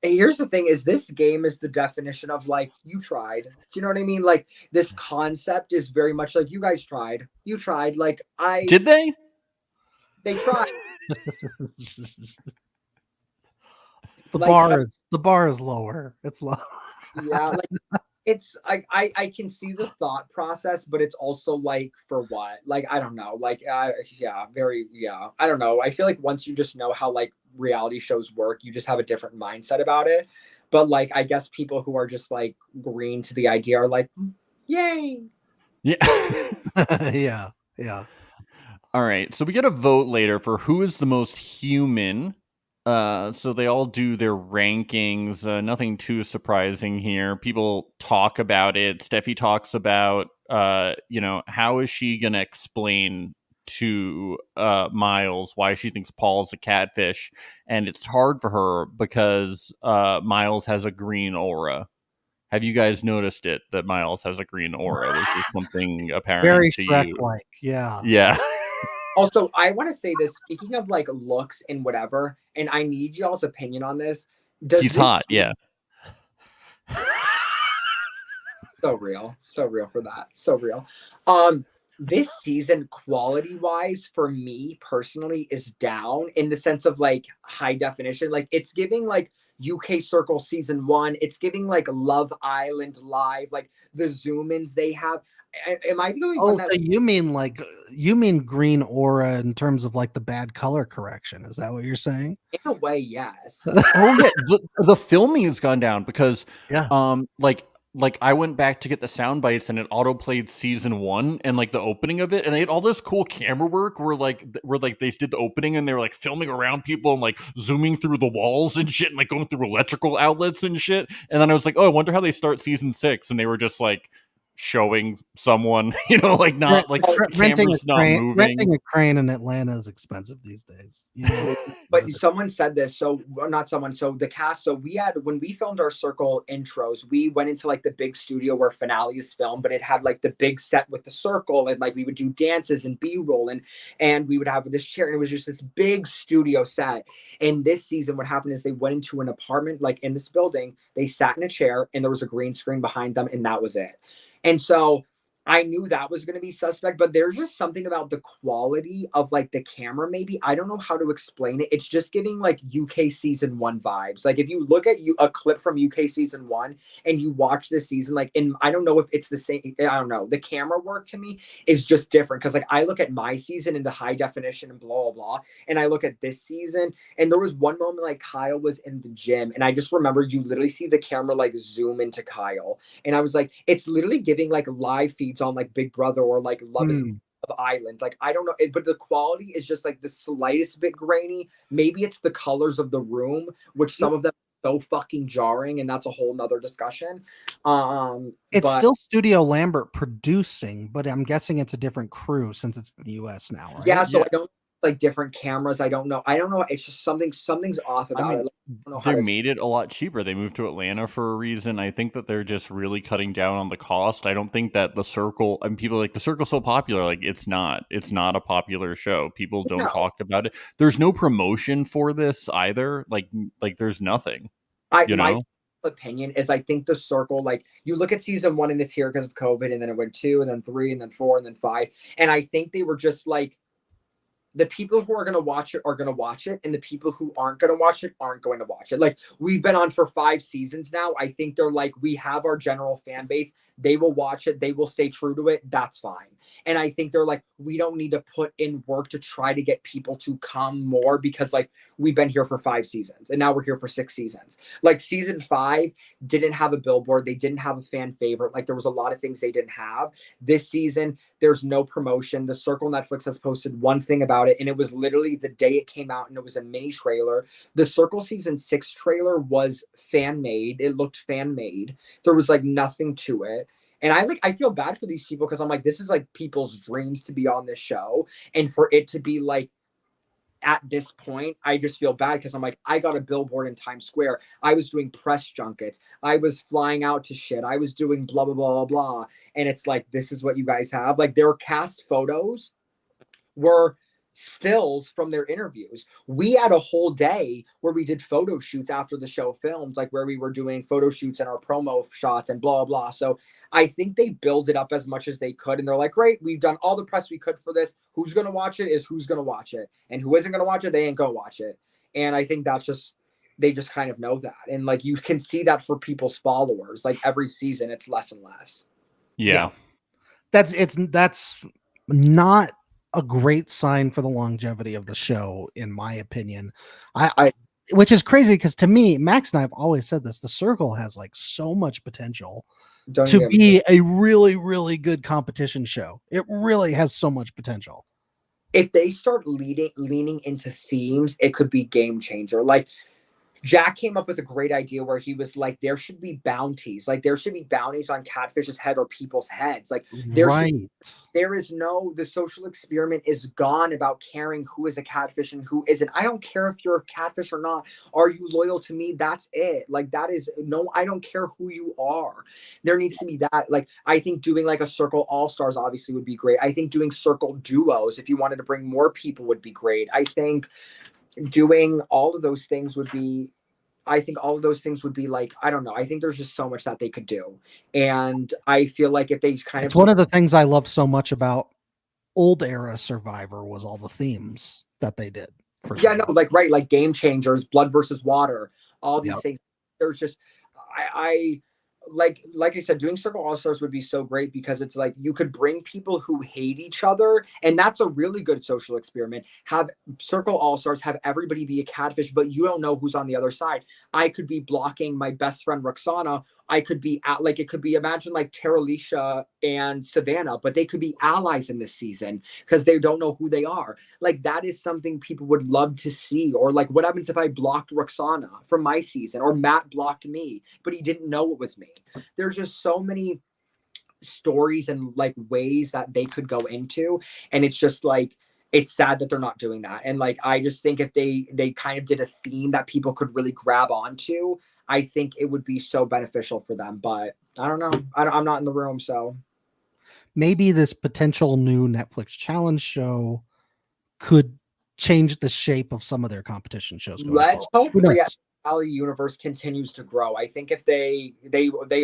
Here's the thing: is this game is the definition of like you tried. Do you know what I mean? Like this concept is very much like you guys tried. You tried. Like Did they? They tried. The bar is lower. It's low. Yeah, like it's I can see the thought process, but it's also like for what? Like I don't know. Like I don't know. I feel like once you just know how like reality shows work, you just have a different mindset about it. But like I guess people who are just like green to the idea are like, yay. Yeah. Yeah. All right. So we get a vote later for who is the most human. So they all do their rankings. Nothing too surprising here. People talk about it. Steffi talks about, how is she going to explain to Miles why she thinks Paul's a catfish? And it's hard for her because Miles has a green aura. Have you guys noticed it that Miles has a green aura? This is something apparent Very to you. Shrek-like. Yeah. Yeah. Also, I want to say this. Speaking of like looks and whatever, and I need y'all's opinion on this. He's hot, yeah. So real for that. So real. This season, quality wise, for me personally, is down in the sense of like high definition. Like it's giving like UK Circle season 1. It's giving like Love Island live, like the zoom ins they have. Am I the only one that? So you mean green aura in terms of like the bad color correction? Is that what you're saying? In a way, yes. Oh yeah, the filming has gone down because like I went back to get the sound bites and it auto played season 1 and like the opening of it, and they had all this cool camera work where they did the opening and they were like filming around people and like zooming through the walls and shit and like going through electrical outlets and shit. And then I was like, oh, I wonder how they start season 6, and they were just like showing someone, like not like renting cameras not moving. Renting a crane in Atlanta is expensive these days. But someone said this, so not someone, so the cast, so we had, when we filmed our Circle intros, we went into like the big studio where finale is filmed, but it had like the big set with the circle, and like we would do dances and B-roll, and we would have this chair, and it was just this big studio set. And this season, what happened is they went into an apartment, like in this building, they sat in a chair, and there was a green screen behind them, and that was it. And so I knew that was going to be suspect, but there's just something about the quality of like the camera. Maybe I don't know how to explain it. It's just giving like UK season 1 vibes. Like if you look at a clip from UK season 1 and you watch this season, like, and I don't know if it's the same. I don't know. The camera work to me is just different because like I look at my season in the high definition and blah, blah, blah. And I look at this season and there was one moment like Kyle was in the gym and I just remember you literally see the camera like zoom into Kyle. And I was like, it's literally giving like live feeds on like Big Brother or like Love Island. Like I don't know, but the quality is just like the slightest bit grainy. Maybe it's the colors of the room, which some of them are so fucking jarring, and that's a whole nother discussion. It's still Studio Lambert producing, but I'm guessing it's a different crew since it's in the US now, right? Yeah, so I don't like different cameras. I don't know. It's just something's off about it. Like, I don't know how they made it a lot cheaper. They moved to Atlanta for a reason. I think that they're just really cutting down on the cost. I don't think that the Circle, and people like the Circle's so popular. Like it's not a popular show. People don't talk about it. There's no promotion for this either. Like there's nothing. My opinion is I think the Circle, like you look at season 1 and it's here because of COVID, and then it went 2 and then 3 and then 4 and then 5. And I think they were just like, the people who are going to watch it are going to watch it, and the people who aren't going to watch it aren't going to watch it. Like we've been on for 5 seasons now. I think they're like, we have our general fan base. They will watch it. They will stay true to it. That's fine. And I think they're like, we don't need to put in work to try to get people to come more because like we've been here for 5 seasons and now we're here for 6 seasons. Like season 5 didn't have a billboard. They didn't have a fan favorite. Like there was a lot of things they didn't have. This season, there's no promotion. The Circle Netflix has posted one thing about about it, and it was literally the day it came out, and it was a mini trailer. The Circle season 6 trailer was fan made. It looked fan made. There was like nothing to it. And I feel bad for these people because I'm like, this is like people's dreams to be on this show, and for it to be like at this point, I just feel bad because I'm like, I got a billboard in Times Square. I was doing press junkets. I was flying out to shit. I was doing blah, blah, blah, blah. And it's like, this is what you guys have. Like, their cast photos were stills from their interviews. We had a whole day where we did photo shoots after the show filmed, like where we were doing photo shoots and our promo shots and blah, blah. So I think they build it up as much as they could. And they're like, great, we've done all the press we could for this. Who's going to watch it is who's going to watch it. And who isn't going to watch it, they ain't going to watch it. And I think that's just, they just kind of know that. And like, you can see that for people's followers, like every season, it's less and less. Yeah. That's not a great sign for the longevity of the show, in my opinion. I which is crazy because to me, Max and I have always said this, the Circle has like so much potential to be a really, really good competition show. It really has so much potential. If they start leaning into themes, it could be game changer. Like, Jack came up with a great idea where he was like, there should be bounties. Like, there should be bounties on Catfish's head or people's heads. Like, the social experiment is gone about caring who is a catfish and who isn't. I don't care if you're a catfish or not. Are you loyal to me? That's it. Like, that is I don't care who you are. There needs to be that. Like, I think doing like a Circle All-Stars obviously would be great. I think doing Circle duos, if you wanted to bring more people, would be great. I think doing all of those things would be like, I don't know. I think there's just so much that they could do. And I feel like if they it's one of the things I loved so much about old era Survivor was all the themes that they did. Like Game Changers, Blood versus Water, all these things. There's just, like I said, doing Circle All-Stars would be so great because it's like you could bring people who hate each other, and that's a really good social experiment. Have Circle All-Stars, have everybody be a catfish, but you don't know who's on the other side. I could be blocking my best friend Roxana. I could be it could be, imagine like Terralisha and Savannah, but they could be allies in this season because they don't know who they are. Like, that is something people would love to see. Or like, what happens if I blocked Roxana from my season, or Matt blocked me, but he didn't know it was me? There's just so many stories and like ways that they could go into, and it's just like, it's sad that they're not doing that. And like, I just think if they kind of did a theme that people could really grab onto, I think it would be so beneficial for them. But I don't know. I'm not in the room, so maybe this potential new Netflix challenge show could change the shape of some of their competition shows. Let's hope reality universe continues to grow. I think if they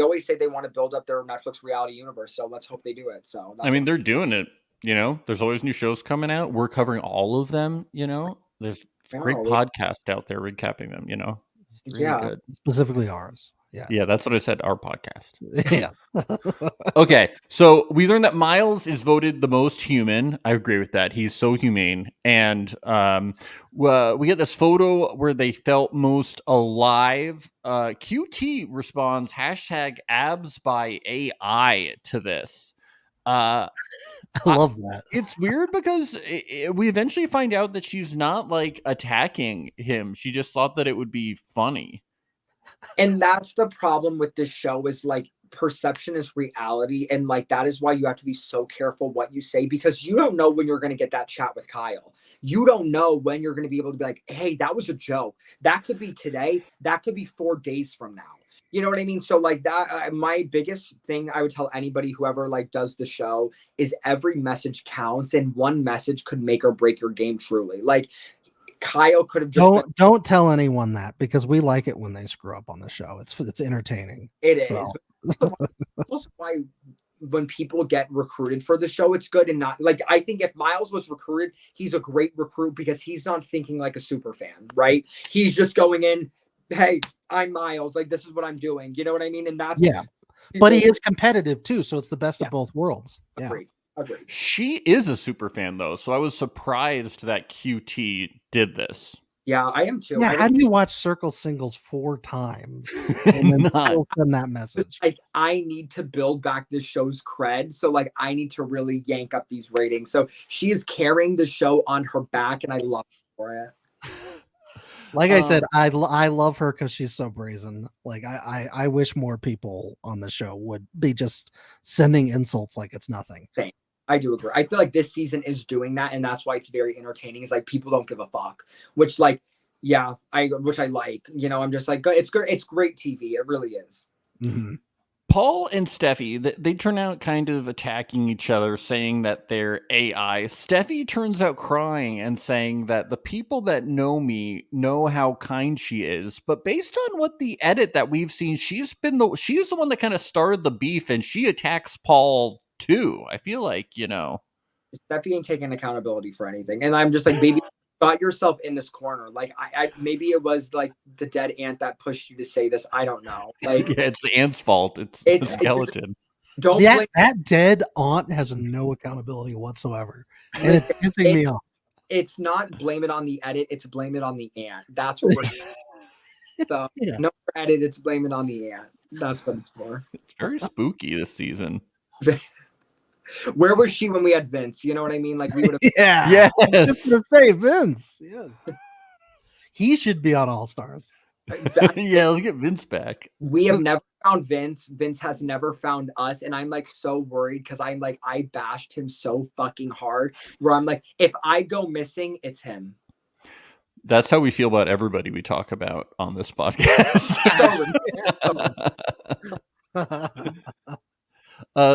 always say they want to build up their Netflix reality universe, so let's hope they do it. So I mean, they're doing it. You know, there's always new shows coming out. We're covering all of them. You know, there's a great podcast out there recapping them. You know, it's really good. Specifically ours. Yeah, that's what I said. Our podcast. Yeah. Okay, so we learned that Miles is voted the most human. I agree with that. He's so humane. And we get this photo where they felt most alive. QT responds #abs by AI to this. I love that. It's weird because we eventually find out that she's not like attacking him. She just thought that it would be funny. And that's the problem with this show, is like, perception is reality. And like, that is why you have to be so careful what you say, because you don't know when you're going to get that chat with Kyle. You don't know when you're going to be able to be like, hey, that was a joke. That could be today. That could be 4 days from now. You know what I mean? So like that, my biggest thing I would tell anybody, whoever like does the show, is every message counts, and one message could make or break your game truly. Like, Kyle could have just don't tell anyone that, because we like it when they screw up on the show. It's entertaining. It is. That's why when people get recruited for the show, it's good. And not like, I think if Miles was recruited, he's a great recruit because he's not thinking like a super fan, right? He's just going in, hey, I'm Miles, like, this is what I'm doing. You know what I mean? And that's but he is competitive too, so it's the best of both worlds. Agreed. She is a super fan though, so I was surprised that QT did this. Yeah, I am too. Yeah, how do you watch Circle Singles 4 times and then still send that message? Like, I need to build back this show's cred, so like I need to really yank up these ratings. So she is carrying the show on her back, and I love it for it. Like I said, I love her because she's so brazen. Like I wish more people on the show would be just sending insults like it's nothing. Same. I do agree. I feel like this season is doing that, and that's why it's very entertaining. Is like people don't give a fuck, which like, yeah, which I like. You know, I'm just like, it's good. It's great TV. It really is. Mm-hmm. Paul and Steffi, they turn out kind of attacking each other, saying that they're AI. Steffi turns out crying and saying that the people that know me know how kind she is. But based on what the edit that we've seen, she's the one that kind of started the beef, and she attacks Paul too. I feel like, Steffi ain't taking accountability for anything. And I'm just like, baby, got yourself in this corner. Like I maybe it was like the dead ant that pushed you to say this. I don't know. Like yeah, it's the ant's fault. It's the skeleton. Don't blame that dead aunt has no accountability whatsoever. And it's pissing me off. It's not blame it on the edit, it's blame it on the ant. That's what we're so no edit, it's blame it on the ant. That's what it's for. It's very spooky this season. Where was she when we had Vince? You know what I mean? Like we would have. Yeah. Just to say Vince. Yes. He should be on All Stars. Yeah, let's get Vince back. We have never found Vince. Vince has never found us, and I'm like so worried because I'm like I bashed him so fucking hard. Where I'm like, if I go missing, it's him. That's how we feel about everybody we talk about on this podcast.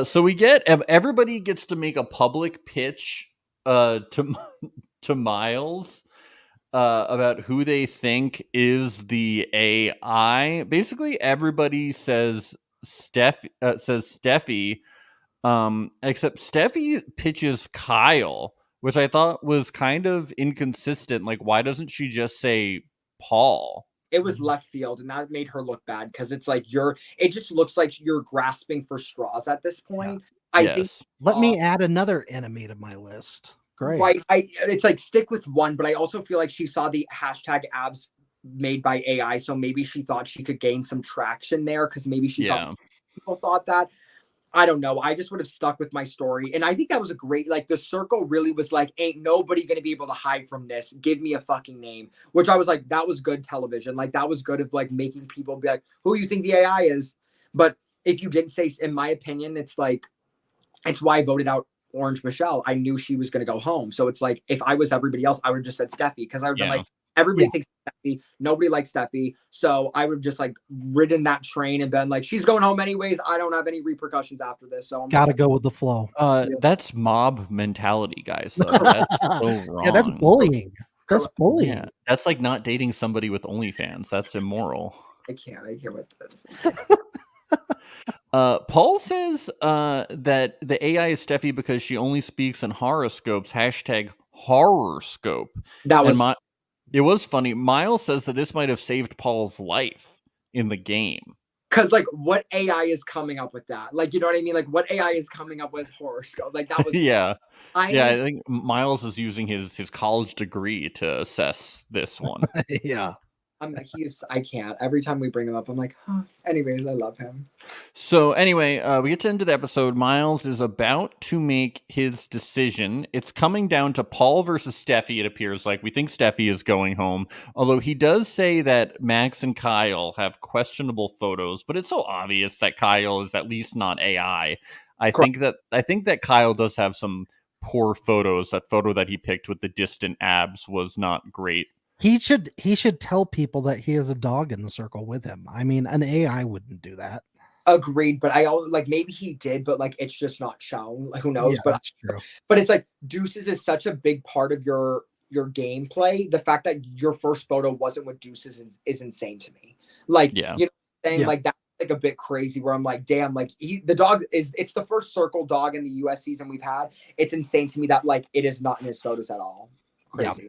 So we get everybody gets to make a public pitch to Miles about who they think is the AI. Basically, everybody says Steffi, except Steffi pitches Kyle, which I thought was kind of inconsistent. Like, why doesn't she just say Paul? It was left field, and that made her look bad because it's like it just looks like you're grasping for straws at this point. Yeah. I think let me add another enemy to my list. Great. Right. It's like stick with one, but I also feel like she saw the hashtag abs made by AI, so maybe she thought she could gain some traction there because maybe she thought people thought that. I don't know. I just would have stuck with my story. And I think that was a great, like, the circle really was like, ain't nobody going to be able to hide from this. Give me a fucking name, which I was like, that was good television. Like, that was good of like making people be like, who you think the AI is? But if you didn't say, in my opinion, it's like, it's why I voted out Orange Michelle. I knew she was going to go home. So it's like, if I was everybody else, I would have just said Steffi because I would have been like, everybody thinks Steffi. Nobody likes Steffi. So I would have just like ridden that train and been like, she's going home anyways. I don't have any repercussions after this. So I'm gotta go with the flow. That's mob mentality, guys. Though. That's so wrong. Yeah, that's bullying. That's bullying. Yeah, that's like not dating somebody with OnlyFans. That's immoral. I can't with this. Paul says that the AI is Steffi because she only speaks in horoscopes. Hashtag horoscope. That was it was funny. Miles says that this might have saved Paul's life in the game. Because, like, what AI is coming up with that? Like, you know what I mean? Like, what AI is coming up with horoscope? Like, that was... I think Miles is using his college degree to assess this one. Yeah. I can't. Every time we bring him up, I'm like, huh. Anyways, I love him. So anyway, we get to the end of the episode. Miles is about to make his decision. It's coming down to Paul versus Steffi, it appears like. We think Steffi is going home. Although he does say that Max and Kyle have questionable photos, but it's so obvious that Kyle is at least not AI. I think that Kyle does have some poor photos. That photo that he picked with the distant abs was not great. He should tell people that he has a dog in the circle with him. I mean, an AI wouldn't do that. Agreed, but maybe he did, but like it's just not shown. Like who knows? Yeah, but that's true. But it's like Deuces is such a big part of your gameplay. The fact that your first photo wasn't with Deuces is insane to me. Like you know what I'm saying? Like that's like a bit crazy where I'm like, damn, like the dog it's the first circle dog in the US season we've had. It's insane to me that like it is not in his photos at all. Crazy. Yeah.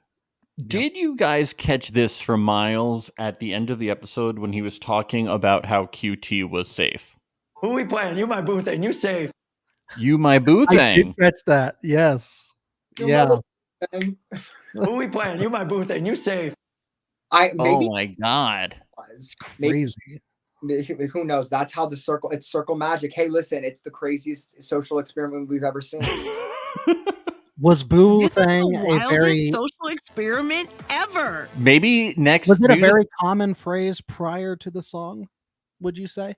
Did you guys catch this from Miles at the end of the episode when he was talking about how QT was safe? Who we playing? You my boo thing. You safe. You my boo thing. I did catch that. Yes. Who we playing? You my boo thing. You safe. Maybe Oh my god. It's crazy. Maybe, who knows? That's how it's circle magic. Hey, listen, it's the craziest social experiment we've ever seen. Was Boo This is thing the a wildest very social experiment ever. Maybe next. was it a maybe very common phrase prior to the song? Would you say?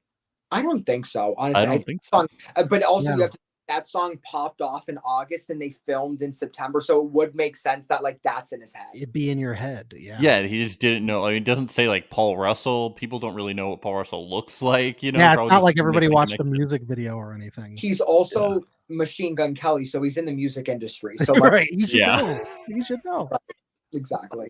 I don't think so, honestly. I don't think so. But also, Yeah. you have to. That song popped off in August, and they filmed in September, so it would make sense that like that's in his head. It'd be in your head, yeah. Yeah, he just didn't know. I mean, it doesn't say like Paul Russell. People don't really know what Paul Russell looks like. You know, Yeah, probably it's not just like everybody making a watched the connection. music video or anything. He's also Machine Gun Kelly, so he's in the music industry. So like, Right, you should Yeah. know. You should know. exactly.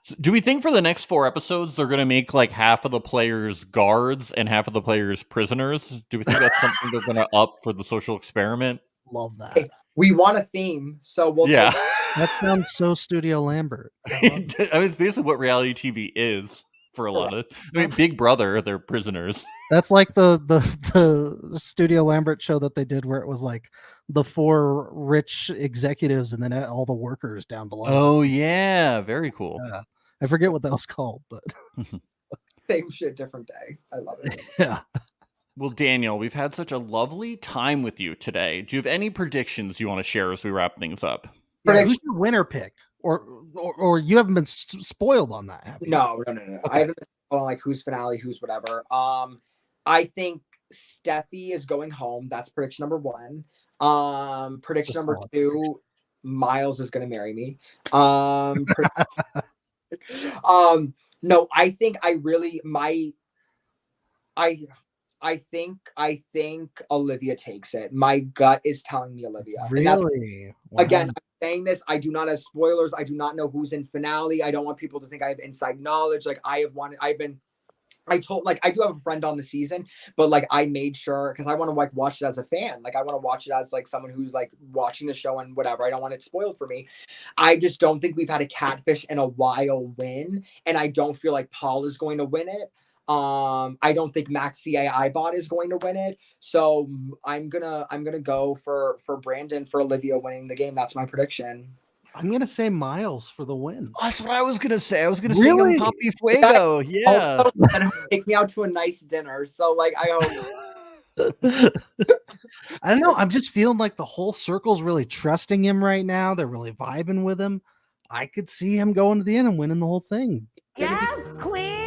So do we think for the next 4 episodes they're going to make like half of the players guards and half of the players prisoners? Do we think that's something they're going to up for the social experiment? Love that. Hey, we want a theme, so we'll. Yeah, That sounds so Studio Lambert. I mean, it's basically what reality TV is for a lot of. I mean, Big Brother, they're prisoners. That's like the Studio Lambert show that they did where it was like the 4 rich executives and then all the workers down below. Oh yeah, very cool. Yeah. I forget what that was called, but Same shit, different day. I love it. yeah. Well, Daniel, we've had such a lovely time with you today. Do you have any predictions you want to share as we wrap things up? Yeah, who's your winner pick? Or you haven't been spoiled on that, have you? No. Okay. I haven't been on like who's finale, who's whatever. I think Steffi is going home. That's prediction number 1. Prediction number 2, Miles is going to marry me. No, I think I think Olivia takes it. My gut is telling me Olivia. Really? Again, I'm saying this. I do not have spoilers. I do not know who's in finale. I don't want people to think I have inside knowledge. Like I do have a friend on the season, but like I made sure because I want to like watch it as a fan. Like I want to watch it as like someone who's like watching the show and whatever. I don't want it spoiled for me. I just don't think we've had a catfish in a while win, and I don't feel like Paul is going to win it. I don't think Max CAI bot is going to win it. So I'm gonna go for Brandon for Olivia winning the game. That's my prediction. I'm gonna say Miles for the win. That's what I was gonna say. I was gonna Really? say Papi Fuego. Yeah. Also, take me out to a nice dinner. So like I hope. I don't know. I'm just feeling like the whole circle's really trusting him right now. They're really vibing with him. I could see him going to the end and winning the whole thing. Yes, queen.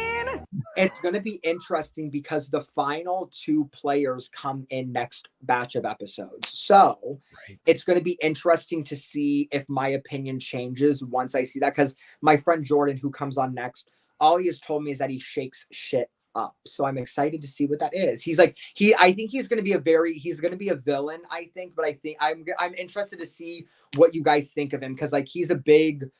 It's going to be interesting because the final 2 players come in next batch of episodes. So It's going to be interesting to see if my opinion changes once I see that. Because my friend Jordan, who comes on next, all he has told me is that he shakes shit up. So I'm excited to see what that is. He's like, I think he's going to be he's going to be a villain, I think. But I think I'm interested to see what you guys think of him. Because like, he's a Big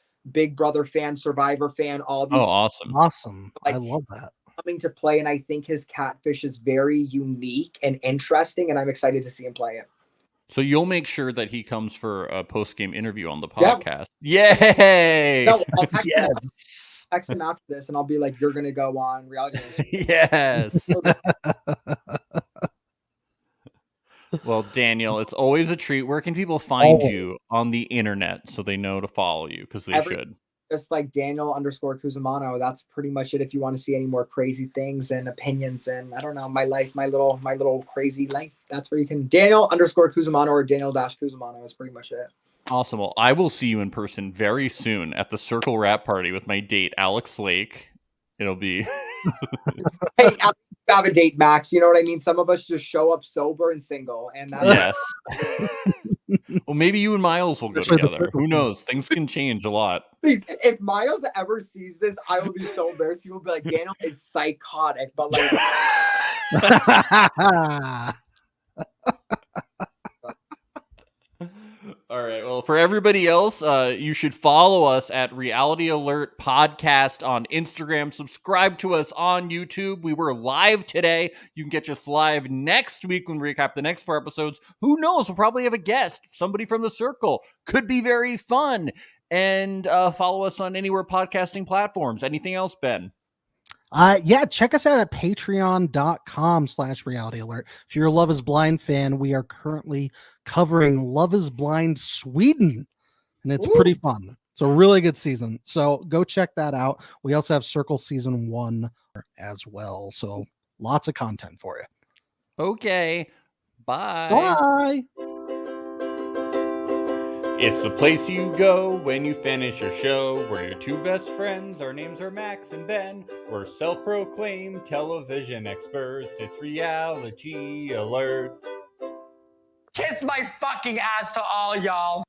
Brother fan, Survivor fan, all these. Oh, awesome. Awesome. Like, I love that. Coming to play, and I think his catfish is very unique and interesting, and I'm excited to see him play it. So you'll make sure that he comes for a post-game interview on the podcast. Yay! No, I'll text him. Yes. Text him after this, and I'll be like, "You're gonna go on reality." Yes. Well, Daniel, it's always a treat. Where can people find you on the internet so they know to follow you? Because they should. Just like Daniel _Cusimano. That's pretty much it. If you want to see any more crazy things and opinions and I don't know, my life, my little crazy life, that's where you can Daniel _Cusimano or Daniel Cusimano is pretty much it. Awesome. Well, I will see you in person very soon at the Circle Rap Party with my date, Alex Lake. It'll be. Hey, you have a date, Max. You know what I mean? Some of us just show up sober and single, and that's yes. Well, maybe you and Miles will go together. Who knows? Things can change a lot. Please, if Miles ever sees this, I will be so embarrassed. He will be like, Daniel is psychotic, but like. All right. Well, for everybody else, you should follow us at Reality Alert Podcast on Instagram. Subscribe to us on YouTube. We were live today. You can catch us live next week when we recap the next 4 episodes. Who knows? We'll probably have a guest, somebody from the circle. Could be very fun. And follow us on anywhere podcasting platforms. Anything else, Ben? Yeah, check us out at patreon.com/reality alert. If you're a Love is Blind fan, we are currently covering Love is Blind Sweden, and it's pretty fun. It's a really good season. So go check that out. We also have Circle season 1 as well. So lots of content for you. Okay. Bye. Bye. It's the place you go when you finish your show. We're your two best friends. Our names are Max and Ben. We're self-proclaimed television experts. It's Reality Alert. Kiss my fucking ass to all y'all.